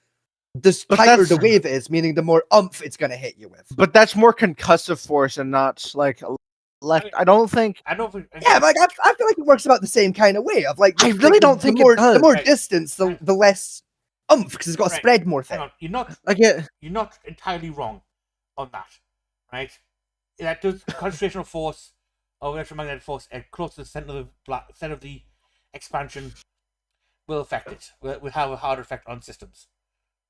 B: the tighter the wave is, meaning the more oomph it's gonna hit you with.
D: But that's more concussive force and not like I don't think.
B: Yeah, but like I feel like it works about the same kind of way. Of like,
D: I really don't think it does.
B: The more distance, the less oomph because it's got to spread more thin.
C: Hang on, you're not entirely wrong on that, right? That does concentration of force of electromagnetic force close to the center of the expansion will affect it. Will have a harder effect on systems,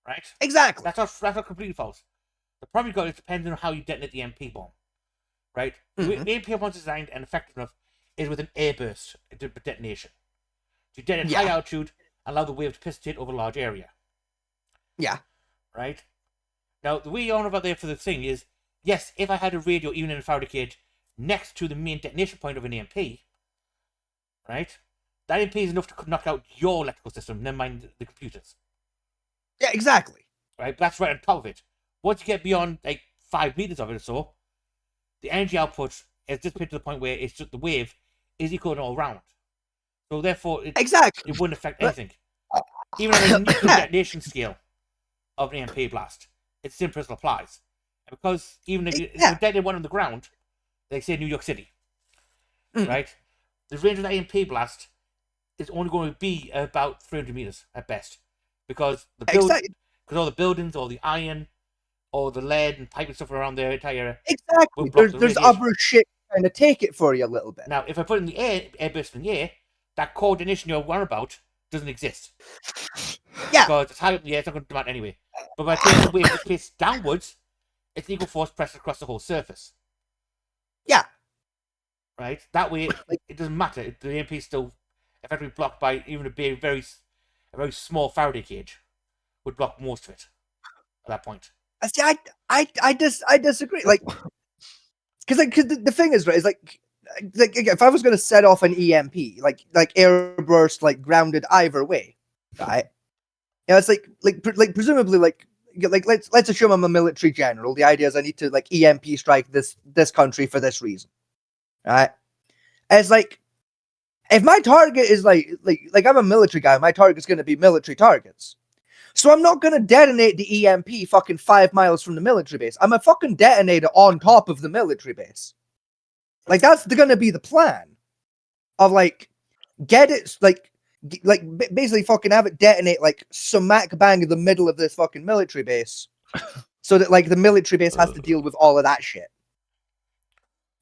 C: right?
B: Exactly.
C: That's not completely false. The problem you got is depending on how you detonate the MP bomb, right?
B: Mm-hmm.
C: The MP bomb is designed and effective enough is with an airburst detonation. To detonate high altitude, allow the wave to precipitate over a large area.
B: Yeah.
C: Right? Now, the way you're on about there for the thing is, yes, if I had a radio, even in a Faraday cage, next to the main detonation point of an EMP, right? That EMP is enough to knock out your electrical system, never mind the computers.
B: Yeah, exactly.
C: Right? But that's right on top of it. Once you get beyond, like, 5 meters of it or so, the energy output is dissipated to the point where it's just the wave is equal all around. So, therefore, it wouldn't affect anything. Even on a nuclear detonation scale of an EMP blast, it's the same principle applies. And because even if you detonate one on the ground, like say New York City, right? The range of that EMP blast is only going to be about 300 meters at best, because all the buildings, all the iron, all the lead and pipe and stuff around the entire area.
B: Exactly. There's other shit trying to take it for you a little bit.
C: Now, if I put it in the airburst in the air, that coordination you're worried about doesn't exist.
B: Yeah.
C: Because it's high up in the air, it's not going to demand anyway. But by taking the wave face downwards, it's equal force pressure across the whole surface.
B: Yeah.
C: Right? That way, it doesn't matter. The EMP is still effectively blocked by even a very small Faraday cage would block most of it at that point.
B: See, I disagree. Like, because the thing is, right, is like if I was going to set off an EMP, like airburst, like grounded either way, right? Yeah, it's like presumably like let's assume I'm a military general. The idea is I need to like EMP strike this country for this reason, right? And it's like if my target is like I'm a military guy, my target's going to be military targets. So I'm not going to detonate the EMP fucking 5 miles from the military base. I'm a fucking detonator on top of the military base. Like, that's going to be the plan. Of, like, get it, like basically fucking have it detonate, like, smack bang in the middle of this fucking military base. So that, like, the military base has to deal with all of that shit.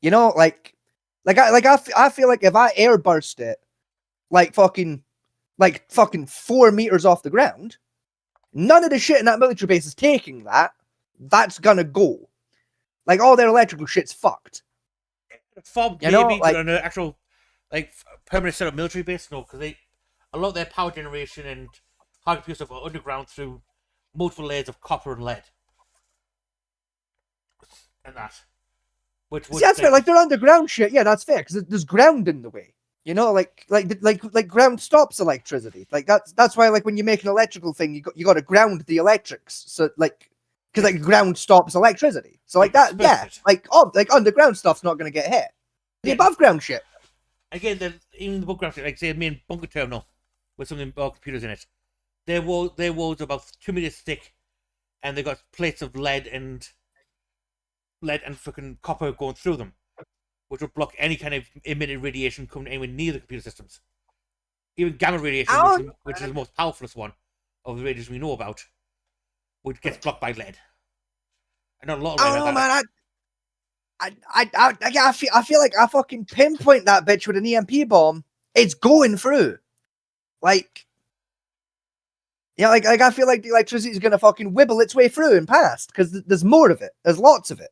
B: You know, I feel like if I airburst it, like, fucking 4 meters off the ground, none of the shit in that military base is taking that. That's gonna go. Like, all their electrical shit's fucked.
C: From maybe an actual, like, permanent set of military base? No, because a lot of their power generation and hard computer stuff are underground through multiple layers of copper and lead. And that.
B: See, that's fair. Like, they're underground shit. Yeah, that's fair, because there's ground in the way. You know, like ground stops electricity. Like that's why, like, when you make an electrical thing, you got to ground the electrics. So like, because like ground stops electricity. So like that, yeah. Like underground stuff's not going to get hit. The above ground shit.
C: Again, even the above ground shit, like say a main bunker terminal with some computers in it. Their walls are about 2 meters thick, and they got plates of lead and fucking copper going through them, which would block any kind of emitted radiation coming anywhere near the computer systems. Even gamma radiation, which is the most powerful one of the radiation we know about, would get blocked by lead. And not a lot of lead.
B: Oh man, I feel like I fucking pinpoint that bitch with an EMP bomb. It's going through. Like, yeah, like I feel like the electricity is gonna fucking wibble its way through and past because there's more of it. There's lots of it.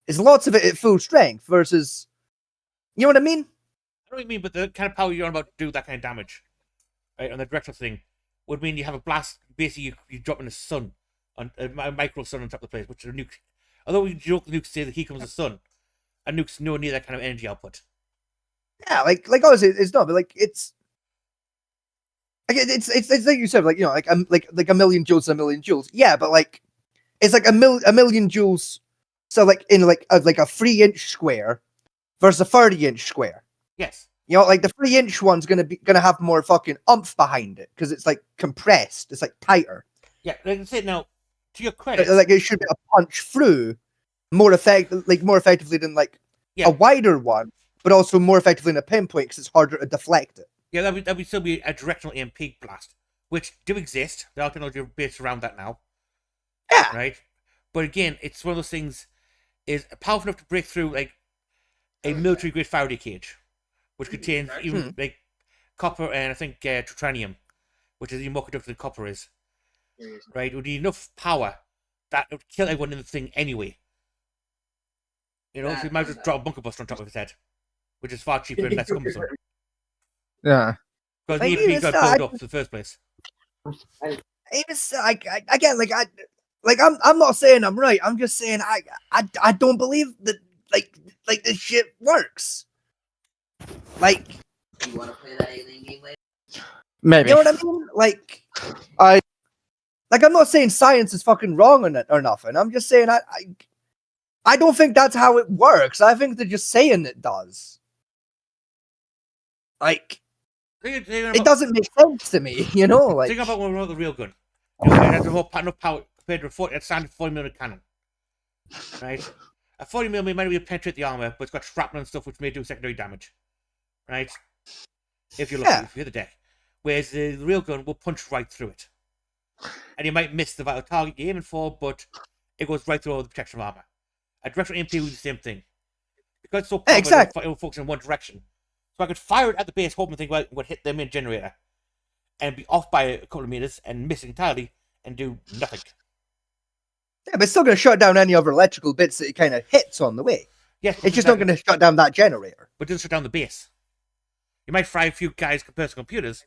B: There's lots of it at full strength versus, you know what I mean?
C: I know what you mean, but the kind of power you're on about to do that kind of damage, right, on the directional thing, would mean you have a blast. Basically, you drop in the sun, on a micro sun on top of the place, which is a nuke. Although we joke the nukes say that here comes the sun, a nuke's nowhere near that kind of energy output.
B: Yeah, like obviously it's not, but like it's like you said, like like like a million joules, a million joules. Yeah, but like it's like a million joules. So like in like a 3-inch square versus a 30-inch square.
C: Yes.
B: Like the 3-inch one's gonna have more fucking umph behind it because it's like compressed. It's like tighter.
C: Yeah, like I said, now to your credit,
B: Like it should be a punch through more effectively than like a wider one, but also more effectively than a pinpoint because it's harder to deflect it.
C: Yeah, that would still be a directional EMP blast, which do exist. There are technology based around that now.
B: Yeah.
C: Right? But again, it's one of those things is powerful enough to break through like a military grade Faraday cage, which contains even like copper and I think titanium, which is even more conductive than copper is. Right? It would need enough power that it would kill everyone in the thing anyway. So you might just drop a bunker buster on top of his head, which is far cheaper and less cumbersome.
D: Yeah.
C: Because the EMP got blown up in the first place.
B: Even so, again, I'm not saying I'm right. I'm just saying I don't believe that like this shit works. Like,
H: you want to play that alien game later?
D: Maybe.
B: You know what I mean? Like I'm not saying science is fucking wrong or nothing. I'm just saying I don't think that's how it works. I think they're just saying it does. Like, it doesn't make sense to me, Like,
C: think about when we wrote the real gun. It has enough power compared to a standard 40mm cannon. Right? A 40mm might be able to penetrate the armor, but it's got shrapnel and stuff which may do secondary damage. Right? If you're lucky, if you hit the deck. Whereas the real gun will punch right through it. And you might miss the vital target you're aiming for, but it goes right through all the protection of armor. A directional EMP will do the same thing. Because it's so powerful, it will focus in one direction. So I could fire it at the base, hoping the thing would hit the main generator. And be off by a couple of meters and miss it entirely and do nothing.
B: Yeah, but it's still going to shut down any other electrical bits that it kind of hits on the way.
C: Yes,
B: it's just not going to shut down that generator.
C: But it doesn't shut down the base. You might fry a few guys' personal computers,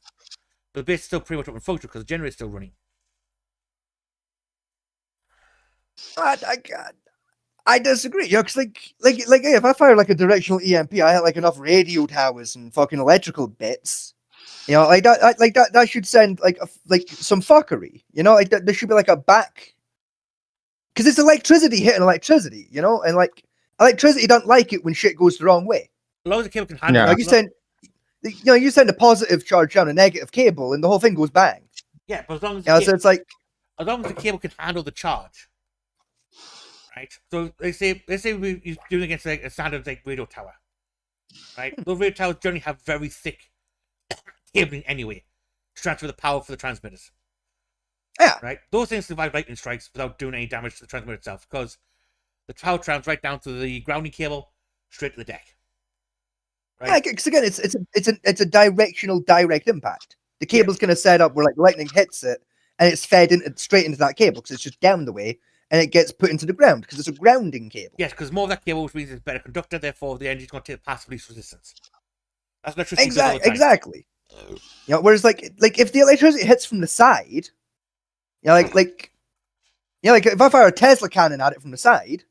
C: but the base is still pretty much up and functional because the generator's still running.
B: I disagree. Because like if I fire like a directional EMP, I have like enough radio towers and fucking electrical bits. Like that should send like some fuckery. Like there should be like a back. Because it's electricity hitting electricity, and like electricity doesn't like it when shit goes the wrong way.
C: As long as the cable can handle
B: it. You send a positive charge down a negative cable, and the whole thing goes bang.
C: Yeah, but as long as
B: so it's like
C: as long as the cable can handle the charge, right? So they say you're doing against like a standard like radio tower, right? Those radio towers generally have very thick cabling anyway to transfer the power for the transmitters.
B: Yeah.
C: Right? Those things survive lightning strikes without doing any damage to the transmitter itself because the power trans right down to the grounding cable, straight to the deck.
B: Right? Yeah, because again, it's a directional direct impact. The cable's going to set up where like lightning hits it, and it's fed straight into that cable because it's just down the way, and it gets put into the ground because it's a grounding cable.
C: Yes, because more of that cable, which means it's a better conductor, therefore the energy's going to take the passive least resistance. That's electricity.
B: Exactly. Whereas like if the electricity hits from the side, like if I fire a Tesla cannon at it from the side,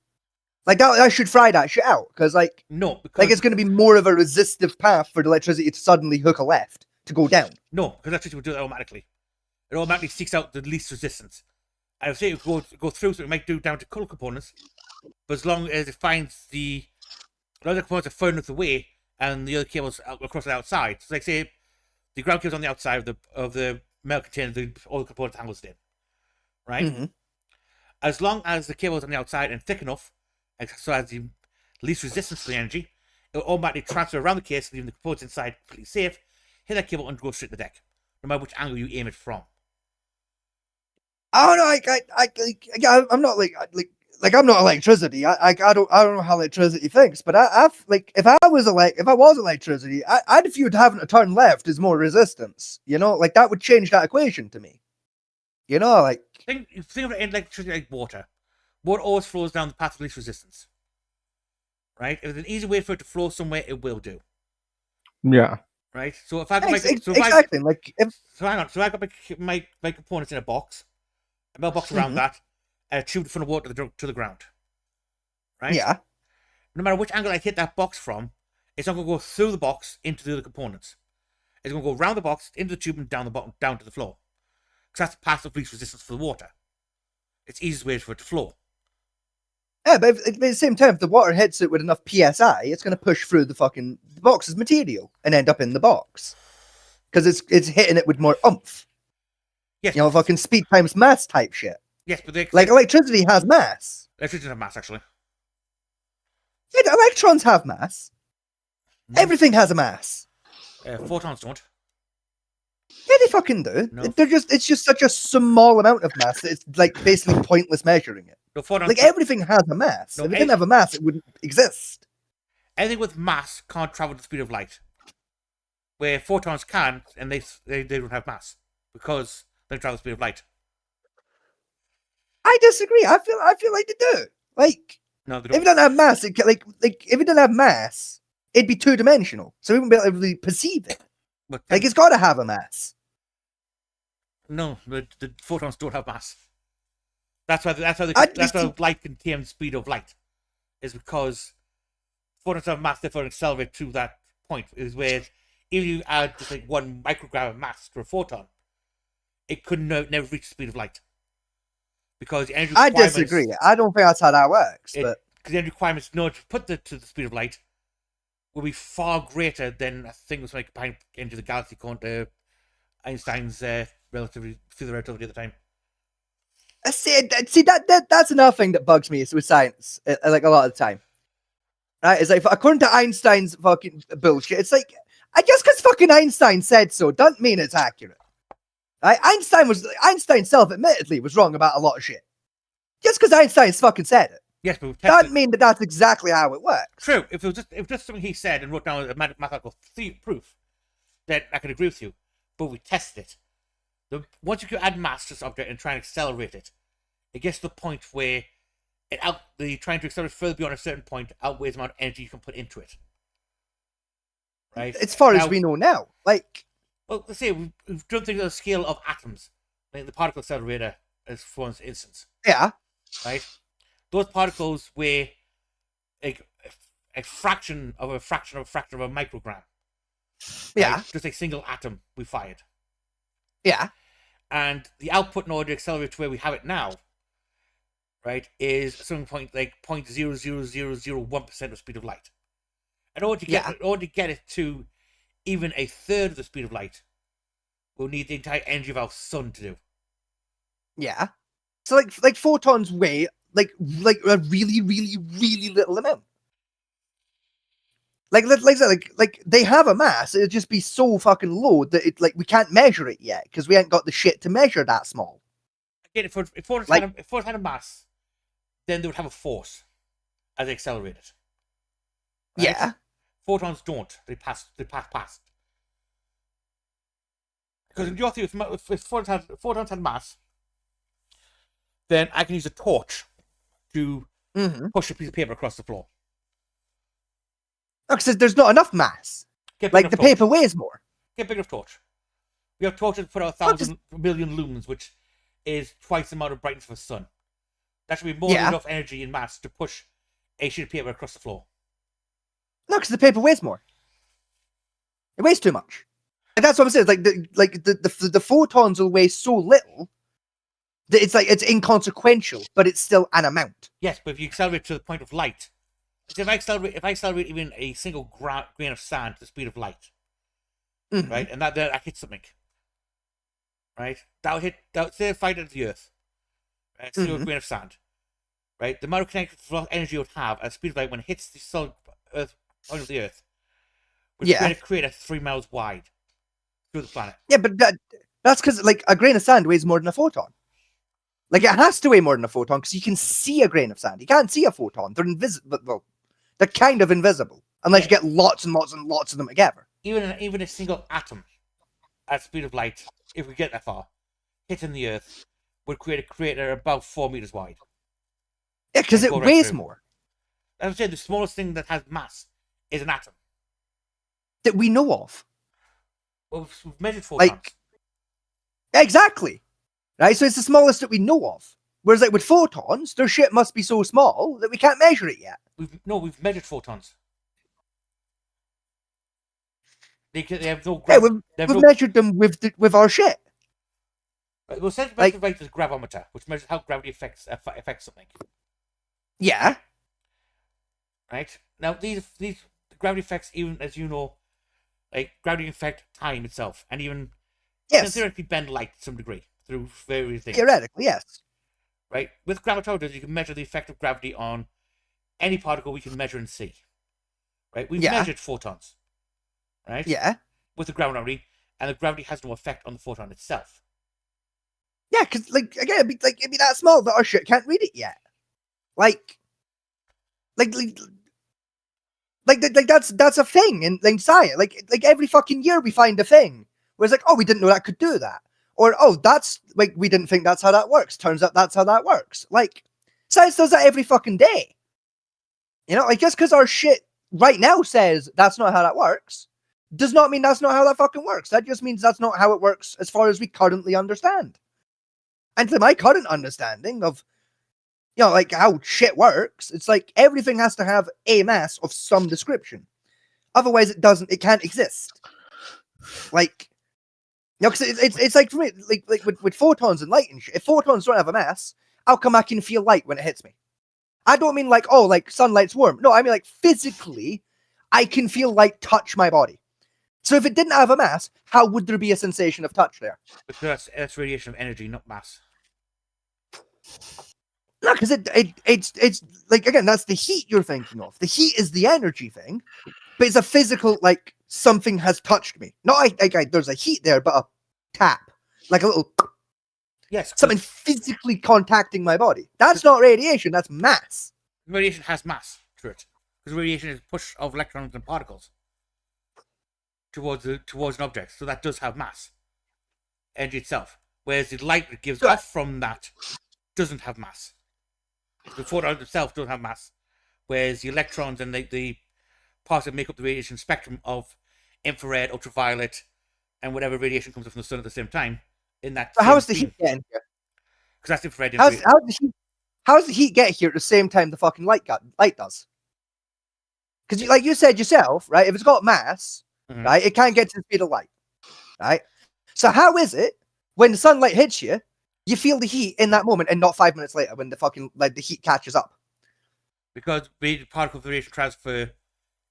B: like that should fry that shit out because like it's going to be more of a resistive path for the electricity to suddenly hook a left to go down.
C: No, because electricity will do that automatically. It automatically seeks out the least resistance. I would say it would go through, so it might do down to color components, but as long as it finds the other components are far enough away and the other cables across the outside. So like say the ground cable's on the outside of the metal container, all the components angles in. Right?
B: Mm-hmm.
C: As long as the cable is on the outside and thick enough, so as the least resistance to the energy, it will automatically transfer around the case, leaving the components inside completely safe, hit that cable and go straight to the deck, no matter which angle you aim it from.
B: I don't know. I'm not I'm not electricity. I don't know how electricity thinks, but if I was electricity, I'd view having to turn left as more resistance. Like that would change that equation to me. Like
C: think of it in electricity like water. Water always flows down the path of least resistance. Right? If there's an easy way for it to flow somewhere, it will do.
D: Yeah.
C: Right? So if I got I got my components in a box, a mailbox around that, and a tube full of water to the ground. Right?
B: Yeah.
C: No matter which angle I hit that box from, It's not going to go through the box into the other components. It's going to go around the box, into the tube, and down the bottom, down to the floor. Because that's the path of least resistance for the water. It's the easiest way for it to flow.
B: Yeah, but at the same time, if the water hits it with enough PSI, it's going to push through the box's material and end up in the box. Because it's hitting it with more oomph.
C: Yes.
B: You know, fucking speed times mass type shit.
C: Yes, but
B: like electricity has mass.
C: Electricity has mass, actually.
B: Yeah, electrons have mass. No. Everything has a mass.
C: Photons don't.
B: Yeah, they fucking do. No. It's just such a small amount of mass that it's like basically pointless measuring it.
C: No, photons
B: like everything has a mass. No, if it didn't have a mass, it wouldn't exist.
C: Anything with mass can't travel at the speed of light. Where photons can, and they don't have mass because they travel at the speed of light.
B: I disagree. I feel like they do. Like,
C: no, they don't.
B: If it doesn't have mass, if it didn't have mass, it'd be 2-dimensional, so we wouldn't be able to really perceive it. But it's got to have a mass.
C: No, the photons don't have mass. That's why light contains the speed of light, is because photons have mass, therefore accelerate to that point. Is where if you add just like 1 microgram of mass to a photon, it could never reach the speed of light. Because the energy requirements,
B: I disagree. I don't think that's how that works. Because
C: the energy requirements in order to put it to the speed of light will be far greater than I think was like into the galaxy according to Einstein's field of relativity at the time.
B: See that's another thing that bugs me with science, like a lot of the time. Right? It's like, according to Einstein's fucking bullshit, it's like, I guess because fucking Einstein said so doesn't mean it's accurate. Right? Einstein self-admittedly was wrong about a lot of shit. Just because Einstein fucking said it.
C: Yes, but
B: doesn't mean that that's exactly how it works.
C: True. If it was just something he said and wrote down a mathematical proof, then I could agree with you. But we tested it. Once you can add mass to this object and try and accelerate it, it gets to the point where trying to accelerate further beyond a certain point outweighs the amount of energy you can put into it. Right?
B: As far as we know now.
C: Well, let's say we've done things on the scale of atoms. Like the particle accelerator, as for instance.
B: Yeah.
C: Right? Those particles weigh a fraction of a microgram.
B: Yeah.
C: Right? Just a single atom we fired.
B: Yeah.
C: And the output in order to accelerate to where we have it now, right, is something point like 0.00001% of the speed of light. In order to get it to even a third of the speed of light, we'll need the entire energy of our sun to do.
B: Yeah. So like photons weigh like a really, really, really little amount. Like they have a mass. It'll just be so fucking low that we can't measure it yet because we ain't got the shit to measure that small.
C: Again, if photons had a mass, then they would have a force as they accelerate it. Right?
B: Yeah.
C: Photons don't. They pass past. Because in your theory, if photons had mass, then I can use a torch to push a piece of paper across the floor.
B: Because there's not enough mass. The paper weighs more.
C: Get big enough torch. We have torches that put out 1,000 million lumens, which is twice the amount of brightness of a sun. That should be more than enough energy and mass to push a sheet of paper across the floor. No,
B: because the paper weighs more. It weighs too much. And that's what I'm saying. The photons will weigh so little that it's inconsequential, but it's still an amount.
C: Yes, but if you accelerate to the point of light, if I accelerate even a single grain of sand to the speed of light, right, and that hits something, right, that would say fight at the Earth, right, a single grain of sand, right, the amount of kinetic energy it would have at the speed of light when it hits the solid point of the Earth would create a 3 miles wide through the planet.
B: Yeah, but that's because a grain of sand weighs more than a photon. It has to weigh more than a photon because you can see a grain of sand. You can't see a photon. They're invisible. Well, they're kind of invisible unless you get lots and lots and lots of them together.
C: Even a single atom at the speed of light, if we get that far, hitting the Earth would create a crater about 4 meters wide.
B: Yeah, because it weighs more.
C: As I said, the smallest thing that has mass is an atom
B: that we know of.
C: Well, we've measured photons.
B: Exactly. Right, so it's the smallest that we know of. Whereas, with photons, their shit must be so small that we can't measure it yet.
C: We've measured photons. They have no
B: Yeah,
C: gravity.
B: we've measured them with our shit.
C: Well, essentially, like the gravimeter, which measures how gravity affects something.
B: Yeah.
C: Right now, these gravity effects, even as you know, like gravity affect time itself, and even can theoretically bend light to some degree through various things.
B: Theoretically, yes.
C: Right, with gravitometers, you can measure the effect of gravity on any particle we can measure and see. Right, we've measured photons. Right.
B: Yeah.
C: With the gravity, and the gravity has no effect on the photon itself.
B: Yeah, because like again, it'd be that small that our shit can't read it yet. Like that's a thing in science. Like every fucking year we find a thing where it's like, oh, we didn't know that could do that, or oh, that's like we didn't think that's how that works. Turns out that's how that works. Like science does that every fucking day. You know, like just because our shit right now says that's not how that works, does not mean that's not how that fucking works. That just means that's not how it works as far as we currently understand. And to my current understanding of, you know, like how shit works, it's like everything has to have a mass of some description. Otherwise, it can't exist. Like, you know, because it's like for me, like with photons and light and shit. If photons don't have a mass, how come I can feel light when it hits me? I don't mean like, oh, like sunlight's warm. No, I mean like physically, I can feel light touch my body. So if it didn't have a mass, how would there be a sensation of touch there?
C: Because that's radiation of energy, not mass.
B: No, because it's like, again, that's the heat you're thinking of. The heat is the energy thing, but it's a physical, like something has touched me. Not like there's a heat there, but a tap, like a little,
C: yes,
B: something physically contacting my body. That's not radiation. That's mass.
C: Radiation has mass to it, because radiation is push of electrons and particles towards an object, so that does have mass, energy itself. Whereas the light that gives off from that doesn't have mass. The photons themselves don't have mass, whereas the electrons and the parts that make up the radiation spectrum of infrared, ultraviolet, and whatever radiation comes up from the sun at the same time. In that,
B: so how is the heat getting here?
C: Because that's infrared.
B: How does the heat get here at the same time the fucking light does? Because, like you said yourself, right? If it's got mass, right, it can't get to the speed of light, right? So how is it when the sunlight hits you, you feel the heat in that moment, and not 5 minutes later when the fucking the heat catches up?
C: Because the particle radiation transfer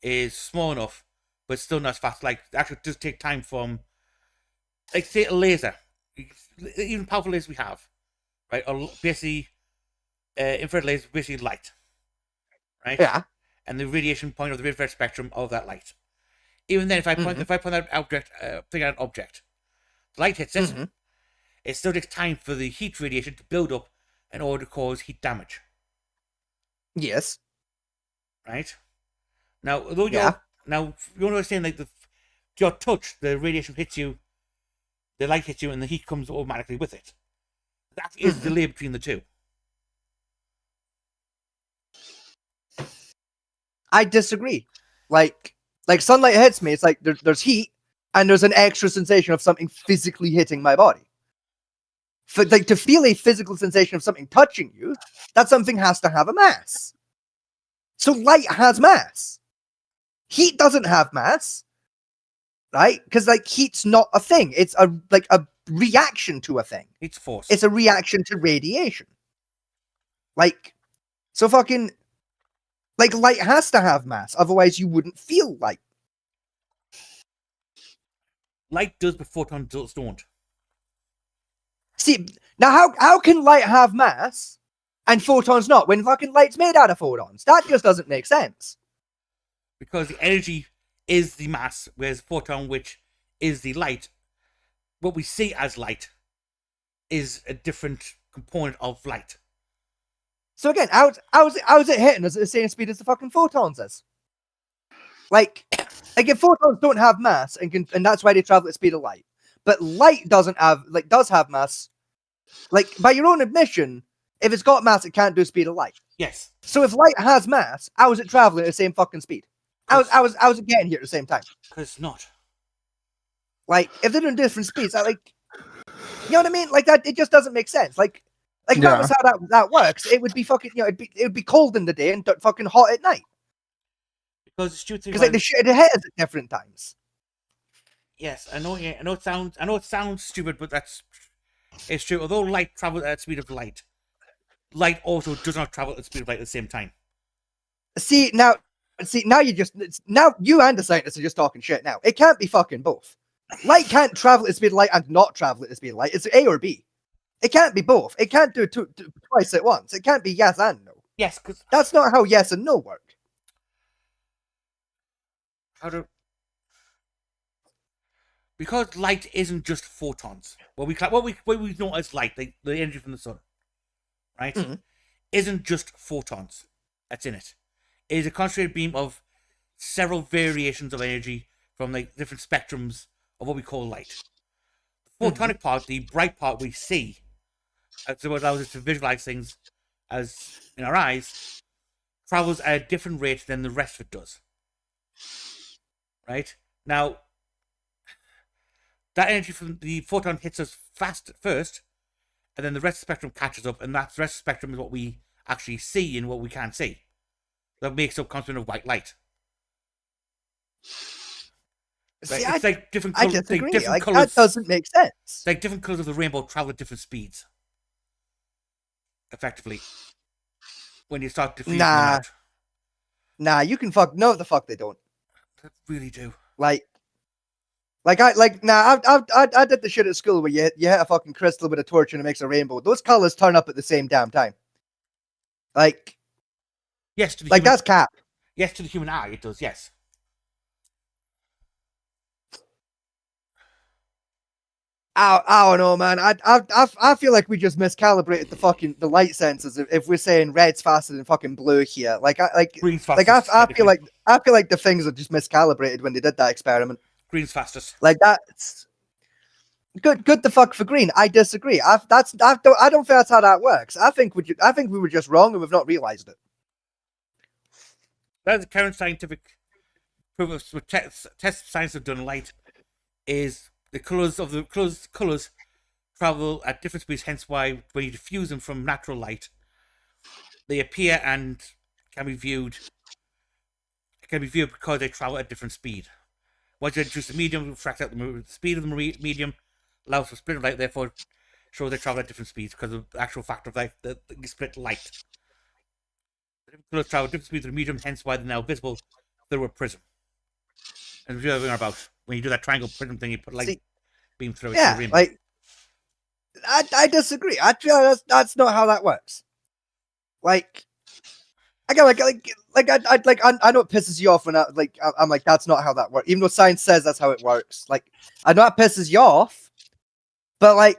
C: is small enough, but still not as fast. Like, actually, it does take time from, like, say, a laser, even powerful lasers we have, right? Or basically, infrared lasers, basically light, right?
B: Yeah.
C: And the radiation point of the infrared spectrum of that light. Even then, if I point that object, thing at an object, the light hits it. It still takes time for the heat radiation to build up in order to cause heat damage.
B: Yes.
C: Right? Now, although you're understand, like, your touch, the radiation hits you, the light hits you, and the heat comes automatically with it. That is the delay between the two.
B: I disagree. Like sunlight hits me, it's like there's heat, and there's an extra sensation of something physically hitting my body. Like, to feel a physical sensation of something touching you, that something has to have a mass. So light has mass. Heat doesn't have mass, right? Because like heat's not a thing. It's a reaction to a thing.
C: It's force.
B: It's a reaction to radiation. Like, so fucking, like, light has to have mass, otherwise you wouldn't feel light.
C: Light does, but photons don't.
B: See, now how can light have mass and photons not, when fucking light's made out of photons? That just doesn't make sense.
C: Because the energy is the mass, whereas photon, which is the light, what we see as light, is a different component of light.
B: So again, how's it hitting us at the same speed as the fucking photons is? Like if photons don't have mass and that's why they travel at the speed of light, but light does have mass. Like, by your own admission, if it's got mass, it can't do the speed of light.
C: Yes.
B: So if light has mass, how is it traveling at the same fucking speed? How is it getting here at the same time?
C: Because it's not.
B: Like, if they're doing different speeds, you know what I mean? Like, that, it just doesn't make sense. Like if that was how that works, it would be fucking, it would be cold in the day and fucking hot at night.
C: Because it's due to
B: the shit it hits at different times.
C: Yes, I know. Yeah, I know it sounds stupid, but it's true. Although light travels at the speed of light, light also does not travel at the speed of light at the same time.
B: See now you and the scientists are just talking shit. Now it can't be fucking both. Light can't travel at the speed of light and not travel at the speed of light. It's A or B. It can't be both. It can't do twice at once. It can't be yes and no.
C: Yes, because
B: That's not how yes and no work.
C: because light isn't just photons. What we know as light, the energy from the sun, right?
B: Mm-hmm.
C: Isn't just photons that's in it. It is a concentrated beam of several variations of energy from like different spectrums of what we call light. The photonic part, the bright part we see, that's what allows us to visualize things as in our eyes, travels at a different rate than the rest of it does. Right? Now, that energy from the photon hits us fast at first, and then the rest of the spectrum catches up, and that rest of the spectrum is what we actually see and what we can't see. That makes up concept of white light.
B: See,
C: it's like different
B: I
C: colors.
B: disagree.
C: Different
B: That doesn't make sense.
C: Like different colors of the rainbow travel at different speeds. Effectively, when you start diffusing them out.
B: Nah, you can fuck. No, the fuck they don't.
C: They really do.
B: I did the shit at school where you hit a fucking crystal with a torch and it makes a rainbow. Those colors turn up at the same damn time.
C: Yes, to the
B: that's cap.
C: Yes, to the human eye, it does. Yes.
B: I don't know, man. I feel like we just miscalibrated the light sensors if we're saying red's faster than fucking blue here.
C: Green's fastest.
B: I feel like the things are just miscalibrated when they did that experiment.
C: Green's fastest.
B: That's good the fuck for green. I disagree. I don't think that's how that works. I think we were just wrong and we've not realized it.
C: That's the current scientific proof of what test science have done. Light is the colors travel at different speeds. Hence, why when you diffuse them from natural light, they appear and can be viewed. Can be viewed because they travel at different speed. Once you introduce the medium, refract out the speed of the medium, allows for split of light. Therefore, shows they travel at different speeds because of the actual fact of light, the split light. The different colors travel at different speeds of the medium. Hence, why they're now visible through a prism. And what you're about when you do that triangle prism thing, you put light beam through it.
B: Yeah, I disagree. I feel that's not how that works. I know it pisses you off when I'm like that's not how that works. Even though science says that's how it works. I know it pisses you off, but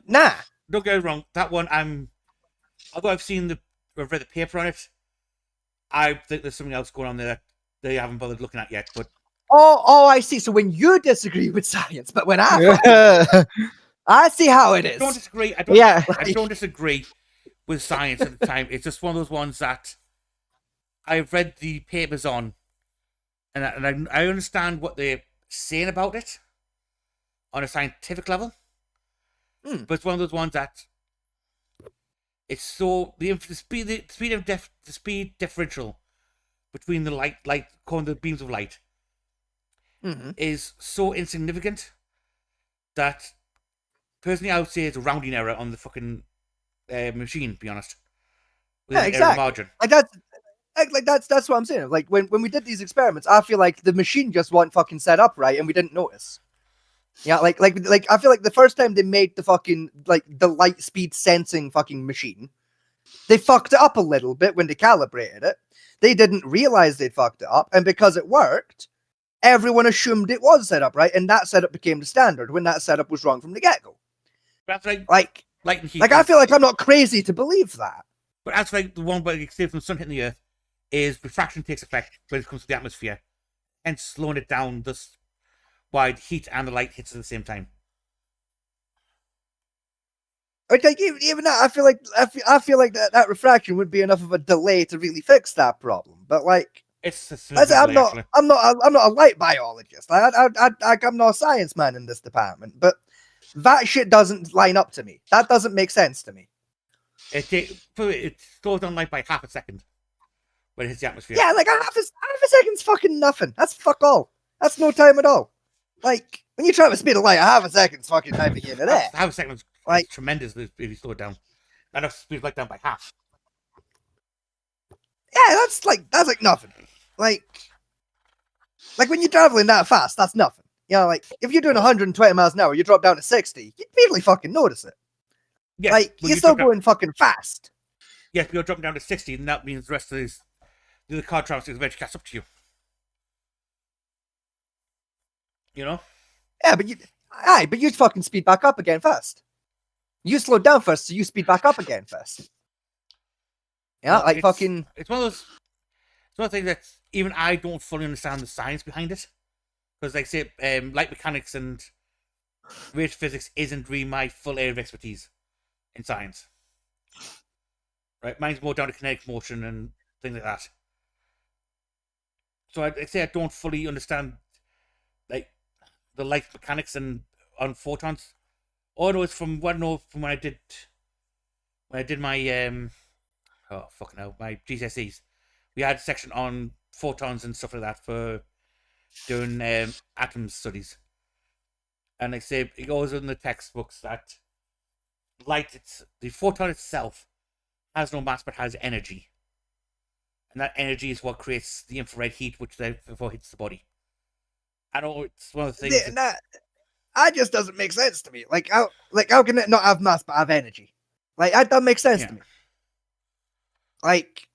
B: nah.
C: Don't get me wrong. That one, although I've read the paper on it, I think there's something else going on there that they haven't bothered looking at yet. But
B: oh, I see. So when you disagree with science, but when I see how it is.
C: I don't disagree. I don't disagree with science at the time. It's just one of those ones that I've read the papers on, and I understand what they're saying about it on a scientific level. But it's one of those ones that it's so the speed differential between the light calling the beams of light is so insignificant that personally I would say it's a rounding error on the fucking machine. To be honest, with
B: yeah, exactly.
C: Margin.
B: That's what I'm saying. When we did these experiments, I feel like the machine just wasn't fucking set up right, and we didn't notice. Yeah, I feel like the first time they made the fucking the light speed sensing fucking machine, they fucked it up a little bit when they calibrated it. They didn't realize they'd fucked it up, and because it worked, everyone assumed it was set up right, and that setup became the standard when that setup was wrong from the get-go.
C: That's
B: light and heat. I feel like I'm not crazy to believe that.
C: But that's the one where you see from the sun hitting the earth is refraction takes effect when it comes to the atmosphere, and slowing it down thus why the heat and the light hits at the same time.
B: Even that, I feel like that refraction would be enough of a delay to really fix that problem. But I'm not a light biologist. I'm not a science man in this department. But that shit doesn't line up to me. That doesn't make sense to me.
C: It slows down light by half a second when it hits the atmosphere.
B: Yeah, half a second's fucking nothing. That's fuck all. That's no time at all. like when you travel at the speed of light, a half a second's fucking neither here nor there.
C: Half a second is
B: Like-
C: tremendous if you slow it down. Not enough speed like down by half.
B: Yeah, that's like nothing. Like when you're traveling that fast, that's nothing. You know, like if you're doing 120 miles an hour, you drop down to 60, you'd barely fucking notice it.
C: Yeah,
B: like
C: when
B: you're
C: you
B: still
C: drop down-
B: going fucking fast.
C: Yes, you're dropping down to 60, and that means the rest of the car traffic is eventually catch up to you. You know?
B: Yeah, but you fucking speed back up again first. You slow down first, so you speed back up again first. Yeah,
C: Well,
B: like
C: it's-
B: fucking.
C: It's one of those. It's one thing that even I don't fully understand the science behind it, because like say, light mechanics and rate physics isn't really my full area of expertise in science. Right, mine's more down to kinetic motion and things like that. So I'd say I don't fully understand like the light mechanics and on photons. All I know is from what I know from when I did my my GCSEs. We had a section on photons and stuff like that for doing atom studies. And like I say, it goes in the textbooks that the photon itself has no mass but has energy. And that energy is what creates the infrared heat which therefore hits the body. I know it's one of the things
B: That just doesn't make sense to me. Like how can it not have mass but have energy? Like that doesn't make sense to me. Like,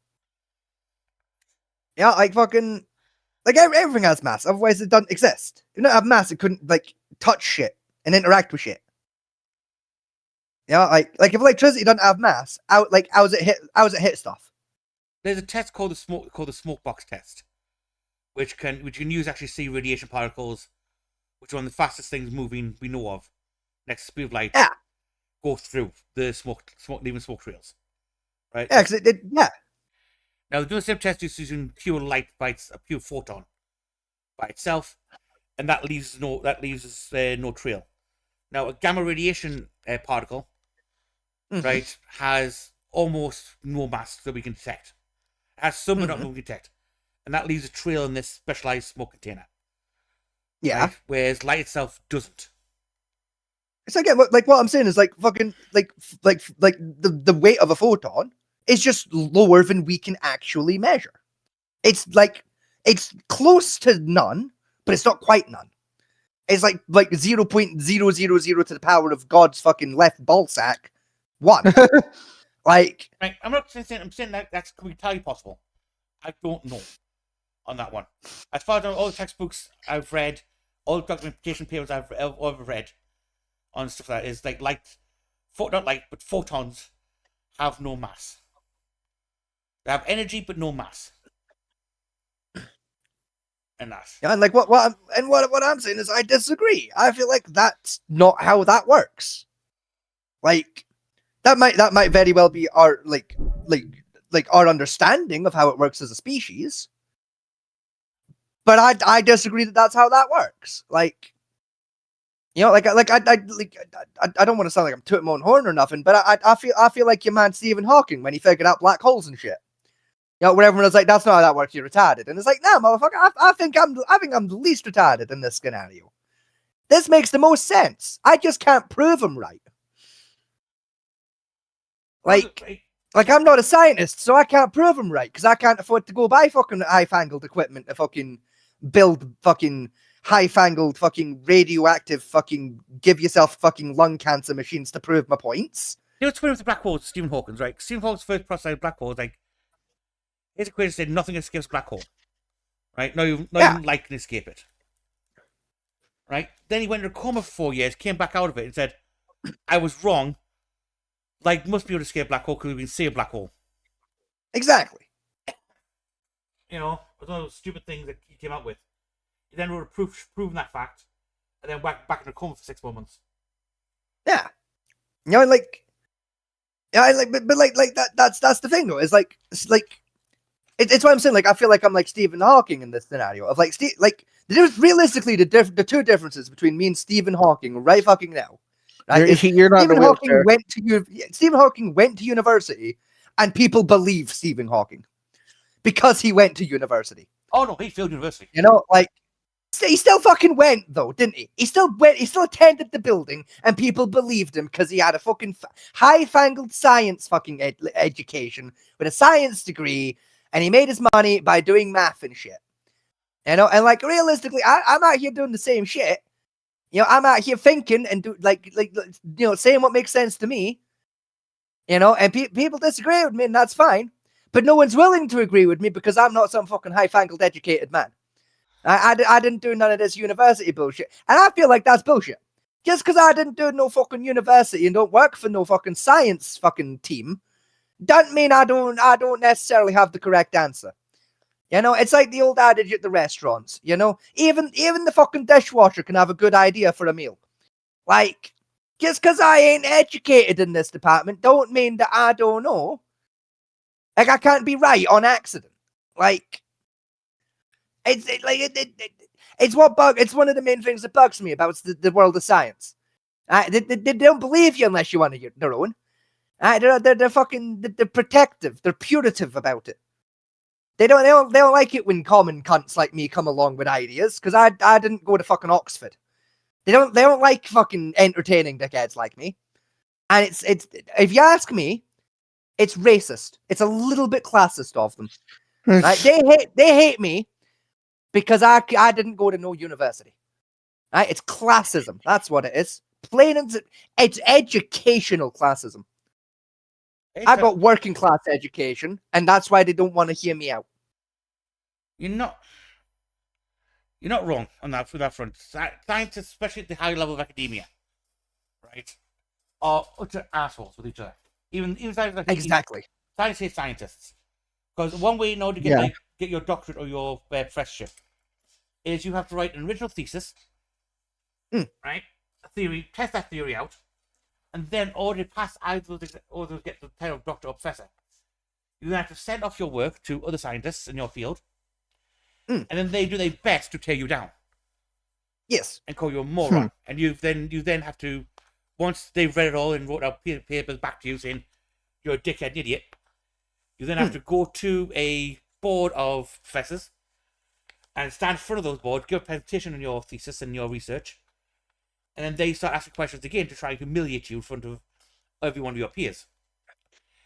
B: yeah, like fucking, like everything has mass. Otherwise, it doesn't exist. If it didn't have mass, it couldn't like touch shit and interact with shit. Yeah, like if electricity doesn't have mass, how does it hit stuff?
C: There's a test called the smoke box test, which you can use to actually see radiation particles, which are one of the fastest things moving we know of, next to the speed of light.
B: Yeah.
C: Go through the smoke leaving smoke trails. Right?
B: Yeah, because yeah.
C: Now, doing the same test is using pure light a pure photon by itself, and that leaves no trail. Now, a gamma radiation particle, right, has almost no mass that we can detect. It has some, but not we can detect, and that leaves a trail in this specialized smoke container.
B: Yeah.
C: Right? Whereas light itself doesn't.
B: It's again, like what I'm saying is like fucking like the weight of a photon is just lower than we can actually measure. It's like it's close to none, but it's not quite none. It's like 0.000 to the power of God's fucking left ball sack 1. Like,
C: right, I'm not saying that's entirely possible. I don't know on that one. As far as all the textbooks I've read, all the documentation papers I've ever read on stuff like that is like not light, but photons have no mass. They have energy but no mass. And that.
B: yeah, and like what I'm saying is I disagree. I feel like that's not how that works. Like that might very well be our like our understanding of how it works as a species. But I disagree that that's how that works. Like, you know, I don't want to sound like I'm tooting my own horn or nothing, but I feel like your man Stephen Hawking when he figured out black holes and shit. You know, where everyone was like, "That's not how that works. You're retarded," and it's like, "No, motherfucker. I think I'm the least retarded in this scenario. This makes the most sense. I just can't prove him right. Like I'm not a scientist, so I can't prove him right because I can't afford to go buy fucking high-fangled equipment to fucking build fucking high-fangled fucking radioactive fucking give yourself fucking lung cancer machines to prove my points."
C: You know what's weird with the black holes, Stephen Hawking's, right? Stephen Hawking's first postulated black hole is like, his equation said nothing escapes black hole. Right? Not even light can escape it. Right? Then he went into a coma for 4 years, came back out of it and said, I was wrong. Light must be able to escape black hole because we can see a black hole.
B: Exactly.
C: You know, it was one of those stupid things that he came up with. He then wrote a proof proving that fact, and then back in a coma for 6 more months.
B: Yeah. You know, like, yeah, but that's the thing though. It's like it's what I'm saying. Like, I feel like I'm like Stephen Hawking in this scenario of like realistically the two differences between me and Stephen Hawking right fucking now. Right?
D: You're not
B: Stephen Hawking Stephen Hawking went to university, and people believe Stephen Hawking because he went to university.
C: Oh no, he failed university.
B: You know, like he still fucking went though, didn't he? He still went. He still attended the building, and people believed him because he had a fucking high-fangled science fucking education with a science degree, and he made his money by doing math and shit. You know, and like realistically, I'm out here doing the same shit. You know, I'm out here thinking and saying what makes sense to me. You know, and people disagree with me, and that's fine. But no one's willing to agree with me because I'm not some fucking high-fangled educated man. I didn't do none of this university bullshit. And I feel like that's bullshit. Just because I didn't do no fucking university and don't work for no fucking science fucking team, doesn't mean I don't necessarily have the correct answer. You know, it's like the old adage at the restaurants, you know? Even the fucking dishwasher can have a good idea for a meal. Like, just because I ain't educated in this department don't mean that I don't know. Like, I can't be right on accident. Like, it's one of the main things that bugs me about the world of science. They don't believe you unless you want to their own. They're protective. They're putative about it. They don't like it when common cunts like me come along with ideas because I didn't go to fucking Oxford. They don't like fucking entertaining dickheads like me. And it's if you ask me, it's racist. It's a little bit classist of them. Right? They hate me because I didn't go to no university. Right? It's classism. That's what it is. Plain and it's educational classism. I got working class education, and that's why they don't want to hear me out.
C: You're not wrong on that front. Scientists, especially at the high level of academia, right, are utter assholes with each other. Even scientists like
B: exactly.
C: Science hate scientists. Because one way in order to get your doctorate or your professorship is you have to write an original thesis, right? A theory, test that theory out, and then order to pass either of those or to get the title of doctor or professor. You then have to send off your work to other scientists in your field, and then they do their best to tear you down.
B: Yes.
C: And call you a moron. And you then have to, once they've read it all and wrote out papers back to you saying you're a dickhead idiot, you then have to go to a board of professors and stand in front of those boards, give a presentation on your thesis and your research, and then they start asking questions again to try and humiliate you in front of every one of your peers.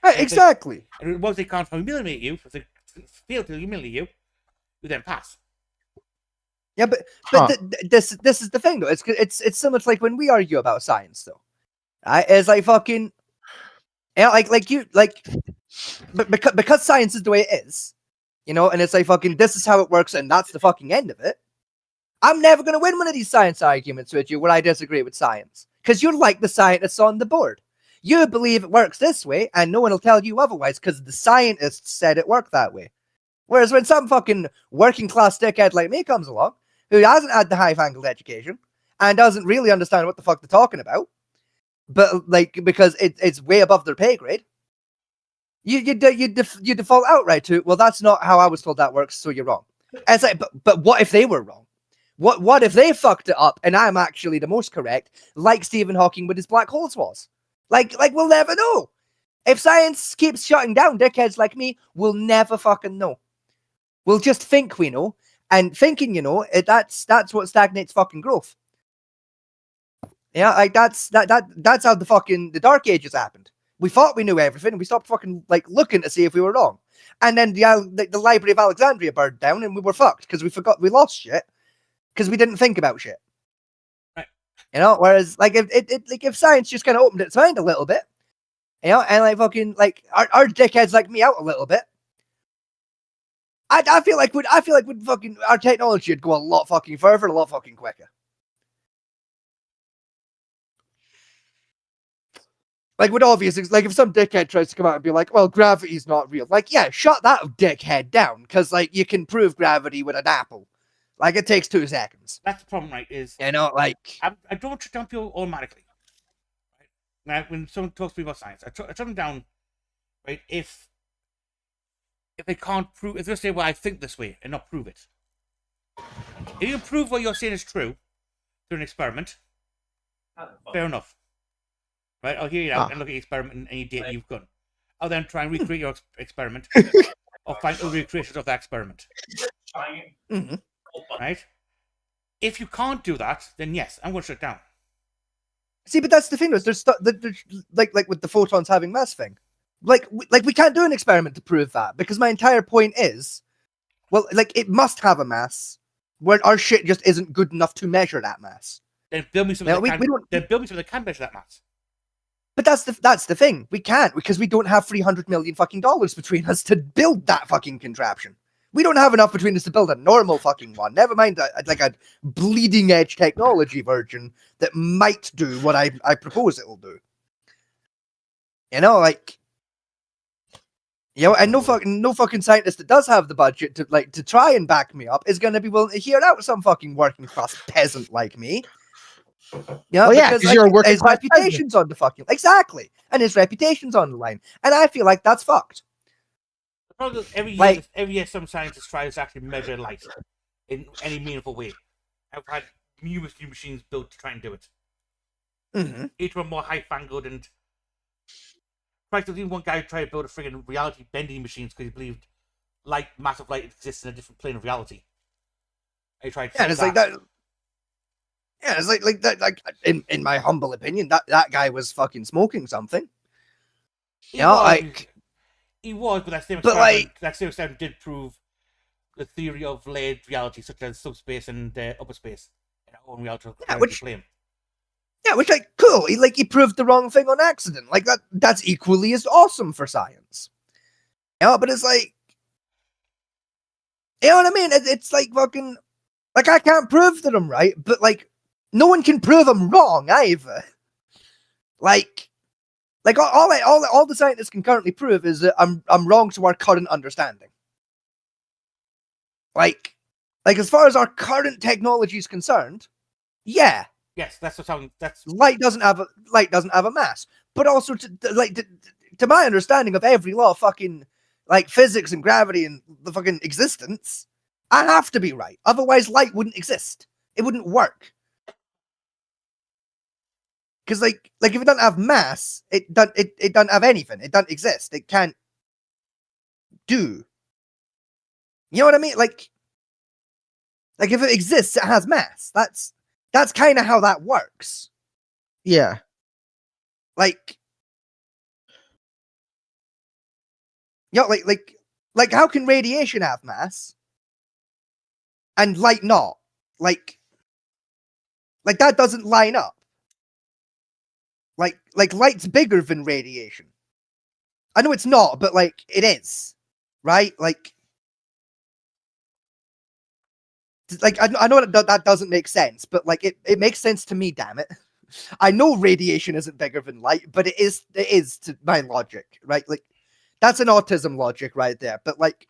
B: Exactly.
C: And once they can't humiliate you, if they fail to humiliate you, you then pass.
B: Yeah, but this is the thing though. It's so much like when we argue about science though. It's like fucking, but because science is the way it is, you know, and it's like fucking this is how it works and that's the fucking end of it. I'm never gonna win one of these science arguments with you where I disagree with science because you're like the scientists on the board. You believe it works this way, and no one will tell you otherwise because the scientists said it worked that way. Whereas when some fucking working class dickhead like me comes along, who hasn't had the high-fangled education and doesn't really understand what the fuck they're talking about, but like because it's way above their pay grade, you default outright to, well, that's not how I was told that works, so you're wrong. And it's like, but what if they were wrong? What if they fucked it up and I'm actually the most correct, like Stephen Hawking with his black holes was? Like we'll never know. If science keeps shutting down dickheads like me, we'll never fucking know. We'll just think we know, and thinking, you know, that's what stagnates fucking growth. Yeah, like that's how the Dark Ages happened. We thought we knew everything, and we stopped fucking like looking to see if we were wrong. And then the Library of Alexandria burned down, and we were fucked because we lost shit because we didn't think about shit.
C: Right.
B: You know, whereas like if science just kind of opened its mind a little bit, you know, and like fucking like our dickheads like me out a little bit, I feel like fucking our technology would go a lot fucking further, a lot fucking quicker. Like with obvious, like if some dickhead tries to come out and be like, "Well, gravity's not real," like, yeah, shut that dickhead down, because like you can prove gravity with an apple. Like it takes 2 seconds.
C: That's the problem, right? Is,
B: you know, like
C: I don't jump you automatically. Right? Now, when someone talks to me about science, I shut them down. Right? If they can't prove, if they say, "Well, I think this way," and not prove it. If you prove what you're saying is true through an experiment, fair enough. Right? I'll hear you out and look at your experiment and any data you've done. I'll then try and recreate your experiment or find other recreations of that experiment.
B: Mm-hmm.
C: Right? If you can't do that, then yes, I'm going to shut it down.
B: See, but that's the thing. There's like with the photons having mass thing. Like we can't do an experiment to prove that because my entire point is, well, like it must have a mass where our shit just isn't good enough to measure that mass.
C: Then build me something that can measure that mass.
B: But that's the thing. We can't because we don't have $300 million fucking dollars between us to build that fucking contraption. We don't have enough between us to build a normal fucking one. Never mind like a bleeding edge technology version that might do what I propose it will do. You know, like, you know, and no fucking scientist that does have the budget to try and back me up is going to be willing to hear out some fucking working class peasant like me. Yeah, because
D: you're a working
B: his
D: class
B: reputation's on the fucking exactly, and his reputation's on the line, and I feel like that's fucked.
C: The problem is every year some scientists try to actually measure light in any meaningful way. I've had numerous new machines built to try and do it.
B: Mm-hmm.
C: Each one more high-fangled and. Practically, one guy tried to build a friggin' reality bending machines because he believed massive light exists in a different plane of reality. And he tried to
B: it's like that. Yeah, it's like that. Like in my humble opinion, that guy was fucking smoking something.
C: He was, but that same experiment did prove the theory of layered reality, such as subspace and upper space, in our own reality plane.
B: Yeah, which like cool. He proved the wrong thing on accident. Like that's equally as awesome for science. Yeah, but it's like, you know what I mean? It's like fucking like I can't prove that I'm right, but like no one can prove I'm wrong either. Like all the scientists can currently prove is that I'm wrong to our current understanding. Like as far as our current technology is concerned, yeah.
C: Yes, that's
B: light doesn't have a mass, but also to my understanding of every law of fucking like physics and gravity and the fucking existence, I have to be right. Otherwise, light wouldn't exist. It wouldn't work. Because like if it doesn't have mass, it doesn't have anything. It doesn't exist. It can't do. You know what I mean? Like if it exists, it has mass. That's kind of how that works.
D: Yeah.
B: Like, you know, like how can radiation have mass and light not? Like that doesn't line up. Like light's bigger than radiation. I know it's not, but like it is, right? Like I know that doesn't make sense, but like it makes sense to me. Damn it! I know radiation isn't bigger than light, but it is to my logic, right? Like that's an autism logic right there. But like,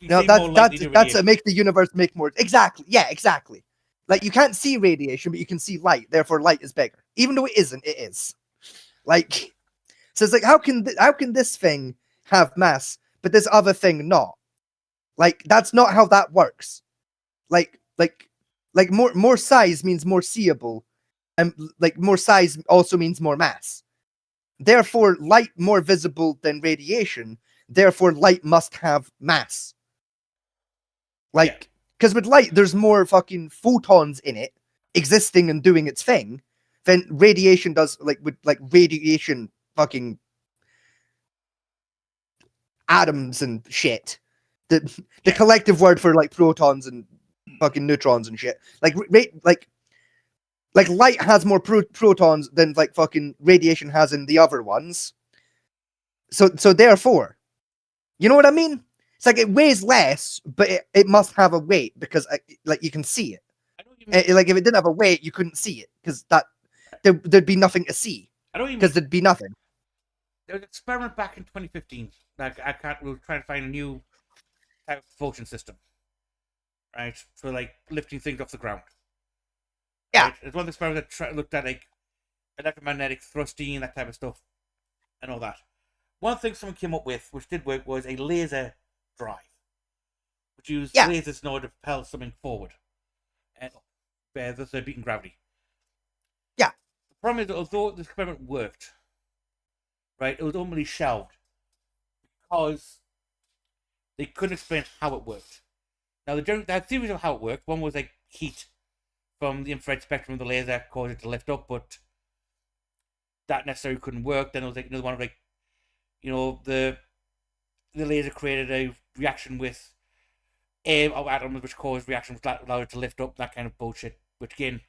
B: no, that's a make the universe make more exactly. Yeah, exactly. Like you can't see radiation, but you can see light. Therefore, light is bigger, even though it isn't. It is. Like, so it's like how can this thing have mass, but this other thing not? Like that's not how that works. Like more size means more seeable, and like more size also means more mass. Therefore, light more visible than radiation. Therefore, light must have mass. Like, because with light, there's more fucking photons in it existing and doing its thing than radiation does. Like with like radiation, fucking atoms and shit. The collective word for like protons and fucking neutrons and shit. Like light has more protons than like fucking radiation has in the other ones. So therefore, you know what I mean? It's like it weighs less, but it must have a weight because like you can see it. Like if it didn't have a weight, you couldn't see it because there'd be nothing to see. Because there'd be nothing.
C: There was an experiment back in 2015. Like we were trying to find a new type of propulsion system, right, for like lifting things off the ground.
B: Yeah,
C: right? It's one of the experiments that looked at like electromagnetic thrusting and that type of stuff, and all that. One thing someone came up with, which did work, was a laser drive, which used lasers in order to propel something forward, and thus they're beating gravity.
B: Yeah.
C: The problem is that although this experiment worked, right, it was ultimately shelved because they couldn't explain how it worked. Now, they had theories of how it worked. One was like heat from the infrared spectrum of the laser caused it to lift up, but that necessarily couldn't work. Then there was like another one of like, the laser created a reaction with air or atoms, which caused reactions that allowed it to lift up, that kind of bullshit, which again,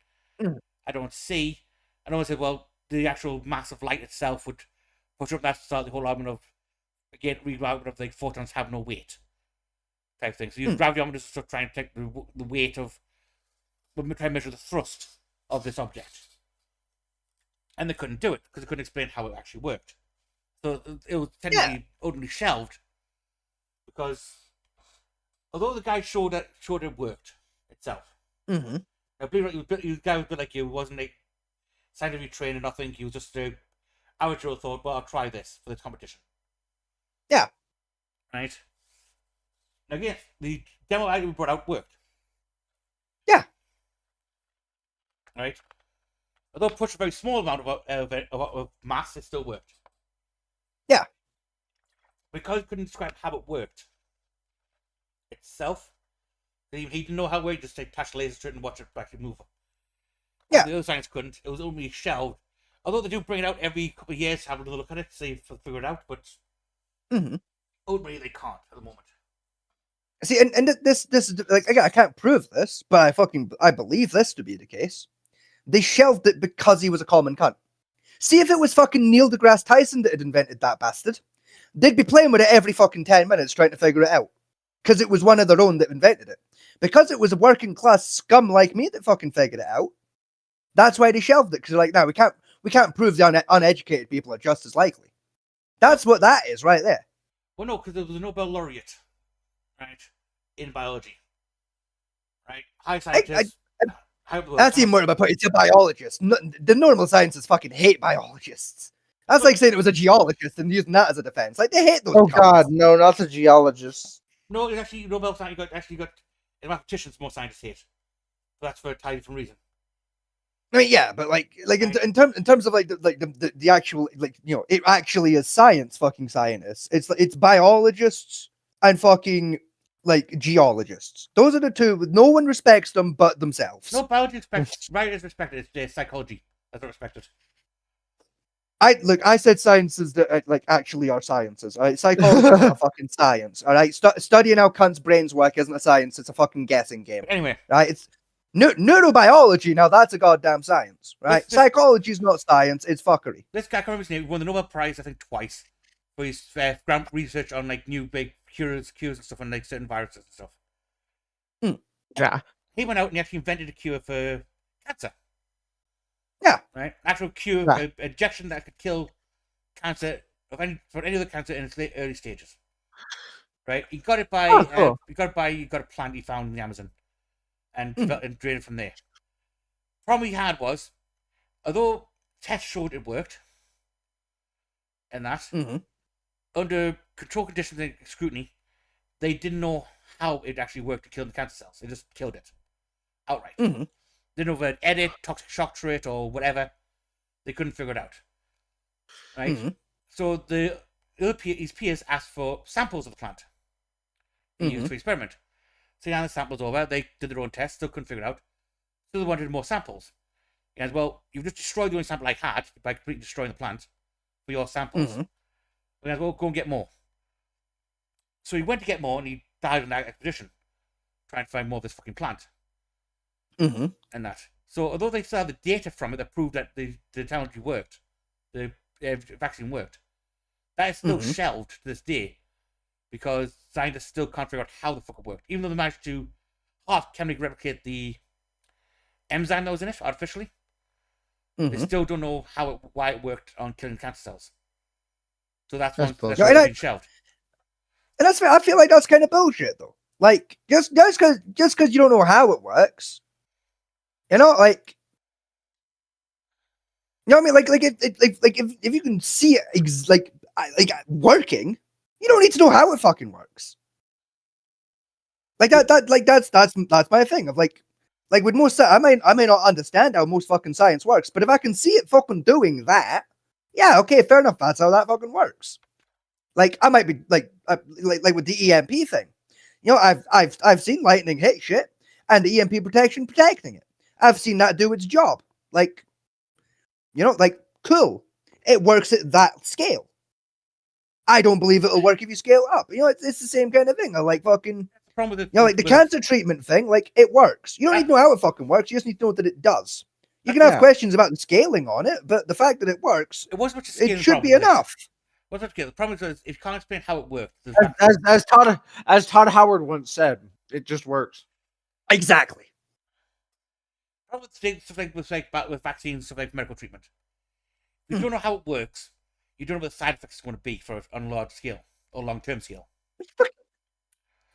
C: I don't see. And I said, well, the actual mass of light itself would push up. That's the whole argument of, again, argument of like photons have no weight type thing. So you use gravitometers to start trying to take the weight of, try and measure the thrust of this object. And they couldn't do it because they couldn't explain how it actually worked. So it was technically ultimately shelved because although the guy showed it worked itself.
B: Mm-hmm.
C: I believe the guy was a bit like you, wasn't like scientifically trained or nothing. He was just amateur thought, well, I'll try this for this competition.
B: Yeah.
C: Right? Now again, the demo item we brought out worked.
B: Yeah.
C: Right? Although it pushed a very small amount of mass, it still worked.
B: Yeah.
C: Because he couldn't describe how it worked itself, he didn't know how it worked, just attach lasers to it and watch it actually move.
B: Yeah.
C: The other science couldn't. It was only shelved. Although they do bring it out every couple of years to have another look at it, see if they figure it out, but ultimately they can't at the moment.
B: See, and this is like, again, I can't prove this, but I believe this to be the case. They shelved it because he was a common cunt. See, if it was fucking Neil deGrasse Tyson that had invented that bastard, they'd be playing with it every fucking 10 minutes trying to figure it out. Because it was one of their own that invented it. Because it was a working class scum like me that fucking figured it out, that's why they shelved it. Because they're like, no, we can't prove the uneducated people are just as likely. That's what that is right there.
C: Well, no, because there was a Nobel laureate, right, in biology. Right? High scientists.
B: That's even more about putting it to biologists. The normal sciences fucking hate biologists. That's like saying it was a geologist and using that as a defense. Like, they hate those
D: Oh
B: cunts.
D: God, no, not the geologists.
C: No, it's actually Nobel science. You got in mathematicians, most scientists hate. So that's for a entirely different reason.
B: I mean, yeah, but in terms of the actual, like, it actually is fucking scientists. It's biologists and fucking like geologists. Those are the two. No one respects them but themselves.
C: No, biology respects. Right is respected. It's psychology that's not respected.
B: I said sciences that actually are sciences. All right, psychology is not a fucking science. All right, studying how cunts' brains work isn't a science. It's a fucking guessing game.
C: But anyway,
B: right? It's neurobiology. Now that's a goddamn science, right? Psychology is not science. It's fuckery.
C: This guy, I can't remember his name, won the Nobel Prize I think twice for his ground research on like new big cures and stuff on like certain viruses and stuff.
D: Yeah.
C: He went out and he actually invented a cure for cancer.
B: Yeah.
C: Right? Actual cure, injection that could kill cancer for any other cancer in its early stages. Right? He got it by he got a plant he found in the Amazon and drained it from there. Problem he had was, although tests showed it worked, and that under control conditions and scrutiny, they didn't know how it actually worked to kill the cancer cells. They just killed it outright. Didn't know if it edit, toxic shock to it, or whatever. They couldn't figure it out. Right? So his peers asked for samples of the plant to use for experiment. So they handed the samples over. They did their own tests, still couldn't figure it out. So they wanted more samples. He goes, well, you've just destroyed the only sample I had by completely destroying the plant for your samples. He goes, well, go and get more. So he went to get more, and he died on that expedition, trying to find more of this fucking plant. And that. So although they still have the data from it that proved that the technology worked, the vaccine worked, that is still shelved to this day because scientists still can't figure out how the fuck it worked. Even though they managed to chemically replicate the enzyme that was in it artificially, they still don't know why it worked on killing cancer cells. So that's been shelved.
B: And I feel like that's kind of bullshit though. Like just because you don't know how it works. Like, what I mean? Like if you can see it working, you don't need to know how it fucking works. Like that's my thing of like with most, I may not understand how most fucking science works, but if I can see it fucking doing that, yeah, okay, fair enough. That's how that fucking works. Like I might be like with the EMP thing. I've seen lightning hit shit. and the EMP protection protecting it. I've seen that do its job. Like, cool. It works at that scale. I don't believe it'll work if you scale up. It's the same kind of thing. I like fucking, the cancer treatment thing, like, it works. You don't need to know how it fucking works. You just need to know that it does. You can have questions about the scaling on it, but the fact that it works, it should be enough.
C: What's that? The problem is if you can't explain how it works.
D: As Todd Howard once said, it just works.
B: Exactly.
C: Problem with stuff with vaccines, stuff like medical treatment. If you don't know how it works, you don't know what the side effects are going to be on a large scale or long-term scale.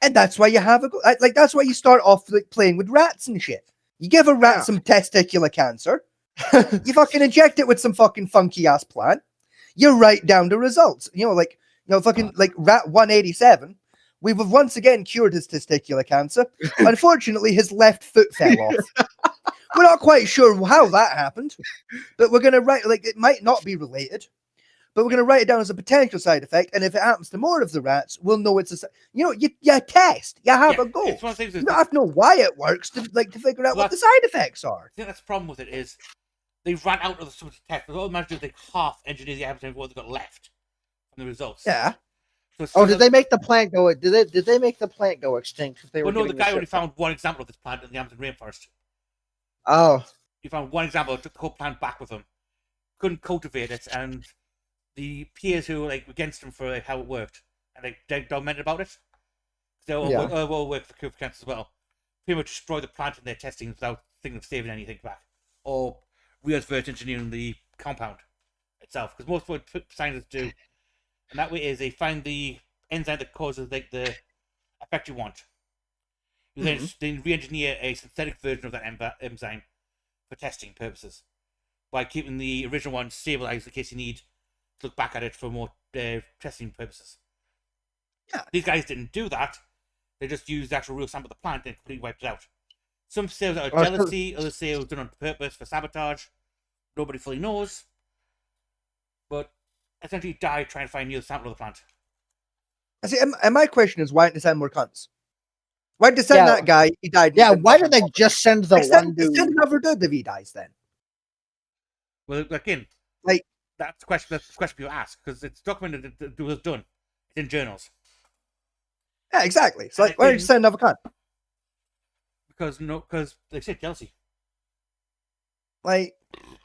B: And that's why you have that's why you start off playing with rats and shit. You give a rat some testicular cancer, you fucking inject it with some fucking funky ass plant, you write down the results. Rat 187, we've once again cured his testicular cancer. Unfortunately, his left foot fell off. We're not quite sure how that happened, but we're gonna write it might not be related, but we're gonna write it down as a potential side effect. And if it happens to more of the rats, we'll know it's you test, you have a go. You don't have to know why it works to figure out what the side effects are.
C: I think that's the problem with it is they ran out of the sort of test. All managed to do is half engineer the evidence of what they've got left from the results.
B: Yeah.
D: So did they make the plant go? Did they make the plant go extinct? If they were
C: no, the guy only found one example of this plant in the Amazon rainforest.
D: Oh.
C: He found one example, took the whole plant back with him, couldn't cultivate it, and the peers who were against him for how it worked and they documented about it. They all work for cure for cancer as well. Pretty much destroy the plant in their testing without thinking of saving anything back or reverse engineering the compound itself. Because most of what scientists do, and that way is they find the enzyme that causes the effect you want. You then re-engineer a synthetic version of that enzyme for testing purposes by keeping the original one stabilized in case you need to look back at it for more testing purposes.
B: Yeah.
C: These guys didn't do that. They just used the actual real sample of the plant and completely wiped it out. Some say it was out of jealousy, others say it was done on purpose for sabotage. Nobody fully knows. But essentially died trying to find a new sample of the plant.
B: I see, and my question is, why didn't they send more cunts? Why did they send that guy? He died.
D: Yeah, why did they just send the one dude?
B: Send another dude if he dies then.
C: Well, again, that's the question people ask because it's documented that it was done. It's in journals.
B: Yeah, exactly. So why did you send another cunt?
C: Because they said jealousy.
B: But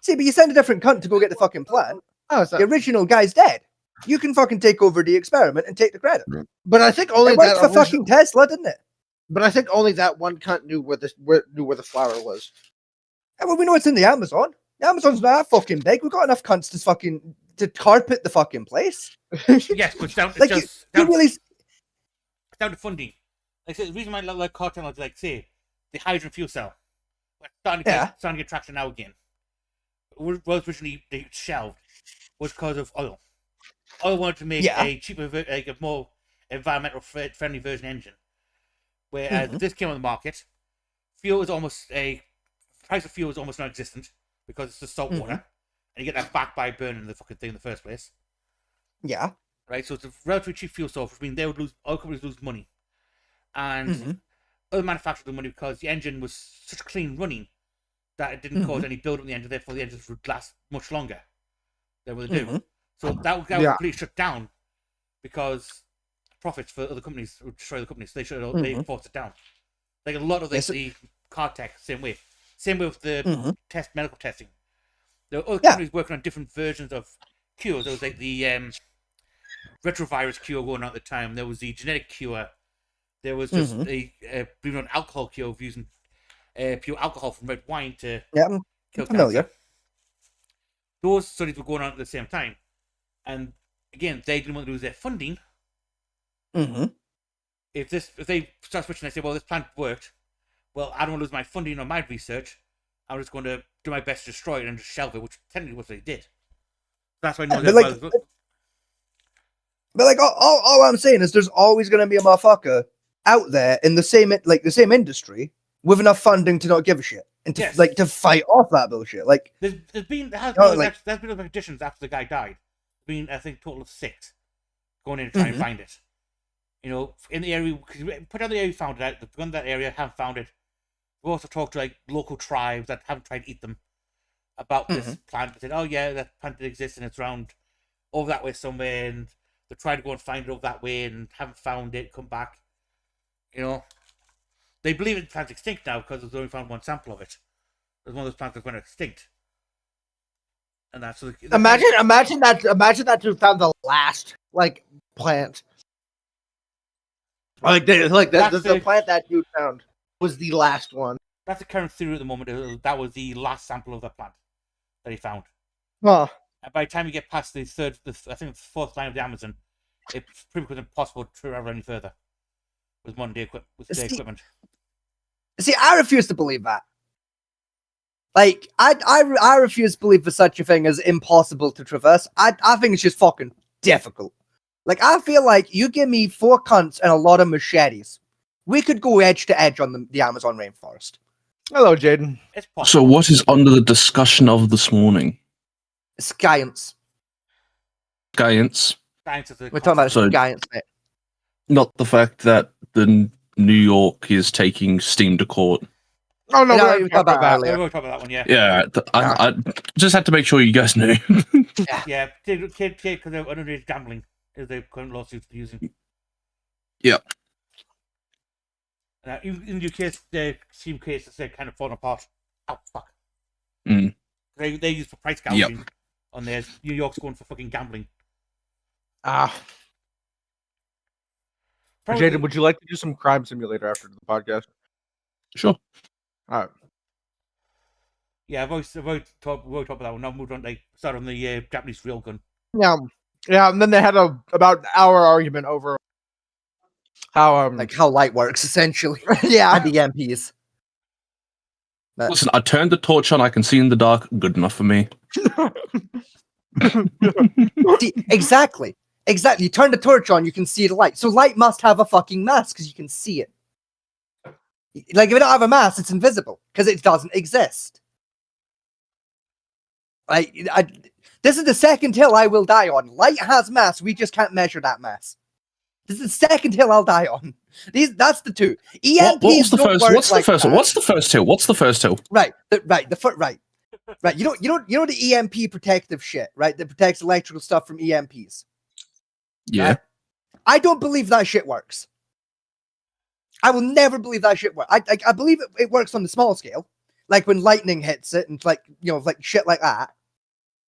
B: you send a different cunt to go get the fucking plant.
D: Oh,
B: the original guy's dead. You can fucking take over the experiment and take the credit.
D: But I think only
B: it worked for fucking Tesla, didn't it?
D: But I think only that one cunt knew where the flower was.
B: Yeah, well, we know it's in the Amazon. The Amazon's not that fucking big. We've got enough cunts to carpet the fucking place.
C: Yes, but it's down to funding. Like I said, the reason why I like car technology, say the hydrogen fuel cell, starting to get traction now again. Was originally they shelved was because of oil. Oil wanted to make a cheaper, a more environmental friendly version engine. Whereas this came on the market, price of fuel is almost non-existent because it's just salt water, and you get that back by burning the fucking thing in the first place.
B: Yeah.
C: Right, so it's a relatively cheap fuel source, which means oil companies lose money, and other manufacturers lose money because the engine was such clean running that it didn't cause any build-up in the engine. Therefore, the engines would last much longer than what they do. So that was completely shut down because profits for other companies would destroy the companies. So they forced it down. Like a lot of the car tech, same way with the medical testing. There are other companies working on different versions of cures. There was the retrovirus cure going on at the time. There was the genetic cure. There was just a alcohol cure of using pure alcohol from red wine to kill cancer. Those studies were going on at the same time, and again, they didn't want to lose their funding. If they start switching, they say, "Well, this plant worked. Well, I don't want to lose my funding on my research. I'm just going to do my best to destroy it and just shelve it," which technically what they did. That's why
B: But all I'm saying is, there's always going to be a motherfucker out there in the same industry with enough funding to not give a shit and to fight off that bullshit.
C: There has been additions after the guy died. There's been, I think, a total of 6 going in to try and find it. In the area, put down the area you found it out. The gun that area haven't found it. We also talked to like local tribes that haven't tried to eat them about this plant. They said, "Oh yeah, that plant exists and it's around over that way somewhere." And they tried to go and find it over that way and haven't found it. Come back, They believe the plant's extinct now because they've only found one sample of it. There's one of those plants that's going extinct. And that's
D: imagine that dude found the last plant. The plant that dude found was the last one.
C: That's the current theory at the moment. That was the last sample of that plant that he found.
D: Oh.
C: And by the time you get past I think the fourth line of the Amazon, it's pretty much impossible to travel any further with modern day equipment.
B: See, I refuse to believe that. Like, I refuse to believe there's such a thing as impossible to traverse. I think it's just fucking difficult. Like, I feel like you give me 4 cunts and a lot of machetes, we could go edge to edge on the Amazon rainforest.
D: Hello, Jaden.
G: So what is under the discussion of this morning?
B: Science.
G: Science?
B: We're talking about science, mate.
G: Not the fact that the New York is taking Steam to court.
D: Oh, no,
B: we talked about that earlier.
C: We'll talk about that one, yeah.
G: Yeah, I just had to make sure you guys knew.
C: Yeah, kid, because they're underage gambling is the current lawsuits they're using.
G: Yeah.
C: In the case, the Steam cases, they're kind of falling apart. Oh, fuck.
G: Mm.
C: They use for price gouging on theirs. New York's going for fucking gambling.
D: Jaden, would you like to do some crime simulator after the podcast?
G: Sure.
D: All right.
C: Yeah, I've always talked about that one. Now moved on, start on the Japanese railgun.
D: Yeah, and then they had about an hour argument over how
B: how light works, essentially.
D: Yeah,
B: and the MPs.
G: Listen, I turned the torch on. I can see in the dark. Good enough for me.
B: See, exactly. You turn the torch on, you can see the light. So light must have a fucking mass because you can see it. Like, if it don't have a mass, it's invisible because it doesn't exist. This is the second hill I will die on. Light has mass, we just can't measure that mass. This is the second hill I'll die on. That's the two. EMPs
G: what's the first?
B: Work
G: what's the
B: like
G: first?
B: that.
G: What's the first hill? What's the first hill?
B: Right. Right. You know the EMP protective shit, right? That protects electrical stuff from EMPs.
G: Yeah.
B: Right? I don't believe that shit works. I will never believe that shit works. I believe it works on the small scale, like when lightning hits it and shit like that.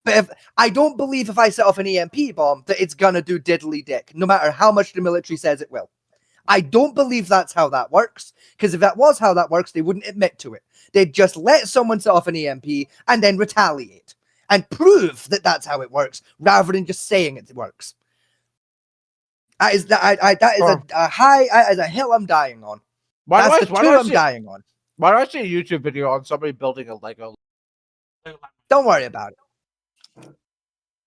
B: But I don't believe if I set off an EMP bomb that it's gonna do diddly dick, no matter how much the military says it will. I don't believe that's how that works, because if that was how that works, they wouldn't admit to it. They'd just let someone set off an EMP and then retaliate and prove that that's how it works, rather than just saying it works. That is a hill I'm dying on. That's the two I'm dying on.
D: Why do I see a YouTube video on somebody building a Lego?
B: Don't worry about it.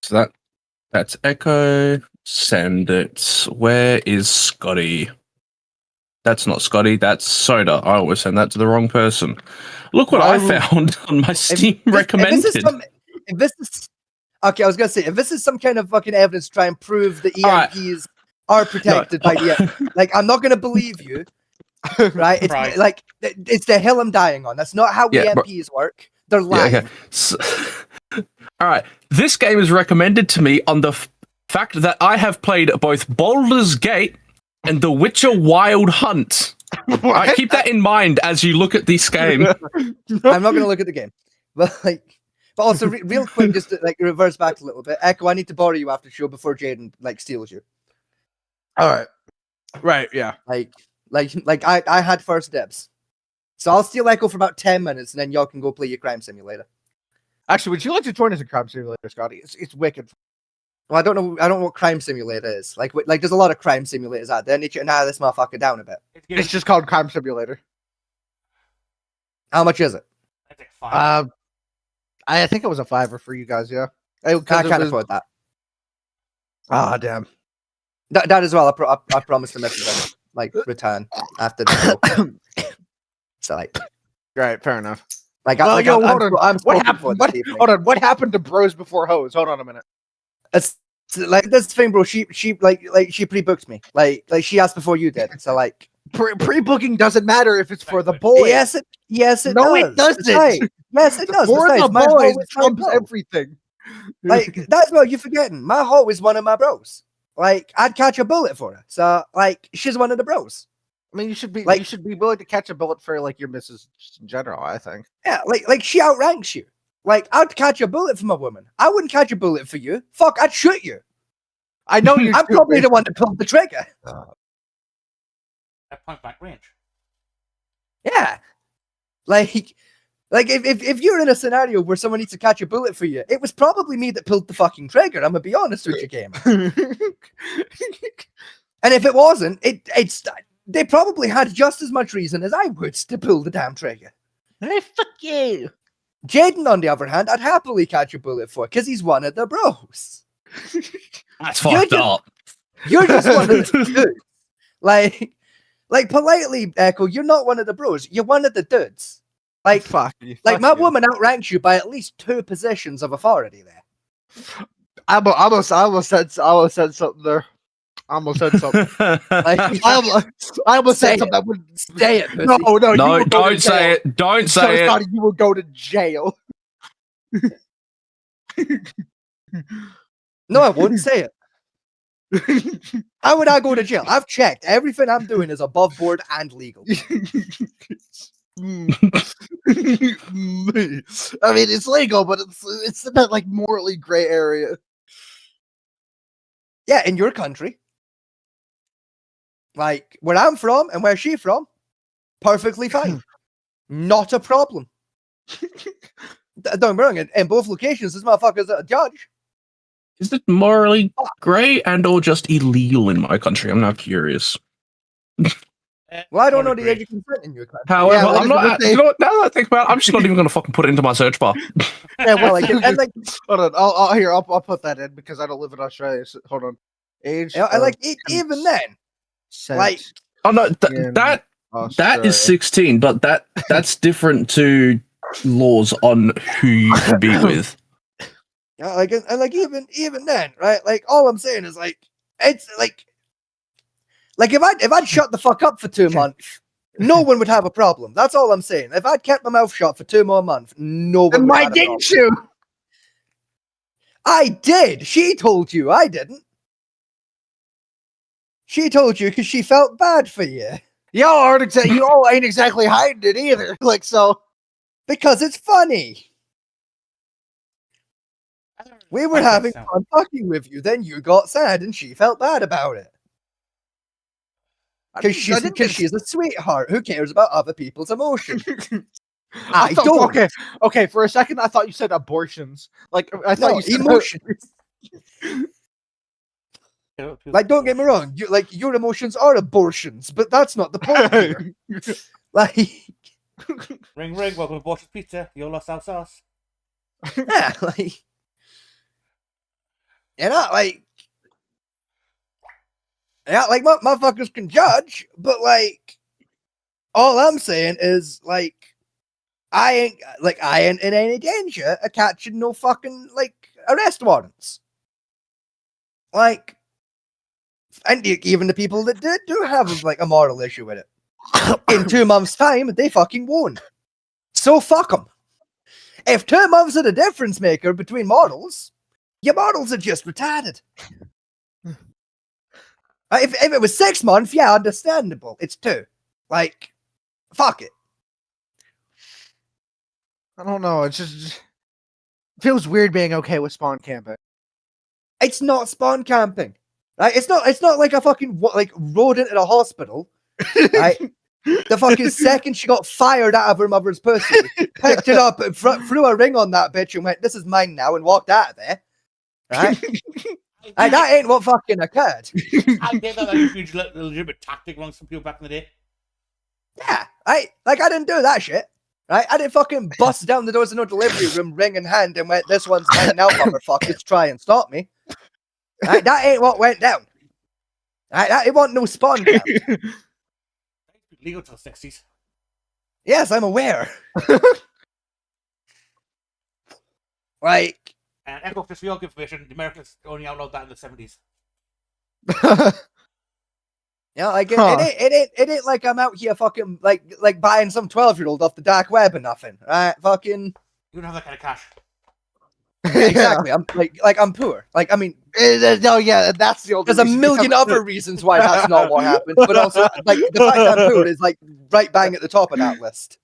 G: So that's Echo. Send it. Where is Scotty? That's not Scotty. That's Soda. I always send that to the wrong person. Look what I found on my Steam recommended.
B: Okay, I was gonna say, if this is some kind of fucking evidence to try and prove the EMPs are protected by the, I'm not gonna believe you, right? It's it's the hill I'm dying on. That's not how EMPs work. They're lying.
G: Yeah, okay. So, all right, this game is recommended to me on the fact that I have played both Baldur's Gate and The Witcher Wild Hunt. Right, keep that in mind as you look at this game.
B: I'm not gonna look at the game, but also real quick, just to reverse back a little bit. Echo, I need to borrow you after the show before Jaden steals you.
D: All right, yeah.
B: I had first dibs, so I'll steal Echo for about 10 minutes, and then y'all can go play your crime simulator.
D: Actually, would you like to join us in crime simulator, Scotty? It's wicked.
B: Well, I don't know what crime simulator is. Like there's a lot of crime simulators out there. I need you to narrow this motherfucker down a bit.
D: It's just called crime simulator.
B: How much is it?
C: I think $5.
D: I think it was a $5 for you guys. Yeah,
B: I can't afford that.
D: Ah, damn.
B: That as well. I promised to message them, return after the show. So
D: right, fair enough.
B: Hold on.
D: What happened to Bros Before Hoes? Hold on a minute.
B: It's this thing, bro. She pre-booked me. She asked before you did. So
D: Pre-booking doesn't matter if it's for the boys.
B: Yes, it
D: No,
B: does.
D: it doesn't.
B: Besides, yes, it does.
D: For
B: Besides,
D: the
B: my hoe
D: boys,
B: is
D: it
B: my
D: trumps
B: bro.
D: everything.
B: Like, that's what you're forgetting. My hoe is one of my bros. Like, I'd catch a bullet for her. So, like, she's one of the bros.
D: I mean, you should be
B: Like-
D: willing to catch a bullet for like your missus just in general. I think.
B: Yeah, like she outranks you. Like, I'd catch a bullet for my woman. I wouldn't catch a bullet for you. Fuck, I'd shoot you.
D: I know you.
B: I'm probably the one that pulled the trigger.
C: At point blank range.
B: Yeah. Like if you're in a scenario where someone needs to catch a bullet for you, it was probably me that pulled the fucking trigger. I'm gonna be honest with you, gamer. And if it wasn't, it's they probably had just as much reason as I would to pull the damn trigger.
D: Hey, fuck you.
B: Jaden, on the other hand, I'd happily catch a bullet for because he's one of the bros.
G: That's
B: You're
G: fucked
B: just-
G: up.
B: You're just one of the dudes. Like politely, Echo, you're not one of the bros. You're one of the dudes. Like,
D: Fuck you.
B: like
D: Fuck
B: my
D: you.
B: woman outranks you by at least 2 positions of authority there.
D: I almost said something there. I almost said something.
B: Like,
D: I almost
B: Say
D: said
B: it.
D: something. That would...
B: Say it, pussy.
D: No, you
G: No,
D: will go to
G: don't say
D: jail.
G: it. Don't
D: So
G: say it.
D: sorry, you will go to jail.
B: No, I wouldn't say it. How would I go to jail? I've checked. Everything I'm doing is above board and legal.
D: I mean, it's legal, but it's a bit like morally gray area.
B: Yeah, in your country. Like, where I'm from and where she's from, perfectly fine. Not a problem. Don't get me wrong, in both locations, this motherfucker's a judge.
G: Is it morally grey and or just illegal in my country? I'm now curious.
B: Well, I don't know
C: Morally
B: the age
C: grey.
B: of consent in your country.
G: However,
D: what
G: I'm
D: is
G: not.
D: it
G: You know what? Now that I think about it, I'm just not even going to fucking put it into my search bar.
D: Yeah,
B: Well, like,
D: what,
B: and like,
D: hold on, I'll put that in because I don't live in Australia. So, hold on, age.
B: you know, and like even then, like,
G: Oh no,
D: In
G: that
D: Australia.
G: is 16, but that's different to laws on who you can be with.
B: yeah, like, and like even then, right? Like, all I'm saying is like, it's like if I'd shut the fuck up for 2 months, no one would have a problem. That's all I'm saying. If I'd kept my mouth shut for 2 more months, no one
D: And
B: would
D: why
B: have a problem.
D: didn't you?
B: I did. She told you. I didn't. She told you because she felt bad for you.
D: Y'all aren't exactly. You all ain't exactly hiding it either. Like so.
B: Because it's funny. We were having fun fucking with you. Then you got sad and she felt bad about it. Because she's a sweetheart who cares about other people's emotions. I don't.
D: Okay. For a second, I thought you said abortions. Like I thought
B: No,
D: you said
B: emotions. Like, don't get me wrong. Your emotions are abortions, but that's not the point here. Like,
C: Ring, welcome to Abortion Pizza. Your lost our sauce.
B: yeah, like, you know, like, yeah, like, motherfuckers can judge, but like, all I'm saying is like, I ain't in any danger of catching no fucking like arrest warrants. Like, and even the people that do have like a moral issue with it, in 2 months' time, they fucking won't. So fuck them. If 2 months are the difference maker between models, your models are just retarded. If it was 6 months, yeah, understandable. It's 2. Like, fuck it.
D: I don't know. It's just feels weird being okay with spawn camping.
B: It's not spawn camping. Right? It's not like a fucking like rode into the hospital. Right? The fucking second she got fired out of her mother's pussy, picked it up and threw a ring on that bitch and went, "This is mine now," and walked out of there. Right? And that ain't what fucking occurred.
C: I did that. That was a legitimate tactic among some people back in the day.
B: Yeah, I didn't do that shit. Right? I didn't fucking bust down the doors of no delivery room, ring in hand, and went, "This one's mine now, motherfuckers, try and stop me." Right? That ain't what went down. Right? It wasn't no spawn camp.
C: Legal till the 60s.
B: Yes, I'm aware. Like,
C: And Echo, just for your information, the Americans only outlawed that in the 70s.
B: Yeah, like
D: Huh.
B: it ain't like I'm out here fucking like buying some 12-year-old off the dark web or nothing. Right? Fucking
C: You don't have that kind of cash.
B: yeah, exactly. I'm like I'm poor. Like I mean,
D: No, yeah, that's the only
B: there's a
D: reason.
B: million other reasons why that's not what happened, but also like the fact that I'm poor is like right bang at the top of that list.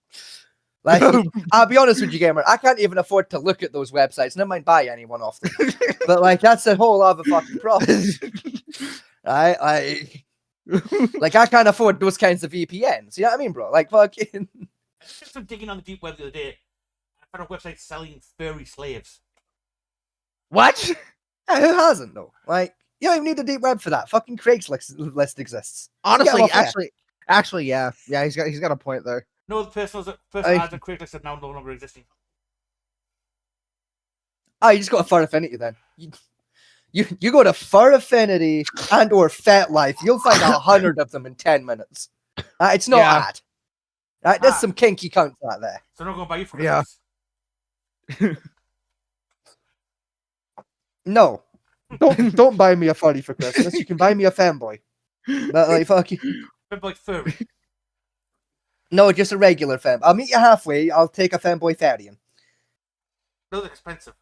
B: Like I'll be honest with you, gamer, I can't even afford to look at those websites. Never mind buy anyone off them. But like that's a whole other fucking problem. Like I can't afford those kinds of VPNs. You know what I mean, bro? Like fucking.
C: Just some digging on the deep web the other day. I found a website selling furry slaves.
D: What?
B: Yeah, who hasn't though? Like you don't even need the deep web for that. Fucking Craigslist exists.
D: Honestly,
B: Get 'em off there.
D: actually, yeah, he's got a point there.
C: No, the personal
B: I-
C: ads on Craigslist are now no longer existing.
B: Oh, you just got a Fur Affinity then. You go to Fur Affinity and or FetLife, you'll find 100 of them in 10 minutes. It's not
D: Yeah.
B: ad. There's some kinky cunts out there.
C: So I'm not going to buy you for
D: Yeah.
C: Christmas.
B: No. Don't buy me a furry for Christmas. You can buy me a fanboy. But like fucking
C: Like furry.
B: no, just a regular fan. I'll meet you halfway. I'll take a fanboy Therian.
C: Those are expensive.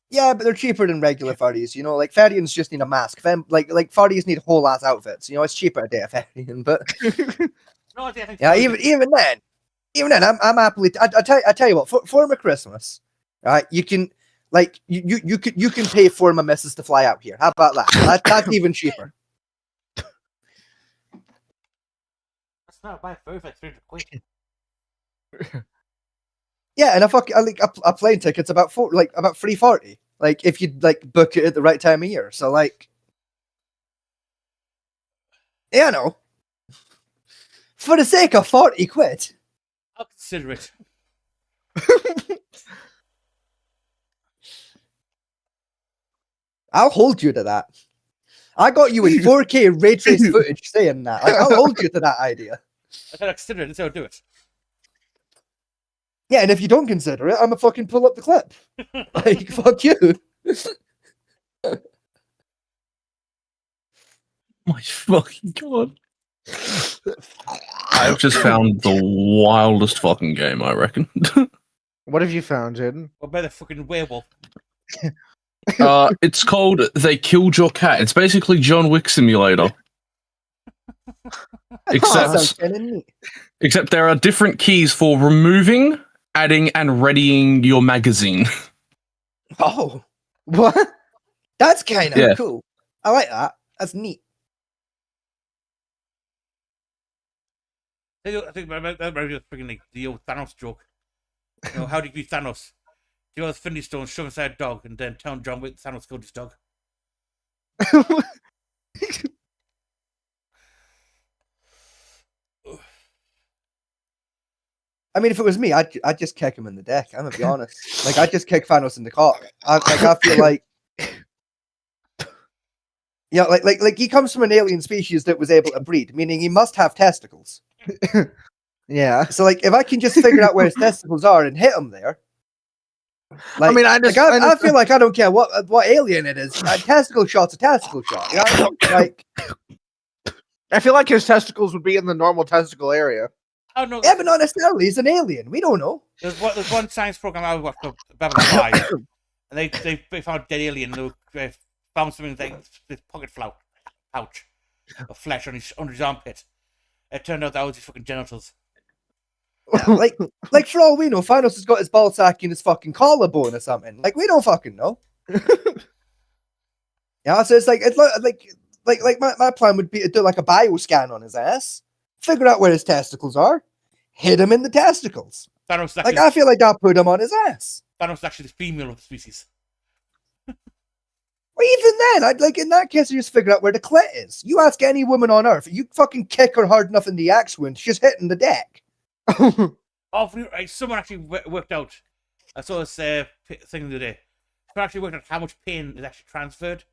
B: Yeah, but they're cheaper than regular furries. You know, like Therians just need a mask. Like furries need whole ass outfits. You know, it's cheaper to date a Therian, but
C: No, I think
B: yeah,
C: furry-
B: even then, I'm happily. I tell you what, for my Christmas, right? You can like you can pay for my missus to fly out here. How about that? That's even cheaper.
C: That's not buy a furry for like 300 quid.
B: Yeah, and a plane ticket's about about $340. Like if you like book it at the right time of year. So like, yeah, no. For the sake of 40 quid.
C: I'll consider it.
B: I'll hold you to that. I got you in 4K ray trace footage saying that. Like, I'll hold you to that idea.
C: I said I'll consider it. That's how I do it.
B: Yeah, and if you don't consider it, I'm gonna fucking pull up the clip. Like, fuck you.
G: My fucking god. I've just found the wildest fucking game, I reckon.
D: What have you found, Jaden?
C: What about the fucking werewolf?
G: It's called They Killed Your Cat. It's basically John Wick Simulator.
B: Sounds kinda neat.
G: Except there are different keys for removing, adding, and readying your magazine.
B: Oh,
D: What?
B: that's kind of
G: Yeah.
B: cool. I like that. That's neat.
C: I think that reminds me of freaking like the old Thanos joke. You know, how do you beat Thanos? You know, the Finley Stone shove inside a dog and then tell John Wick Thanos killed his dog.
B: I mean, if it was me, I'd just kick him in the deck. I'm gonna be honest. Like, I'd just kick Thanos in the cock. I feel like, yeah, like he comes from an alien species that was able to breed, meaning he must have testicles.
D: Yeah.
B: So, like, if I can just figure out where his testicles are and hit him there, like,
D: I mean, I just-
B: I feel like I don't care what alien it is. A testicle shot's a testicle shot. You know? Like,
D: I feel like his testicles would be in the normal testicle area.
C: Oh no!
B: yeah, but not necessarily. He's an alien. We don't know.
C: There's one science program I watched called Babylon 5, and they found a dead alien. And they found something like this pocket pouch of flesh under his armpit. It turned out that was his fucking genitals.
B: Yeah, like for all we know, Thanos has got his ball sack in his fucking collarbone or something. Like we don't fucking know. Yeah, so it's like my plan would be to do like a bio scan on his ass, figure out where his testicles are, hit him in the testicles.
C: Thanos is
B: Like
C: actually,
B: I feel like that put him on his ass.
C: Thanos is actually the female of the species.
B: Well, even then, I'd like in that case, you just figure out where the clit is. You ask any woman on earth, you fucking kick her hard enough in the axe wound, she's hitting the deck.
C: Oh, someone actually worked out. I saw this thing the other day. Someone actually worked out how much pain is actually transferred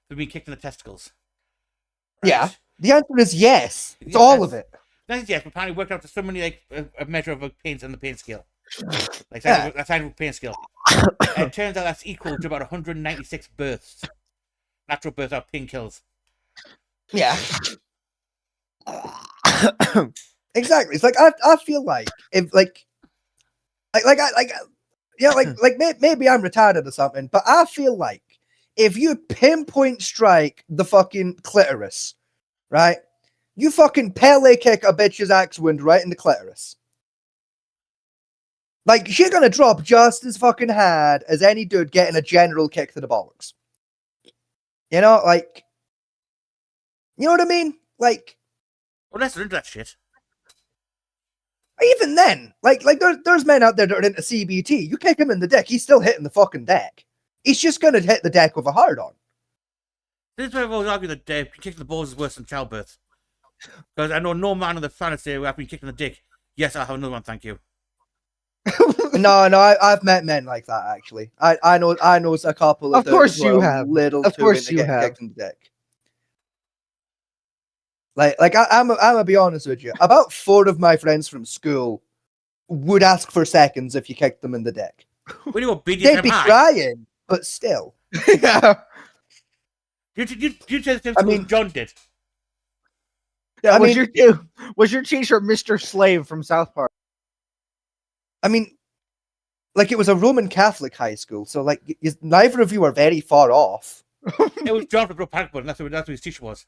C: from being kicked in the testicles. Right?
B: Yeah, the answer is yes. It's
C: Yeah,
B: all of it.
C: That's yes, but apparently worked out to so many like a measure of pains on the pain scale. Like
B: Yeah.
C: scientific pain scale. And it turns out that's equal to about 196 births. natural birth are painkillers.
B: Yeah. Exactly. It's like I feel like if maybe I'm retarded or something, but I feel like if you pinpoint strike the fucking clitoris, right? You fucking Pele kick a bitch's axe wound right in the clitoris. Like, she's gonna drop just as fucking hard as any dude getting a general kick to the bollocks. You know, like, you know what I mean? Like,
C: Unless they're into that shit.
B: even then, like there's men out there that are into CBT. You kick him in the dick, he's still hitting the fucking deck. He's just gonna hit the deck with a hard on.
C: This is why I've always argued that kicking the balls is worse than childbirth. Because I know no man on the planet say after being kicked in the dick, yes, I'll have another one, thank you.
B: No, I've met men like that actually. I know a couple of
D: course
B: who
D: you
B: are
D: have.
B: Little
D: Of
B: too
D: course
B: into
D: you
B: getting
D: have.
B: kicked in the dick. I'm gonna be honest with you. About 4 of my friends from school would ask for seconds if you kicked them in the dick.
C: When you go BDSM
B: They'd be
C: high,
B: crying, but still.
D: Yeah.
C: you tell the
B: I
C: same
B: mean-
C: John did.
D: Yeah,
B: I
D: was
B: mean-
D: your t-shirt Mr. Slave from South Park?
B: I mean, like, it was a Roman Catholic high school, so like neither of you are very far off.
C: It was John from Bro Panic Button, that's what his teacher was.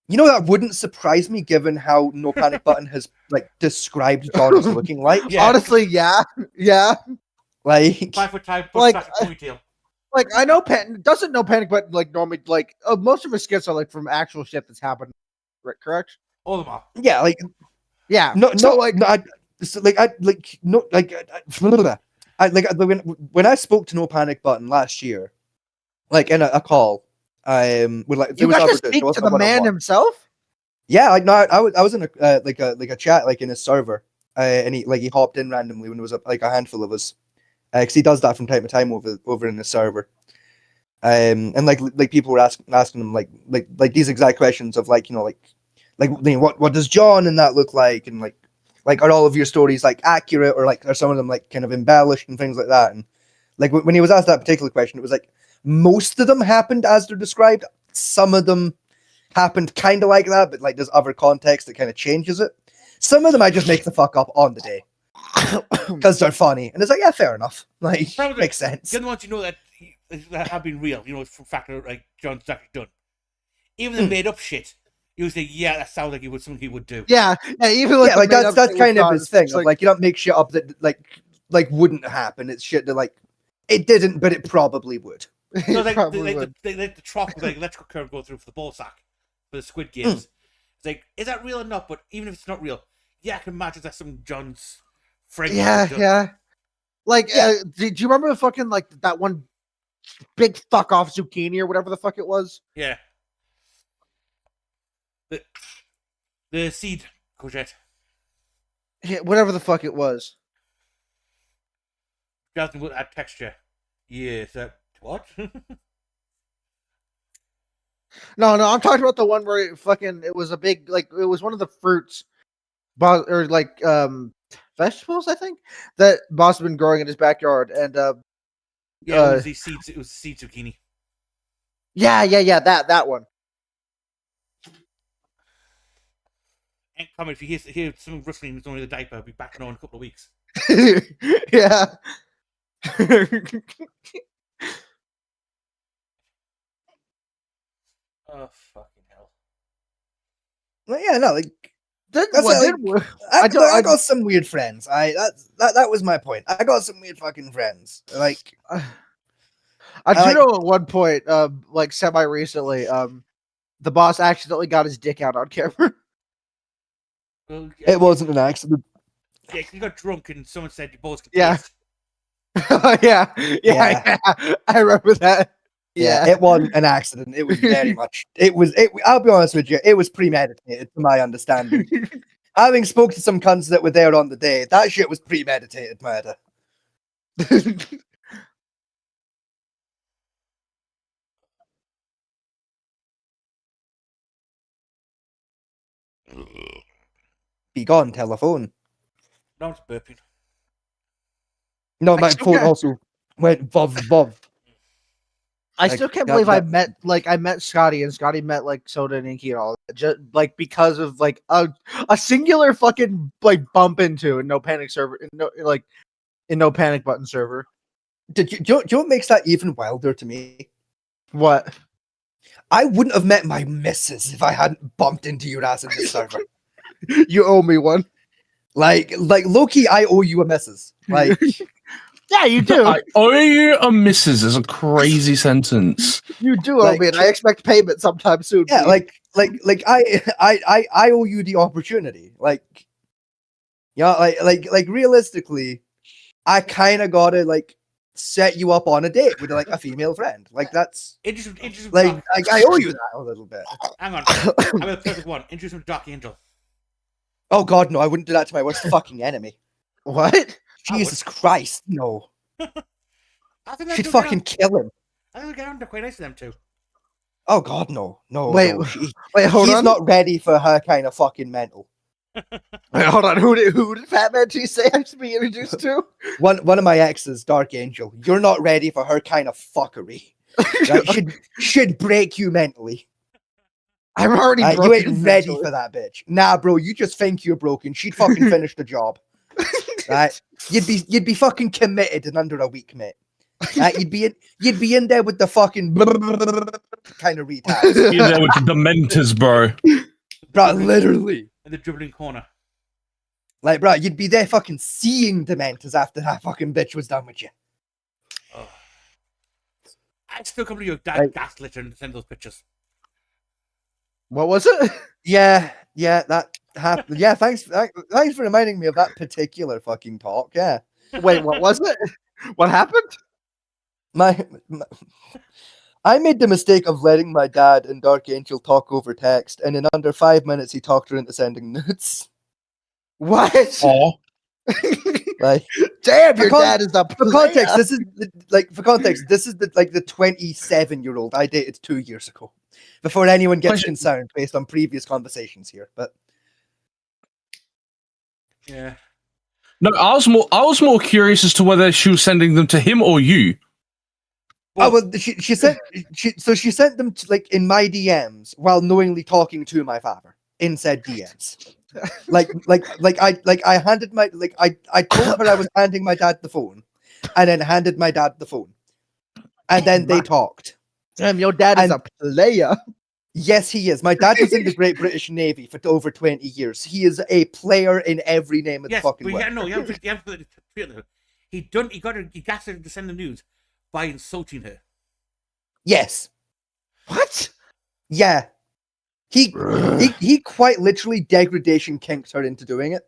B: You know, that wouldn't surprise me given how No Panic Button has like described John as looking like.
C: Yeah.
D: Honestly, yeah.
B: Like,
C: 5 foot time,
D: Like,
C: ponytail.
D: Like, I know doesn't know Panic Button like normally like most of his skits are like from actual shit that's happened, right? Correct?
C: All of them are.
B: yeah, like
D: Yeah.
B: no,
D: So,
B: no,
D: like,
B: no, when I spoke to No Panic Button last year, like in a call, with like
D: you
B: was
D: got to
B: other dudes,
D: speak
B: it
D: to
B: wasn't
D: the
B: a
D: man
B: one-on-one.
D: himself.
B: Yeah, like no, I was in a like a chat like in his server, and he hopped in randomly when there was like a handful of us, because he does that from time to time over in the server, and like people were asking him like these exact questions of like, you know, what does John and that look like, and like are all of your stories like accurate, or like are some of them like kind of embellished and things like that. And like when he was asked that particular question, it was like most of them happened as they're described. Some of them happened kind of like that, but like there's other context that kind of changes it. Some of them I just make the fuck up on the day because they're funny, and it's like, yeah, fair enough. Like,
C: Probably
B: makes sense.
C: The other ones you know that have been real, you know, from fact that like John's actually done. Even the made up shit, you say, yeah, that sounds like something he would do.
D: Yeah. Even like
B: Yeah,
D: the
B: like
D: made-up
B: that's
D: shit
B: kind
D: with
B: of
D: John,
B: his thing.
D: it's
B: Of like, you don't make shit up that like wouldn't happen. It's shit that like it didn't, but it probably would.
C: So like,
D: probably would.
C: the trough with like electrical current go through for the ball sack for the Squid Games. It's like, is that real or not? But even if it's not real, yeah, I can imagine that's some John's friend.
D: Yeah. Like, did you remember the fucking like that one big fuck off zucchini or whatever the fuck it was?
C: Yeah. The seed courgette.
D: Yeah, whatever the fuck it was.
C: Jonathan would add texture. Yes, that what?
D: No, I'm talking about the one where it was a big like it was one of the fruits, or like vegetables I think that Boss had been growing in his backyard, and
C: Yeah, it was the seed. It was the seed zucchini.
D: yeah, that one.
C: And comment if you hear something rustling, it's only the diaper. I'll be back now in a couple of weeks.
D: Yeah.
C: Oh fucking hell!
B: Well, yeah, no, like
D: That
B: That's
D: one
B: like-
D: did work.
B: I
D: I
B: got some weird friends. That was my point. I got some weird fucking friends. Like,
D: I do
B: like-
D: know at one point, like semi recently, the boss accidentally got his dick out on camera.
C: Well,
B: it wasn't an accident.
C: Yeah, you got drunk and someone said your balls could
D: Yeah.
C: taste.
D: yeah,
B: Yeah.
D: I remember that. Yeah.
B: It wasn't an accident. It was very much. It was. I'll be honest with you. It was premeditated, to my understanding. Having spoke to some cunts that were there on the day, that shit was premeditated murder. Be gone, telephone.
C: No, it's burping.
B: No, my
D: still
B: phone
D: got-
B: also went bov bov.
D: I still can't believe I met Scotty, and Scotty met like Soda and Inky and all that, just like because of like a singular fucking like bump into in No Panic server, in No Panic button server.
B: Do you know what makes that even wilder to me?
D: What?
B: I wouldn't have met my missus if I hadn't bumped into your ass in this server.
D: You owe me one.
B: Like Loki, I owe you a missus. Like,
D: yeah, you do.
G: I owe you a missus is a crazy sentence.
D: You do owe me, and I expect payment sometime soon.
B: Yeah, I owe you the opportunity. Like, yeah, like realistically, I kind of gotta like set you up on a date with like a female friend. Like that's
C: Introduce
B: like I owe you that a little bit.
C: Hang on, I have a perfect one. Introduce him to Dark Angel.
B: Oh God, no! I wouldn't do that to my worst fucking enemy.
D: What?
B: Jesus Christ, no!
C: I think
B: She'd fucking kill him.
C: I think we get on quite nice to them too.
B: Oh God, no!
D: Wait,
B: no.
D: hold
B: He's
D: on.
B: not ready for her kind of fucking mental.
D: Wait, hold on. Who did Fat Man T say I should be introduced to?
B: One of my exes, Dark Angel. You're not ready for her kind of fuckery. Right? should break you mentally.
D: I'm already broken.
B: You ain't ready for that bitch. Nah, bro, you just think you're broken. She'd fucking finish the job. Right? You'd be fucking committed in under a week, mate. You'd be in there with the fucking kind of retards.
G: You're there with the Dementors, bro.
B: Bro, literally.
C: In the dribbling corner.
B: Like, bro, you'd be there fucking seeing Dementors after that fucking bitch was done with you.
C: Oh. I'd still come to your dad gaslit and send those pictures.
D: What was it?
B: Yeah, that happened. Yeah, thanks for reminding me of that particular fucking talk. Yeah.
D: Wait, what was it? What happened?
B: I made the mistake of letting my dad and Dark Angel talk over text, and in under 5 minutes he talked her into sending nudes.
D: What?
G: Oh.
B: Like,
D: damn, your dad is the
B: for context. This is the 27-year-old I dated 2 years ago. Before anyone gets concerned based on previous conversations here, but
C: yeah.
G: No, I was more curious as to whether she was sending them to him or you.
B: Well, she sent them to, like, in my DMs while knowingly talking to my father in said DMs. I handed my I told her I was handing my dad the phone, and then handed my dad the phone, and then they talked.
D: Damn, your dad is a player.
B: Yes, he is. My dad was in the Great British Navy for over 20 years. He is a player in every name of the fucking word.
C: He gassed her to send the news by insulting her.
B: Yes.
D: What?
B: Yeah. He quite literally degradation kinked her into doing it.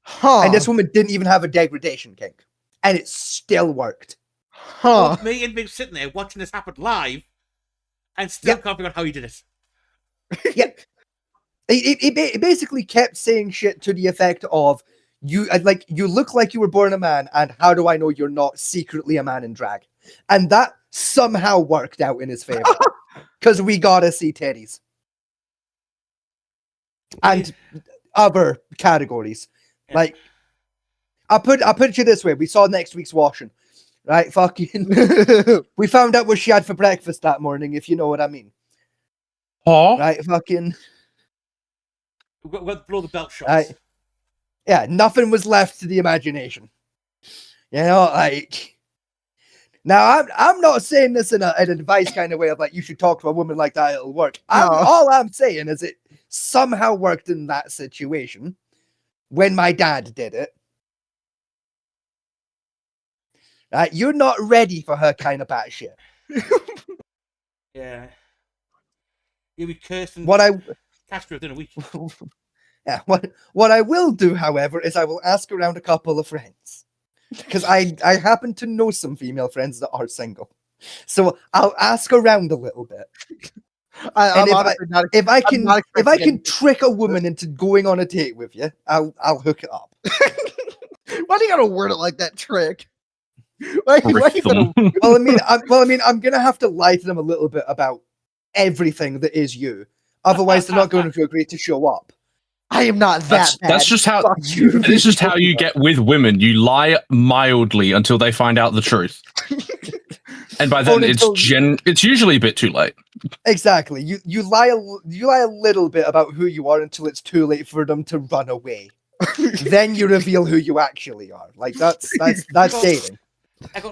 D: Huh.
B: And this woman didn't even have a degradation kink. And it still worked.
D: Huh.
C: Both me and Big sitting there watching this happen live and still can't figure out how he did it.
B: Yeah. It basically kept saying shit to the effect of, you look like you were born a man, and how do I know you're not secretly a man in drag? And that somehow worked out in his favor. Because we gotta see titties. And other categories. Yeah. Like, I'll put it to you this way. We saw next week's washing. Right? Fucking. We found out what she had for breakfast that morning, if you know what I mean.
G: Huh?
B: Right? Fucking.
C: We've got below the belt shots.
B: Right? Yeah, nothing was left to the imagination. You know, like. Now, I'm not saying this in an advice kind of way of like, you should talk to a woman like that, it'll work. All I'm saying is it somehow worked in that situation when my dad did it. Right? You're not ready for her kind of bad shit.
C: Yeah. You'll be cursing Castro within a week.
B: Yeah. What I will do, however, is I will ask around a couple of friends. Because I happen to know some female friends that are single. So I'll ask around a little bit. If I can trick a woman into going on a date with you, I'll hook it up.
D: Why do you gotta word it like that, trick? Why you gonna...
B: I'm gonna have to lie to them a little bit about everything that is you. Otherwise, they're not going to agree to show up.
D: I am not that bad.
G: That's just how. This is how you get with women. You lie mildly until they find out the truth. And by then,
B: until-
G: it's usually a bit too late.
B: Exactly. You lie a little bit about who you are until it's too late for them to run away. Then you reveal who you actually are. Like that's dating.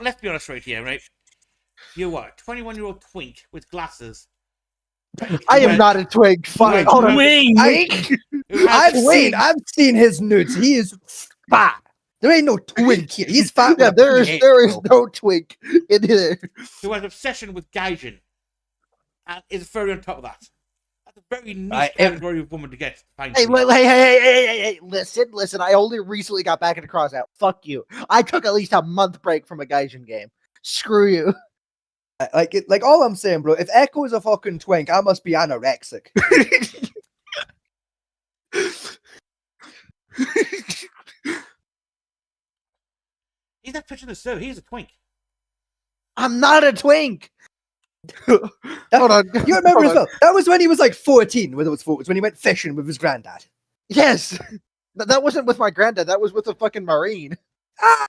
C: Let's be honest right here, right? You are a 21-year-old twink with glasses.
D: I am not a twink. Fine. Hold on.
G: Twink.
B: I've seen his nudes. He is fat. There ain't no twink here. He's fat.
D: Yeah,
B: with a
D: there is
B: PH,
D: no twink in here.
C: Who has obsession with gaijin and is very on top of that. That's a very niche
B: Right,
C: category of woman to get.
D: Hey, listen. I only recently got back into Crossout. Fuck you. I took at least a month break from a Gaijin game. Screw you.
B: Like all I'm saying, bro. If Echo is a fucking twink, I must be anorexic.
C: He's not pitching the show. He's a twink.
D: I'm not a twink. Hold on.
B: You remember
D: Hold
B: as
D: on.
B: well? That was when he was like 14 with those photos, when he went fishing with his granddad.
D: Yes. That wasn't with my granddad. That was with a fucking Marine.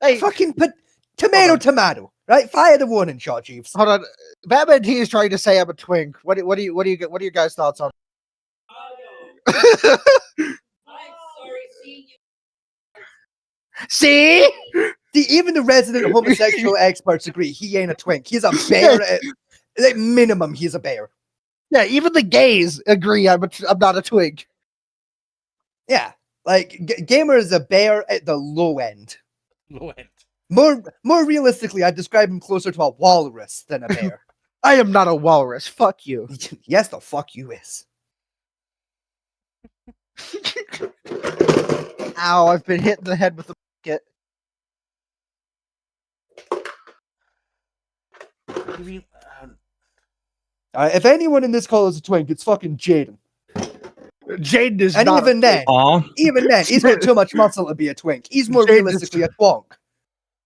D: Hey.
B: Fucking tomato, right? Fire the warning shot, Jeeves.
D: Hold on. Batman T is trying to say I'm a twink. What are your guys' thoughts on? See?
B: See, even the resident homosexual experts agree he ain't a twink. He's a bear. At minimum, he's a bear.
D: Yeah, even the gays agree I'm not a twink.
B: Yeah, like Gamer is a bear at the low end.
C: Low end.
B: More realistically, I'd describe him closer to a walrus than a bear.
D: I am not a walrus. Fuck you.
B: Yes, the fuck you is.
D: Ow, I've been hit in the head with a bucket.
C: You mean,
B: If anyone in this call is a twink, it's fucking Jaden.
D: Jaden is
B: And
D: not
B: even then,
G: Aw.
B: he's got too much muscle to be a twink. He's more
D: Jaden is-
B: realistically a twonk.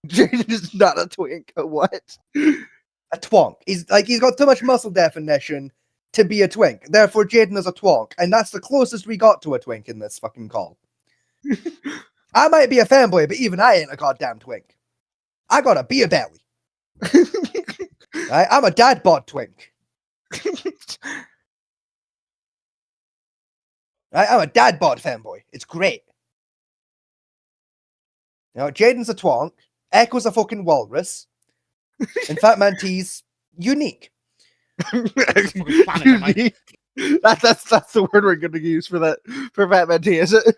D: Jaden is not a twink. What?
B: A twonk. He's got too much muscle definition to be a twink. Therefore, Jaden is a twonk, and that's the closest we got to a twink in this fucking call. I might be a fanboy, but even I ain't a goddamn twink. I got a beer belly. Right? I'm a dad bod twink. Right? I'm a dad bod fanboy. It's great. You know, Jaden's a twonk. Echo's a fucking walrus. And Fat Man T's unique.
D: Unique. That's the word we're going to use for that for Batman T, is it?
G: So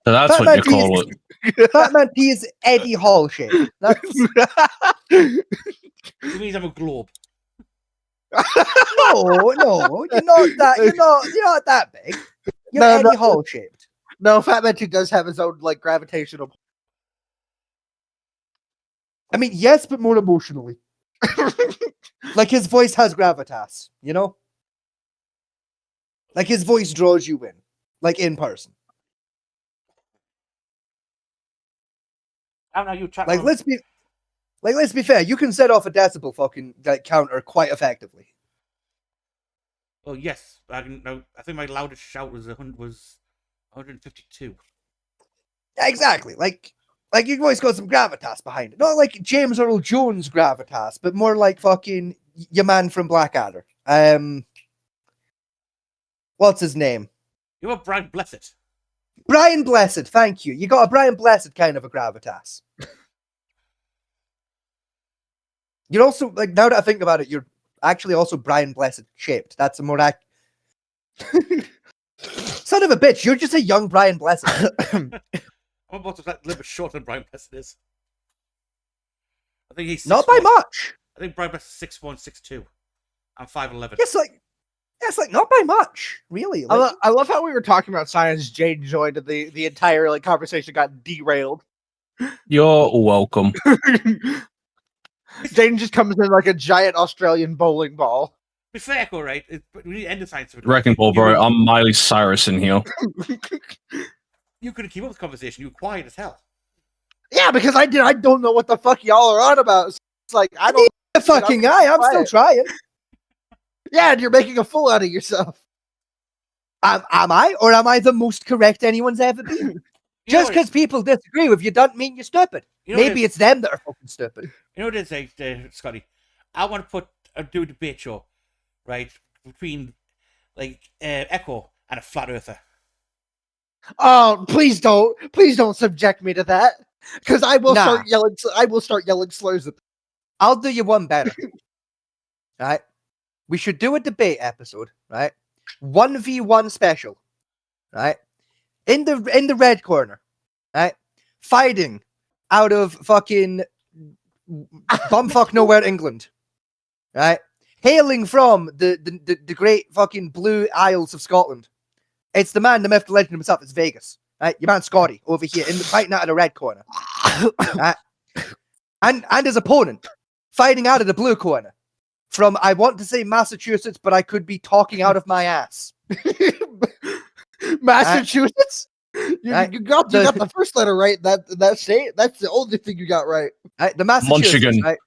G: that's
B: Fat
G: what
B: Man
G: you call it.
B: Fat Man T is Eddie Hall shape. That's
C: it means I'm a globe.
B: no, you're not that. You're not that big. You're
D: No,
B: Eddie
D: no.
B: Hall shaped.
D: No, Fat Man T does have his own like gravitational.
B: I mean, yes, but more emotionally. Like his voice has gravitas, you know? Like his voice draws you in, like in person.
C: I don't know, you chat.
B: Like let's be fair. You can set off a decibel fucking like counter quite effectively.
C: Well, yes, I can. No, I think my loudest shout was 152.
B: Exactly. Like your voice got some gravitas behind it. Not like James Earl Jones gravitas, but more like fucking your man from Blackadder. What's his name?
C: You're a Brian Blessed.
B: Brian Blessed, thank you. You got a Brian Blessed kind of a gravitas. You're also, like, now that I think about it, you're actually also Brian Blessed shaped. That's a more son of a bitch, you're just a young Brian Blessed.
C: I'm about to a little bit shorter than Brian Blessed is. I think he's
B: Not by
C: 6'1".
B: much.
C: I think Brian Blessed is 6'1", 6'2". I'm 5'11".
B: Yes, like not by much, really. Like,
D: I love how we were talking about science. Jaden joined and the entire like conversation got derailed.
G: You're welcome.
D: Jaden just comes in like a giant Australian bowling ball.
C: Be fair, Echo, right? We need to end the science of it.
G: Wrecking ball, bro. I'm Miley Cyrus in here.
C: You couldn't keep up with the conversation. You were quiet as hell.
D: Yeah, because I don't know what the fuck y'all are on about. So it's like I don't.
B: the fucking eye. I'm still trying.
D: Yeah, and you're making a fool out of yourself.
B: Am I? Or am I the most correct anyone's ever been? Just because people disagree with you doesn't mean you're stupid.
C: You know
B: Maybe it's them that are fucking stupid.
C: You know what it is, Scotty? I want to do a debate show, right, between like Echo and a flat earther.
D: Oh, please don't subject me to that, because I will start yelling. I will start yelling slurs at them.
B: I'll do you one better. Right? We should do a debate episode, right? 1v1 special, right? In the red corner, right? Fighting out of fucking bumfuck nowhere, England, right? Hailing from the great fucking blue Isles of Scotland. It's the man, the myth, the legend himself. It's Vegas, right? Your man Scotty over here in the fighting out of the red corner, right? And his opponent fighting out of the blue corner from, I want to say Massachusetts, but I could be talking out of my ass.
D: Massachusetts. You got the first letter right. That state. That's the only thing you got right.
B: The Massachusetts,
G: Michigan.
B: right?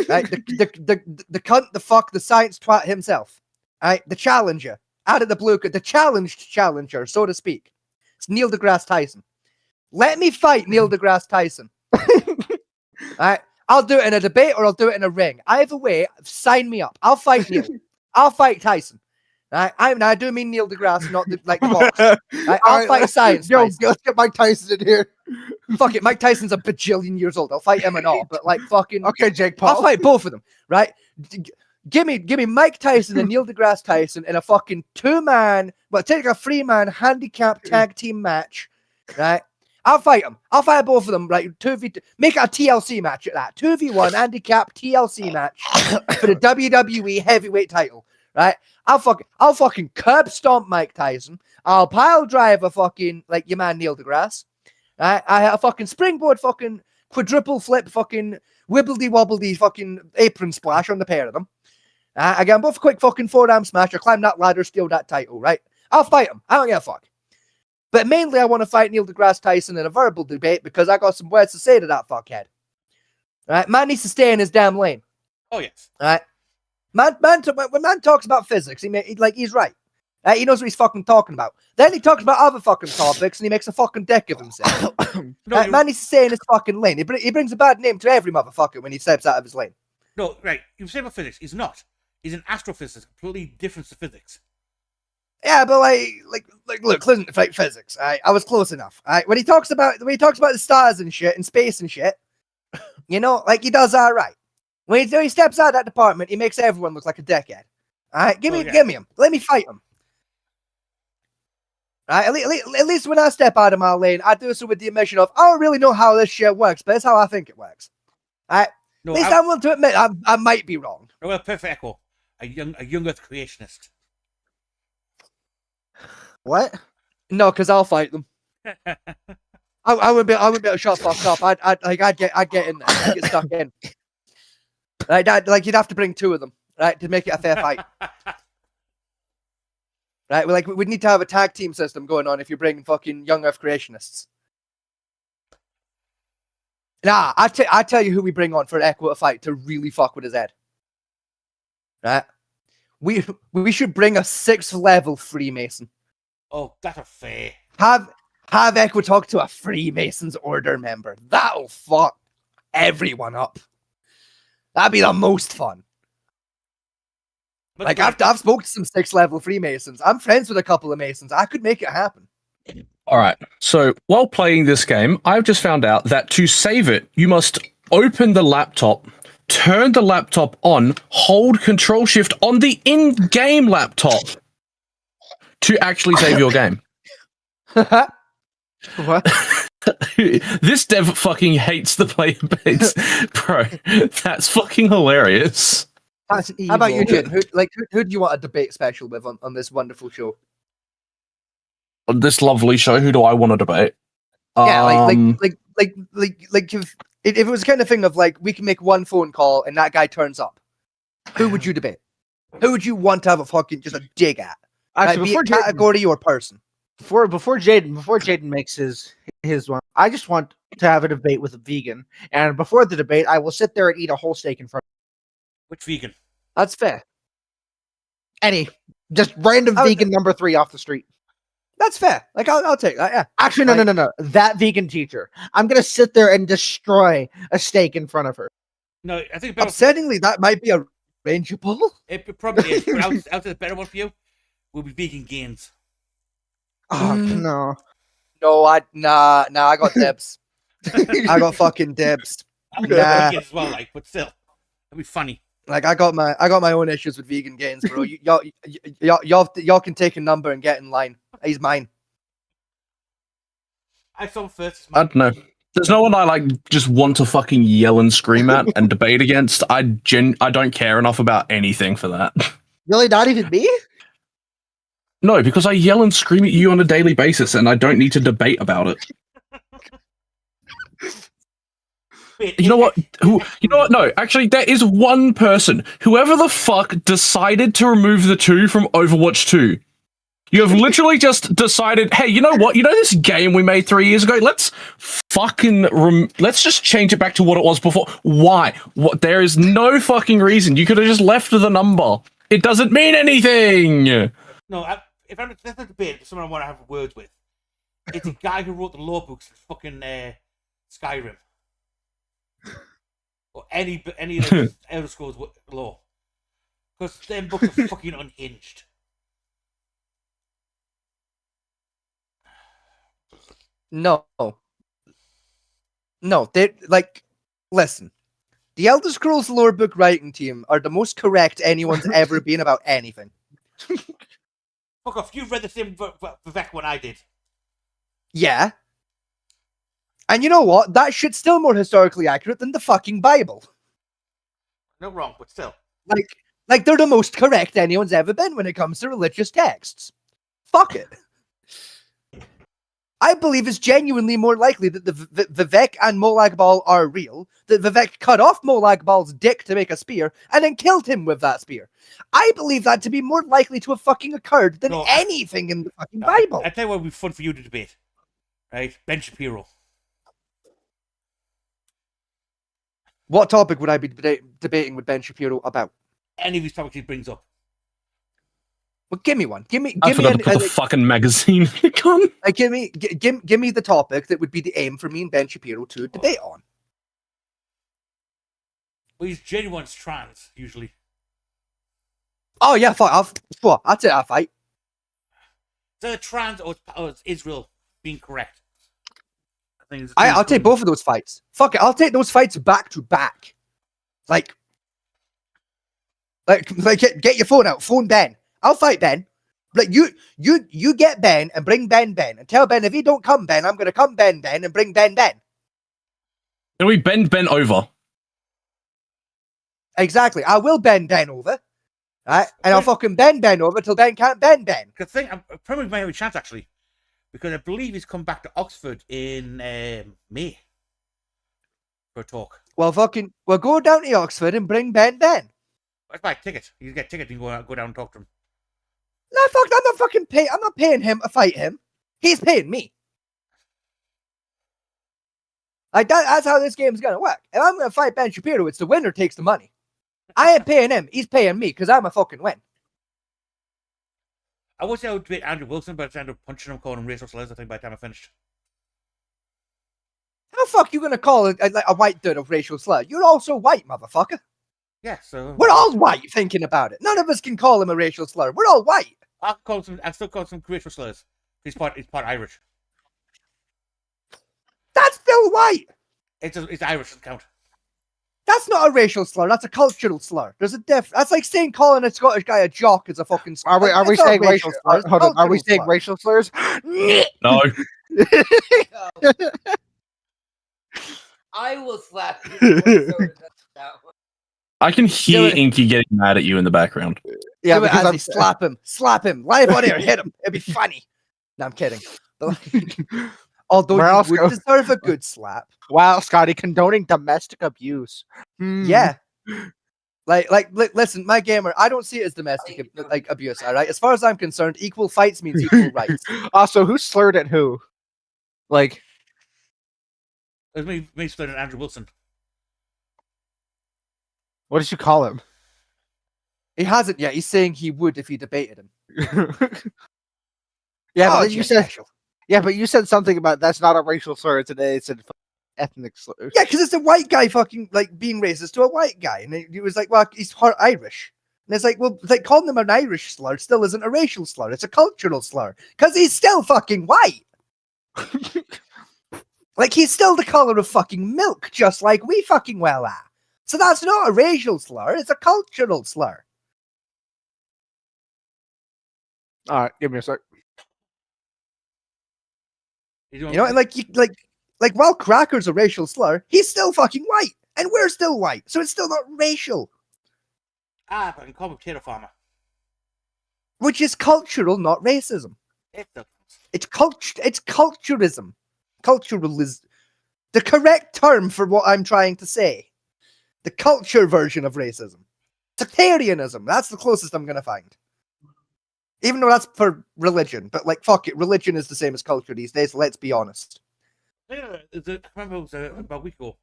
B: Right? The cunt, the fuck, the science twat himself. Right? The challenger out of the blue, the challenged challenger, so to speak. It's Neil deGrasse Tyson. Let me fight Neil deGrasse Tyson. Right? I'll do it in a debate or I'll do it in a ring. Either way, sign me up. I'll fight Neil. I'll fight Tyson. Right? I do mean Neil deGrasse, not the box. Right? I'll fight science.
D: Yo,
B: Tyson.
D: let's get Mike Tyson in here.
B: Fuck it, Mike Tyson's a bajillion years old. I'll fight him and all, but like fucking.
D: Okay, Jake Paul.
B: I'll fight both of them. Right? Give me Mike Tyson and Neil deGrasse Tyson in a fucking 2-man, but take a 3-man handicap tag team match. Right? I'll fight them. I'll fight both of them. Like 2v2. Make it a TLC match at that. 2v1 handicap TLC match for the WWE heavyweight title. Right? I'll fucking curb stomp Mike Tyson. I'll pile drive a fucking like your man Neil deGrasse. Right? I fucking springboard fucking quadruple flip fucking wibbledy wobbledy fucking apron splash on the pair of them. I get them both a quick fucking forearm smash or climb that ladder, steal that title. Right? I'll fight him. I don't give a fuck. But mainly, I want to fight Neil deGrasse Tyson in a verbal debate because I got some words to say to that fuckhead. Right? Man needs to stay in his damn lane.
C: Oh yes.
B: Right? When man talks about physics, he's right. He knows what he's fucking talking about. Then he talks about other fucking topics and he makes a fucking dick of himself. Man needs to stay in his fucking lane. He brings a bad name to every motherfucker when he steps out of his lane.
C: No, right. You say about physics. He's not. He's an astrophysicist, completely different to physics.
B: Yeah, but look, listen to physics. I was close enough. When he talks about the stars and shit and space and shit, you know, like he does all right. When he steps out of that department, he makes everyone look like a dickhead. All right, give me him. Let me fight him. All right, at least when I step out of my lane, I do so with the admission of I don't really know how this shit works, but it's how I think it works. All right,
C: no,
B: at least I'm willing to admit I might be wrong.
C: No, well, perfect Echo, a young Earth creationist.
D: What?
B: No, because I'll fight them. I wouldn't be able to shut fuck up. I'd get in there. I'd get stuck in. Like you'd have to bring 2 of them, right, to make it a fair fight. Right, we'd need to have a tag team system going on if you're bringing fucking young Earth creationists. Nah, I tell you who we bring on for an Echo to fight to really fuck with his head. Right, we should bring a 6th level Freemason.
C: Oh, that's a fair.
B: Have Echo talk to a Freemasons Order member. That'll fuck everyone up. That'd be the most fun. Like, I've spoken to some 6th level Freemasons. I'm friends with a couple of Masons. I could make it happen.
G: All right. So while playing this game, I've just found out that to save it, you must open the laptop, turn the laptop on, hold Control Shift on the in-game laptop to actually save your game.
D: What?
G: This dev fucking hates the player base. Bro, that's fucking hilarious.
B: That's evil. How about you, Jin? Who do you want a debate special with on this wonderful show?
G: On this lovely show, who do I want to debate?
B: Yeah, if it was the kind of thing of like we can make one phone call and that guy turns up, who would you debate? Who would you want to have a fucking just a dig at?
D: Actually,
B: before category or person.
D: Before Jaden makes his one, I just want to have a debate with a vegan. And before the debate, I will sit there and eat a whole steak in front of
C: Which vegan?
B: That's fair.
D: Just random vegan number 3 off the street.
B: That's fair. Like I'll take that. Yeah.
D: Actually, no. That vegan teacher. I'm gonna sit there and destroy a steak in front of her.
C: No, I think better.
B: Upsettingly, that might be arrangeable.
C: It probably is, but out of the better one for you will be vegan gains.
D: Oh no.
B: No, I got dibs. I got fucking dibs.
C: I mean,
B: Nah.
C: vegan as well, like, but still, it'd be funny.
B: Like I got my own issues with vegan gains, bro. Y'all can take a number and get in line. He's mine.
C: I saw him first.
G: I don't know. There's no one I like just want to fucking yell and scream at and debate against. I don't care enough about anything for that.
D: Really, not even me?
G: No, because I yell and scream at you on a daily basis, and I don't need to debate about it. You know what? You know what? No, actually, there is one person. Whoever the fuck decided to remove the 2 from Overwatch 2. You have literally just decided, hey, you know what? You know this game we made 3 years ago? Let's fucking let's just change it back to what it was before. Why? What? There is no fucking reason. You could have just left the number. It doesn't mean anything.
C: No, if I'm that's a debate, someone I want to have words with. It's a guy who wrote the law books for fucking Skyrim. Or any of the Elder Scrolls law. Because them books are fucking unhinged.
B: No. They like. Listen, the Elder Scrolls lore book writing team are the most correct anyone's ever been about anything.
C: Fuck off! You've read the same Vivek one I did.
B: Yeah. And you know what? That shit's still more historically accurate than the fucking Bible.
C: No wrong, but still.
B: Like they're the most correct anyone's ever been when it comes to religious texts. Fuck it. I believe it's genuinely more likely that the Vivek and Molag Bal are real, that Vivek cut off Molag Bal's dick to make a spear, and then killed him with that spear. I believe that to be more likely to have fucking occurred than anything in the fucking Bible.
C: I tell you what would be fun for you to debate. Right? Ben Shapiro.
B: What topic would I be debating with Ben Shapiro about?
C: Any of these topics he brings up.
B: Well, give me one.
G: I forgot to put the fucking magazine icon.
B: Give me the topic that would be the aim for me and Ben Shapiro to debate on.
C: Well, he's genuine trans, usually.
B: Oh yeah, fuck. I'll take that fight.
C: So trans or it's Israel being correct.
B: I'll take both of those fights. Fuck it, I'll take those fights back to back. Like get your phone out, phone Ben. I'll fight Ben. Like you get Ben and bring Ben and tell Ben if he don't come Ben, I'm gonna come Ben and bring Ben.
G: Can we bend Ben over?
B: Exactly. I will bend Ben over. Right? And I'll fucking bend Ben over till Ben can't bend Ben.
C: Good thing I probably might have a chance actually. Because I believe he's come back to Oxford in May for a talk.
B: Well, we'll go down to Oxford and bring Ben.
C: Let's buy a ticket. You get a ticket and you go down and talk to him.
B: No, fuck, I'm not fucking paying. I'm not paying him to fight him. He's paying me. Like that's how this game's gonna work. If I'm gonna fight Ben Shapiro, it's the winner takes the money. I ain't paying him. He's paying me because I'm a fucking win.
C: I would say I would debate Andrew Wilson, but I ended up punching him, calling him racial slurs, I think, by the time I finished.
B: How the fuck you gonna call a white dude a racial slur? You're also white, motherfucker.
C: Yeah, so...
B: We're all white thinking about it. None of us can call him a racial slur. We're all white.
C: I'll still call some racial slurs. He's part Irish.
B: That's still white.
C: It's Irish, doesn't count.
B: That's not a racial slur. That's a cultural slur. There's a diff. That's like saying calling a Scottish guy a jock is a fucking slur.
D: Are we saying racial slurs? Hold on. Are we saying racial slurs?
G: No.
H: I will slap you.
G: I can hear Inky getting mad at you in the background.
B: Yeah, because I'm slap him, live on air, hit him. It'd be funny. No, I'm kidding. Although you would deserve a good slap.
D: Wow, Scotty, condoning domestic abuse.
B: Yeah. Like, listen, my gamer, I don't see it as domestic abuse, all right? As far as I'm concerned, equal fights means equal rights.
D: Also, who slurred at who? Like...
C: It was me slurring at Andrew Wilson.
D: What did you call him?
B: He hasn't yet. He's saying he would if he debated him.
D: Yeah, but then you said... Yeah, but you said something about that's not a racial slur today. It said ethnic slurs.
B: Yeah, because it's a white guy fucking like being racist to a white guy, and he was like, "Well, he's part Irish," and it's like, "Well, like calling him an Irish slur still isn't a racial slur; it's a cultural slur because he's still fucking white. Like he's still the color of fucking milk, just like we fucking well are. So that's not a racial slur; it's a cultural slur."
D: All right, give me a sec.
B: You know, and like while Cracker's a racial slur, he's still fucking white, and we're still white, so it's still not racial.
C: But I can call him potato farmer.
B: Which is cultural, not racism. It's culturism. Culturalism. The correct term for what I'm trying to say. The culture version of racism. Sectarianism. That's the closest I'm gonna find. Even though that's for religion, but like fuck it, religion is the same as culture these days. Let's be honest.
C: I remember it was about a week ago.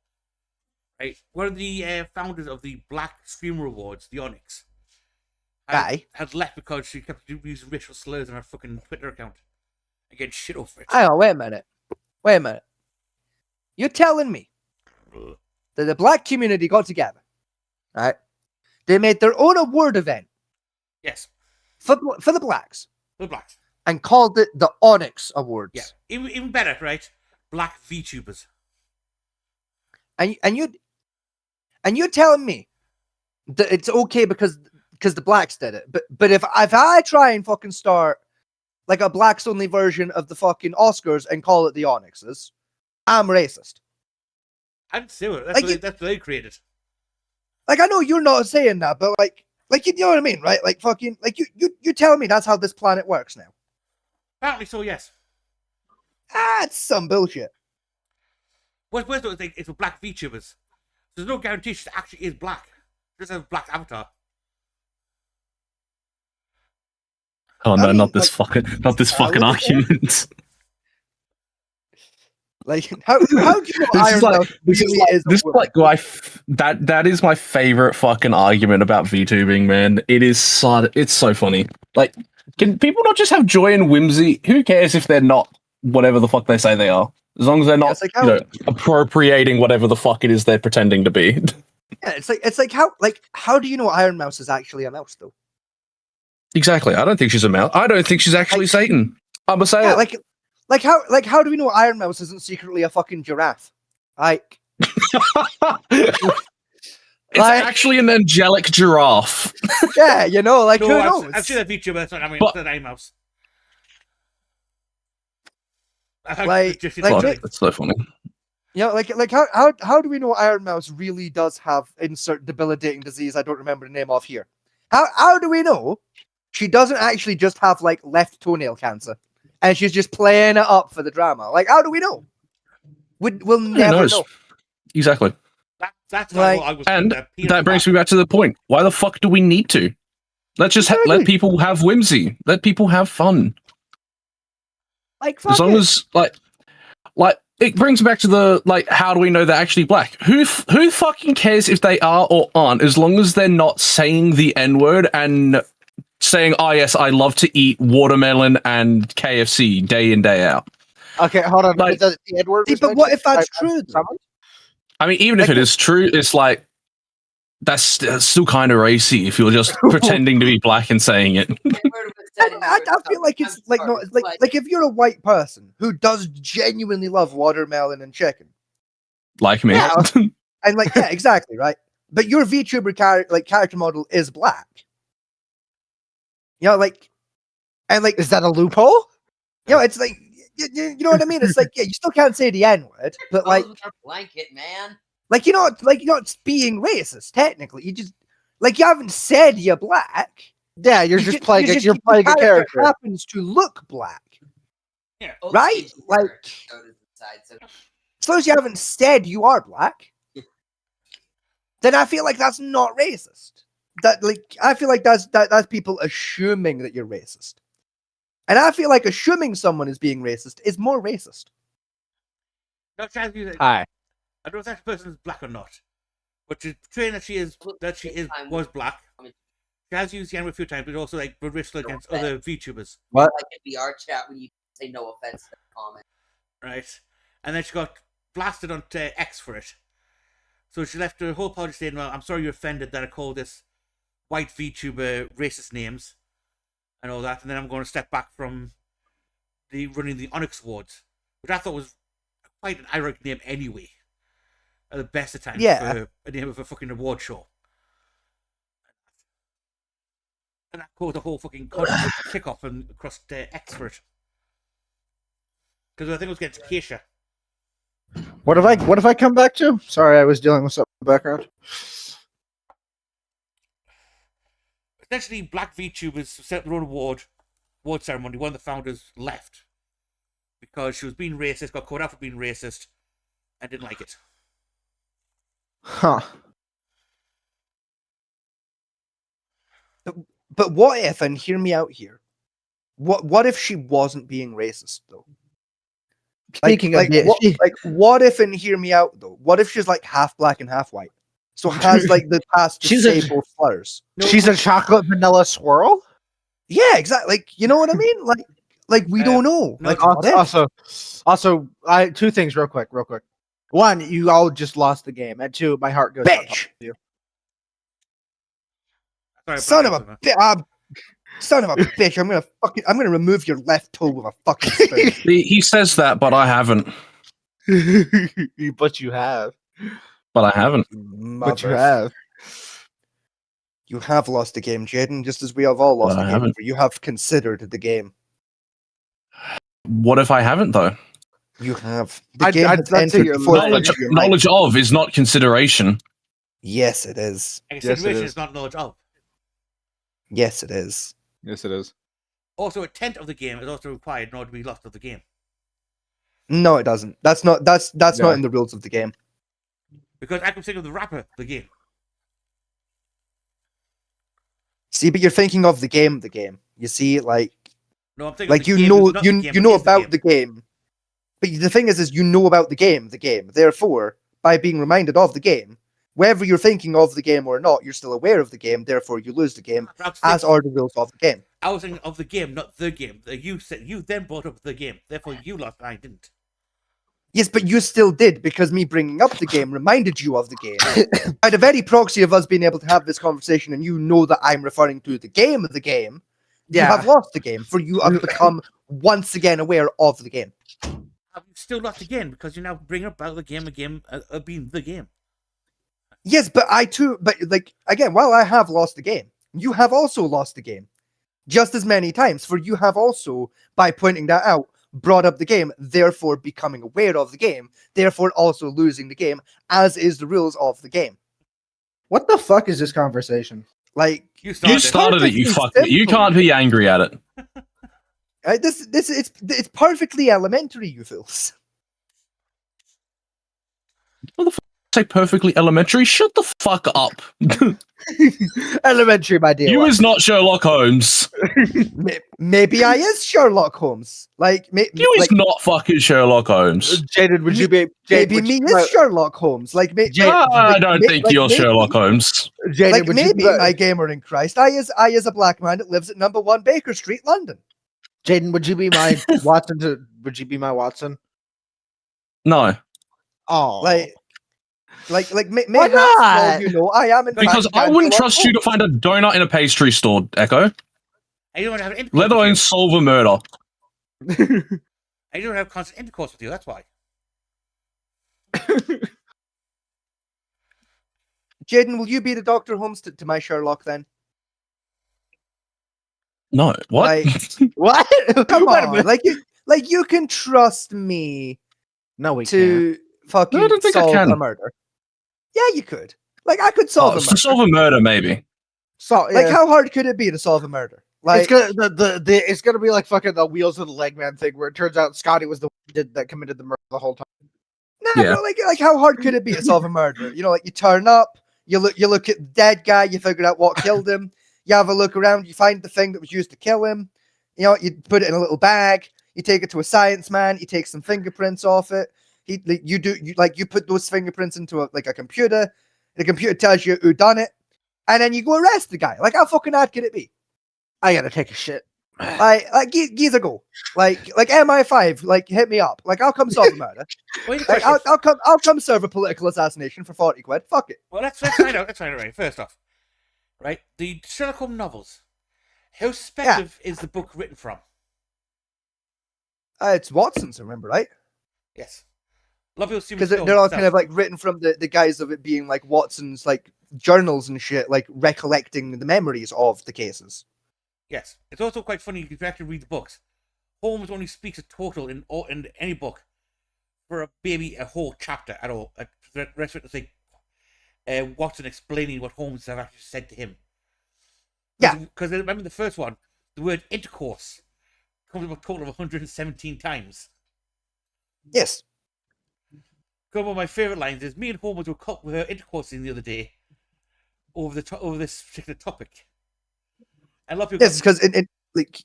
C: Right, one of the founders of the Black Streamer Awards, the Onyx, had left because she kept using racial slurs on her fucking Twitter account and getting shit over it.
B: Hang on, wait a minute. You're telling me that the black community got together, right? They made their own award event.
C: Yes.
B: For the blacks.
C: The blacks.
B: And called it the Onyx Awards.
C: Yeah. Even better, right? Black VTubers.
B: And you're telling me that it's okay because the blacks did it. But if I try and fucking start like a blacks only version of the fucking Oscars and call it the Onyxes, I'm racist.
C: I didn't say it. That's what they created.
B: Like I know you're not saying that, but like you know what I mean, right? Like fucking like you telling me that's how this planet works now.
C: Apparently so, yes.
B: It's some bullshit.
C: What's the thing? It's for black VTubers. There's no guarantee she actually is black. She just has a black avatar.
G: Oh no, not this fucking argument.
B: Like how do you know Iron Mouse
G: that is my favorite fucking argument about VTubing, man. It's so funny. Like, can people not just have joy and whimsy? Who cares if they're not whatever the fuck they say they are? As long as they're not, appropriating whatever the fuck it is they're pretending to be.
B: Yeah, it's like how do you know Iron Mouse is actually a mouse though?
G: Exactly. I don't think she's a mouse. I don't think she's actually Satan. I'm gonna say it.
B: Like how do we know Iron Mouse isn't secretly a fucking giraffe? Like
G: it's actually an angelic giraffe.
B: Yeah, you know, like
C: no,
B: who knows?
C: I've seen a VTuber. It's an Iron Mouse.
G: That's so funny.
B: You know, like how do we know Iron Mouse really does have insert debilitating disease I don't remember the name of here? How do we know she doesn't actually just have like left toenail cancer and she's just playing it up for the drama? Like how do we know? We'll never know.
G: Exactly.
C: That's
B: like,
C: I was
G: and that brings me back to the point. Why the fuck do we need to? Let's just let people have whimsy. Let people have fun.
B: Like
G: as long as like it brings back to the how do we know they're actually black? Who fucking cares if they are or aren't, as long as they're not saying the N-word and saying, "Oh yes, I love to eat watermelon and KFC day in day out."
D: Okay, hold on.
B: Like, but what if that's true?
G: I mean, even if it is true, it's like that's still kind of racy if you're just pretending to be black and saying it.
B: I feel like it's like not like if you're a white person who does genuinely love watermelon and chicken,
G: like me,
B: and like yeah, exactly right. But your VTuber character model is black. You know,
D: is that a loophole?
B: You know, it's like you know what I mean. It's like yeah, you still can't say the N-word, but like
H: blanket man.
B: Like you're not being racist technically. You just you haven't said you're black.
D: Yeah, you're just playing a character.
B: Happens to look black.
C: Yeah.
B: Right? Like as long as you haven't said you are black, then I feel like that's not racist. I feel like that's people assuming that you're racist. And I feel like assuming someone is being racist is more racist.
C: Hi. I don't know if that person is black or not, but she's portraying that she was black. She has used the N-word a few times, but also racial against other VTubers.
D: What?
H: Like in VR chat when you say no offense to the comment.
C: Right. And then she got blasted onto X for it. So she left her whole apology saying, well, I'm sorry you're offended that I called this white VTuber racist names and all that. And then I'm going to step back from running the Onyx Awards, which I thought was quite an ironic name anyway. At the best of times for a name of a fucking award show. And that caused the whole fucking kick-off and across X for it. Because I think it was against Keisha.
D: What if I come back to? Sorry, I was dealing with something in the background.
C: Essentially, black VTubers set their own award ceremony. One of the founders left because she was being racist, got caught out for being racist, and didn't like it.
D: Huh.
B: But what if, and hear me out here, what if she wasn't being racist though?
D: Speaking of
B: what if, and hear me out though, what if she's like half black and half white? So has like the past to say both slurs.
D: She's a chocolate vanilla swirl?
B: Yeah, exactly. Like, you know what I mean? Like we don't know.
C: No,
B: like
D: also, I two things real quick. One, you all just lost the game, and two, my heart goes out
B: bitch.
D: to you.
C: Sorry,
B: Son of a bitch! I'm gonna remove your left toe with a fucking spoon.
G: He says that, but I haven't.
D: But you have.
G: But I haven't.
D: But you have.
B: You have lost the game, Jaden, just as we have all lost
G: But
B: the
G: I
B: game.
G: haven't.
B: You have considered the game.
G: What if I haven't, though?
B: You have. The
D: I'd
B: game has
D: say
B: entered
D: you're
B: before
D: lying.
B: your mind.
G: Knowledge of is not consideration.
B: Yes, it is.
C: Consideration is not knowledge of.
B: Yes, it is.
I: Yes, it is.
C: Also, intent of the game is also required in order to be lost of the game.
B: No, it doesn't. That's not in the rules of the game.
C: Because I can think of the rapper, the game.
B: See, but you're thinking of the game. You see, like
C: No, I'm thinking
B: like
C: of the
B: you
C: game,
B: know
C: not the game,
B: you
C: but
B: know
C: is
B: about the game. But the thing is you know about the game. Therefore, by being reminded of the game, whether you're thinking of the game or not, you're still aware of the game. Therefore, you lose the game, as are the rules of the game.
C: I was thinking of the game, not the game. You then brought up the game. Therefore, you lost. I didn't.
B: Yes, but you still did, because me bringing up the game reminded you of the game. By the very proxy of us being able to have this conversation, and you know that I'm referring to the game, you have lost the game, for you have become once again aware of the game.
C: Have you still lost again because you now bring up about the game being the game?
B: Yes, but like, again, while I have lost the game, you have also lost the game. Just as many times, for you have also, by pointing that out, brought up the game, therefore becoming aware of the game, therefore also losing the game, as is the rules of the game.
D: What the fuck is this conversation?
B: Like,
G: You started it, you fuck it. You can't be angry at it.
B: It's perfectly elementary, you fools.
G: What the fuck? Say perfectly elementary? Shut the fuck up.
D: Elementary, my dear.
G: You is not Sherlock Holmes.
B: Maybe I is Sherlock Holmes. Like,
G: You is not fucking Sherlock Holmes.
D: Jaden, would you be?
B: Maybe me is Sherlock Holmes. Like,
G: I don't think you're Sherlock Holmes.
D: Jaden,
B: like,
D: would
B: maybe
D: you,
B: my gamer in Christ. I is a black man that lives at number 1 Baker Street, London.
D: Jaden, would you be my Watson? Would you be my Watson?
G: No.
D: Oh,
B: Why
D: not?
B: well, you know, I am in
G: Because
B: fact
G: I wouldn't
B: Sherlock
G: trust you to find a donut in a pastry store, Echo.
C: I don't have intercourse
G: Let alone solve a murder.
C: I don't have constant intercourse with you. That's why.
B: Jaden, will you be the Dr. Holmes to my Sherlock then?
G: No. What?
B: Like,
D: what?
B: come
D: Wait a
B: on,
D: minute.
B: like you can trust me
D: No, we can't.
B: to fucking
G: No, I don't think I
B: solve
G: can.
B: a murder. Yeah, you could. Like, I could solve a murder.
G: To solve a murder, maybe.
D: So,
B: Like, how hard could it be to solve a murder? Like,
D: it's gonna it's gonna be like fucking the Wheels of the Leg Man thing, where it turns out Scotty was the one that committed the murder the whole time.
B: nah,
G: Yeah.
B: bro, like how hard could it be to solve a murder? You know, like you turn up, you look at the dead guy, you figure out what killed him. You have a look around, you find the thing that was used to kill him. You know, you put it in a little bag. You take it to a science man. You take some fingerprints off it. You put those fingerprints into a computer. The computer tells you who done it, and then you go arrest the guy. Like, how fucking hard could it be?
D: I gotta take a shit.
B: Like years ago. Like MI5, like hit me up. Like I'll come solve a murder. Like, I'll come serve a political assassination for 40 quid. Fuck it.
C: Well, let's find out. Let's find out. Right, first off, right, the Sherlock Holmes novels. Whose perspective is the book written from?
B: It's Watson's, remember, right?
C: Yes.
B: Because they're all kind of like written from the guise of it being like Watson's like journals and shit, like recollecting the memories of the cases.
C: Yes, it's also quite funny if you actually read the books. Holmes only speaks a total in any book for a whole chapter at all. The rest of it is like Watson explaining what Holmes have actually said to him.
B: Yeah,
C: because remember the first one, the word intercourse comes up a total of 117 times.
B: Yes.
C: One of my favorite lines is, "Me and Holmes were intercoursing the other day over this particular topic." And a lot of people.
B: Yes, because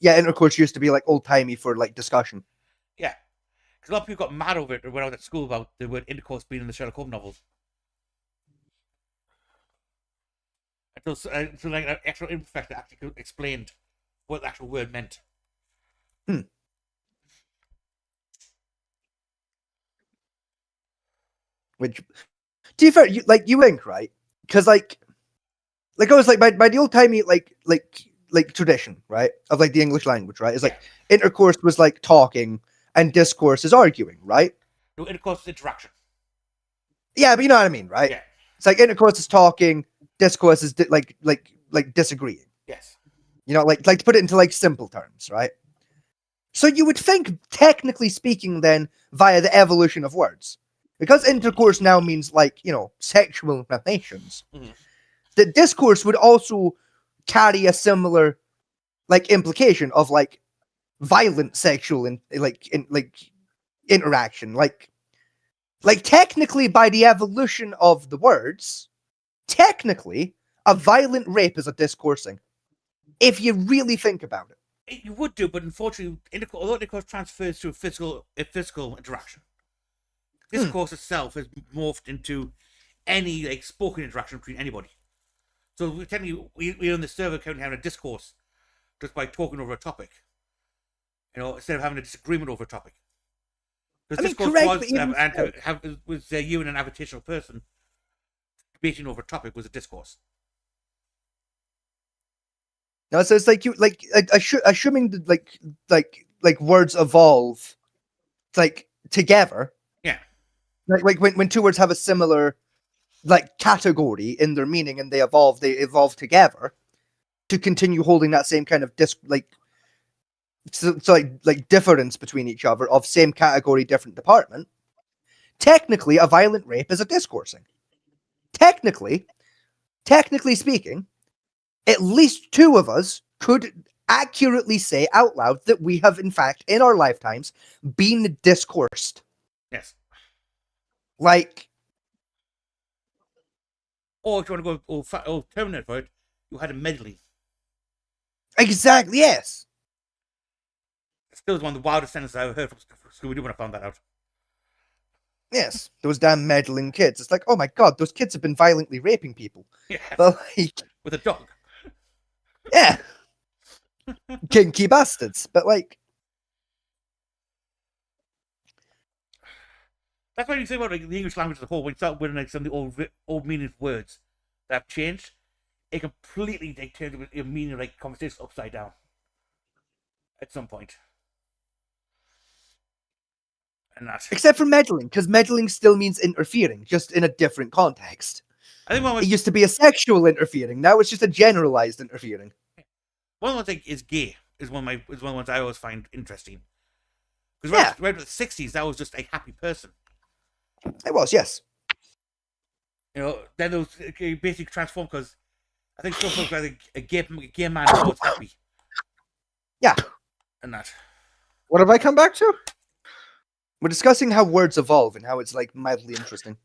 B: intercourse used to be like old timey for like discussion.
C: Yeah, because a lot of people got mad over it when I was at school about the word intercourse being in the Sherlock Holmes novels. Until like an actual professor actually explained what the actual word meant.
B: Which, to be fair, you think, right? Because like I was like by the old timey like tradition, right, of like the English language, right, is like intercourse was like talking and discourse is arguing, right?
C: No, intercourse is interaction.
B: Yeah, but you know what I mean, right?
C: Yeah.
B: It's like intercourse is talking, discourse is like disagreeing.
C: Yes.
B: You know, like to put it into like simple terms, right? So you would think, technically speaking, then via the evolution of words, because intercourse now means like sexual relations, that discourse would also carry a similar like implication of like violent sexual interaction, like technically by the evolution of the words, technically a violent rape is a discoursing, if you really think about it.
C: You would do, but unfortunately, although intercourse transfers to a physical interaction, discourse itself has morphed into any like spoken interaction between anybody. So technically, we're on the server currently having a discourse just by talking over a topic. Instead of having a disagreement over a topic. Because discourse was you and an adversational person debating over a topic was a discourse.
B: No, so it's like assuming that like words evolve like together.
C: Yeah.
B: Like when two words have a similar like category in their meaning and they evolve together to continue holding that same kind of like difference between each other of same category, different department. Technically, a violent rape is a discoursing. Technically speaking, at least two of us could accurately say out loud that we have, in fact, in our lifetimes, been discoursed.
C: Yes.
B: Like,
C: or if you want to go terminate for it, you had a meddling.
B: Exactly, yes.
C: It still is one of the wildest sentences I ever heard from Scooby-Doo when I found that out.
B: Yes, those damn meddling kids. It's like, oh my god, those kids have been violently raping people.
C: Yeah.
B: But like,
C: with a dog.
B: Yeah. Kinky bastards. But like,
C: that's why you say about like the English language as a whole, when you start with like some of the old meaning of words that have changed, it completely turns the meaning of like conversation upside down. At some point. And that.
B: Except for meddling, because meddling still means interfering, just in a different context.
C: I think
B: it used to be a sexual interfering. Now it's just a generalized interfering.
C: One I think is gay. Is one of the ones I always find interesting. Because right in the 60s, that was just a happy person.
B: It was, yes.
C: Then those basically transformed because I think some folks like a gay man is always happy.
B: Yeah.
C: And that.
D: What have I come back to?
B: We're discussing how words evolve and how it's like mildly interesting.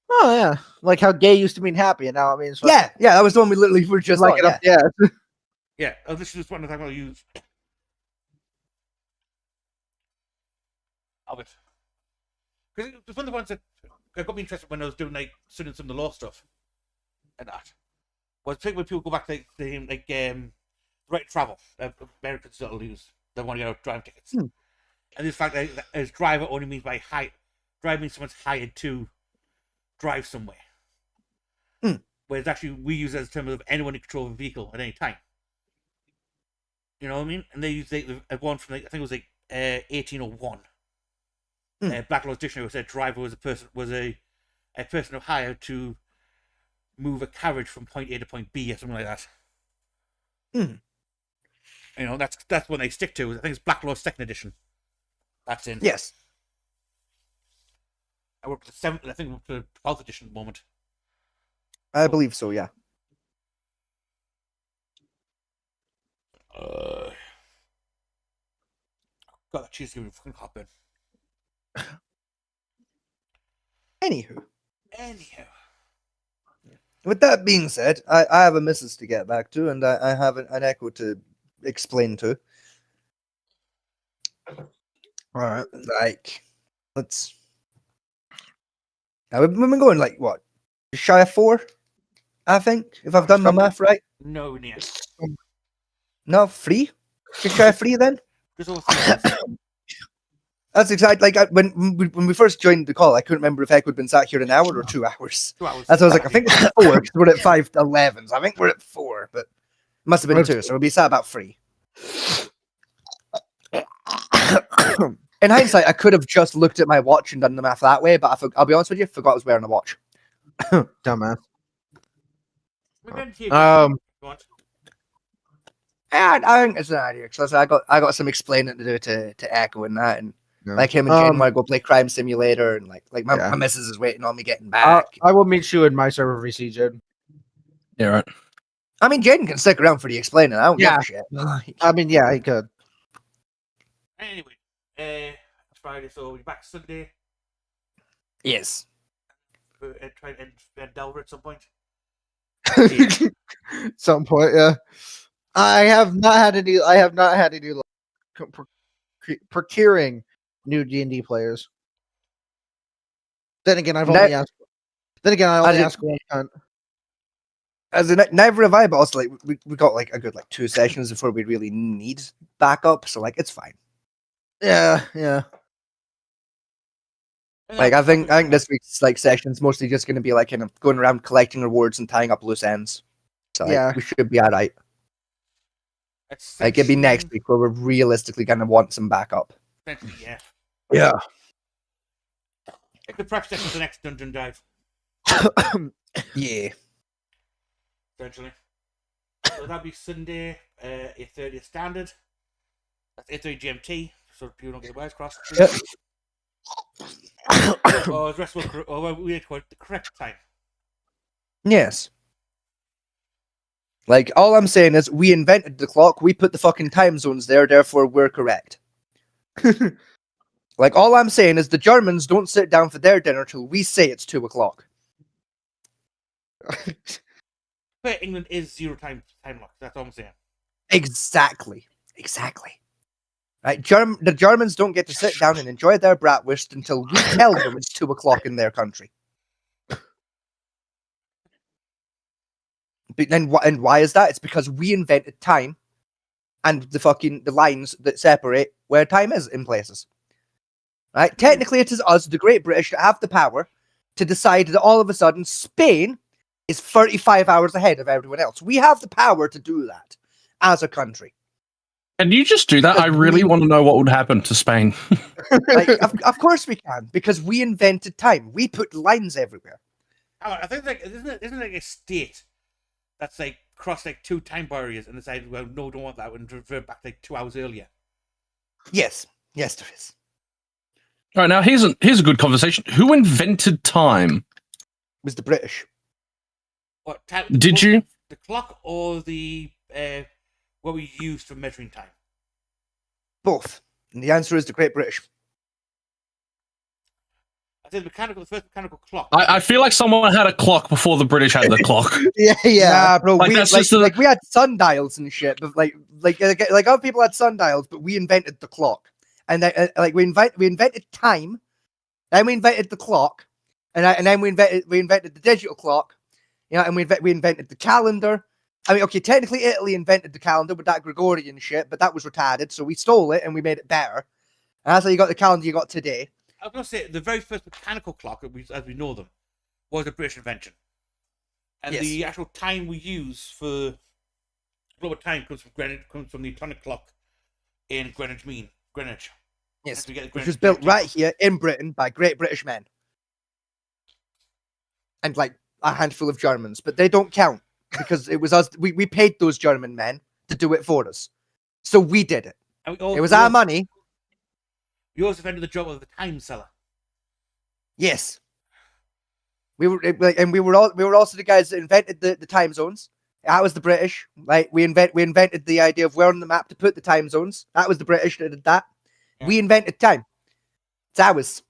D: Oh yeah, like how gay used to mean happy, and now it means
B: yeah. That was the one we literally were just
D: like
B: on.
D: Yeah.
C: Yeah. Oh, this is just one I'm going to use. Of it, because it was one of the ones that got me interested when I was doing like studying some of the law stuff, and that was particularly when people go back to him like the right to travel. Americans don't use. They want to get driving tickets. And this fact that as driver only means by drive means someone's hired to drive somewhere. Whereas actually we use it as a term of anyone in control of a vehicle at any time. You know what I mean? And they use one from I think it was 1801. Black Law's Dictionary said driver was a person of hire to move a carriage from point A to point B or something like that. You know, that's what they stick to. I think it's Black Law's second edition. That's in.
B: Yes.
C: I work with the 7th, I think the 12th edition at the moment.
B: I believe so, yeah.
C: Got that cheese giving me fucking heartburn.
B: Anywho.
C: With
B: that being said, I have a missus to get back to, and I have an echo to explain to. Alright, like, let's... Now, we've been going, like, what? Just shy of 4? I think, if I've done my math right.
C: No, near.
B: No, 3? Just shy of 3 then?
C: Just over 3
B: That's exactly like when we first joined the call. I couldn't remember if Echo had been sat here an hour or 2 hours.
C: 2 hours.
B: That's why I was like, I think it's 4 because we're at 5:11. So I think we're at 4, but it must have been 2. So we'll be sat about 3. In hindsight, I could have just looked at my watch and done the math that way, but I'll be honest with you, forgot I was wearing a watch.
D: Dumbass.
B: I think it's an idea because I got some explaining to do to Echo and that, and like him and Jane want to go play Crime Simulator, and like my missus is waiting on me getting back.
D: I will meet you in my server VC, Jade.
G: Yeah, right.
B: I mean, Jaden can stick around for the explaining. I don't give a shit.
D: I mean, yeah, he could.
C: Anyway, it's Friday, so we're back Sunday.
B: Yes.
C: Try and Delver at some point.
D: Some point, yeah. I have not had any luck procuring new D&D players. Then again, I only asked one time.
B: As in, never have I, but also like we got like a good 2 sessions before we really need backup, so like it's fine.
D: Yeah.
B: Like I think this week's like session's mostly just going to be like kind of going around collecting rewards and tying up loose ends. So like, we should be alright. Like it'd be next week where we're realistically going to want some backup.
C: Yeah.
B: Yeah.
C: It could perhaps take us the next dungeon dive.
B: Yeah.
C: Eventually. So that'll be Sunday, 8:30 standard. That's 8:30 GMT, so people don't get wires crossed. Or the rest will we call it the correct time.
B: Yes. Like, all I'm saying is, we invented the clock, we put the fucking time zones there, therefore we're correct. Like, all I'm saying is, the Germans don't sit down for their dinner till we say it's 2 o'clock.
C: But England is 0 time lock, that's all I'm saying.
B: Exactly. Right, the Germans don't get to sit down and enjoy their bratwurst until we tell them it's 2 o'clock in their country. But then, and why is that? It's because we invented time and the lines that separate where time is in places. Right? Technically, it is us, the Great British, that have the power to decide that all of a sudden Spain is 35 hours ahead of everyone else. We have the power to do that as a country.
G: Can you just do that? I really want to know what would happen to Spain.
B: Like, of course we can, because we invented time. We put lines everywhere.
C: I think isn't it like a state that's like crossed like 2 time barriers and decided, well, no, don't want that, and revert back like 2 hours earlier.
B: Yes, there is.
G: All right, now here's a good conversation. Who invented time?
B: It was the British.
C: What time?
G: Did you?
C: The clock or the what we used for measuring time?
B: Both. And the answer is the Great British.
C: I think the first mechanical clock.
G: I feel like someone had a clock before the British had the clock.
D: Yeah.
B: Nah, bro.
G: Like,
B: we had sundials and shit, but like other people had sundials, but we invented the clock, and we invented time, then we invented the clock, and then we invented the digital clock, you know, and we invented the calendar, I mean, okay, technically Italy invented the calendar with that Gregorian shit, but that was retarded, so we stole it and we made it better. And that's how you got the calendar you got today.
C: I was going to say, the very first mechanical clock, as we know them, was a British invention. And
B: Yes.
C: the actual time we use for global time comes from the atomic clock in Greenwich.
B: Yes,
C: We get the
B: which
C: Greenwich
B: was built
C: Mean
B: right
C: Time.
B: here in Britain by great British men. And like a handful of Germans, but they don't count because it was us. We paid those German men to do it for us. So we did it.
C: And
B: It was our money.
C: We also invented the job of the time seller.
B: Yes. We were also the guys that invented the time zones. That was the British. Like we invented the idea of where on the map to put the time zones. That was the British that did that.
C: Yeah.
B: We invented time. It's ours.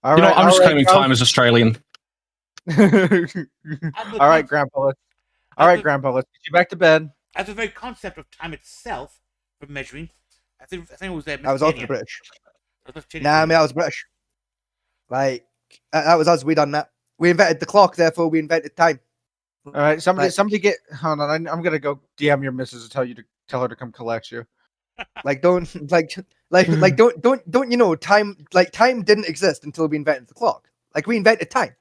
D: All
G: You know,
D: right,
G: I'm just
D: all right,
G: claiming time as Australian.
D: all right, Grandpa. All right, Grandpa. Let's get you back to bed.
C: As the very concept of time itself for measuring, I think it was there.
B: That was also the British. Nah, I mean, that was British. Like that was us. We done that. We invented the clock, therefore we invented time.
D: All right, somebody get. Hold on, I'm gonna go DM your missus and tell her to come collect you.
B: Like don't don't you know time? Like time didn't exist until we invented the clock. Like we invented time.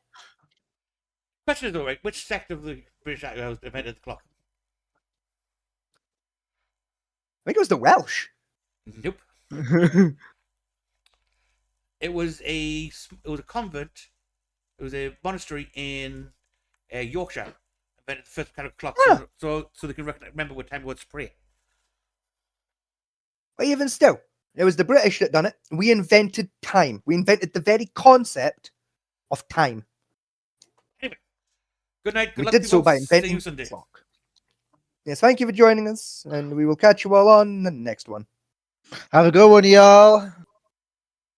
C: Question is though, right? Which sector of the British invented the clock?
B: I think it was the Welsh.
C: Nope. It was a convent. It was a monastery in Yorkshire. Invented the first kind of clock, so they can remember what time it was to pray.
B: But even still, it was the British that done it. We invented time. We invented the very concept of time.
C: Anyway, good night. Good
B: We
C: luck,
B: did so
C: people.
B: by
C: See you
B: inventing
C: Sunday.
B: the clock. Yes, thank you for joining us, and we will catch you all on the next one.
D: Have a good one, y'all.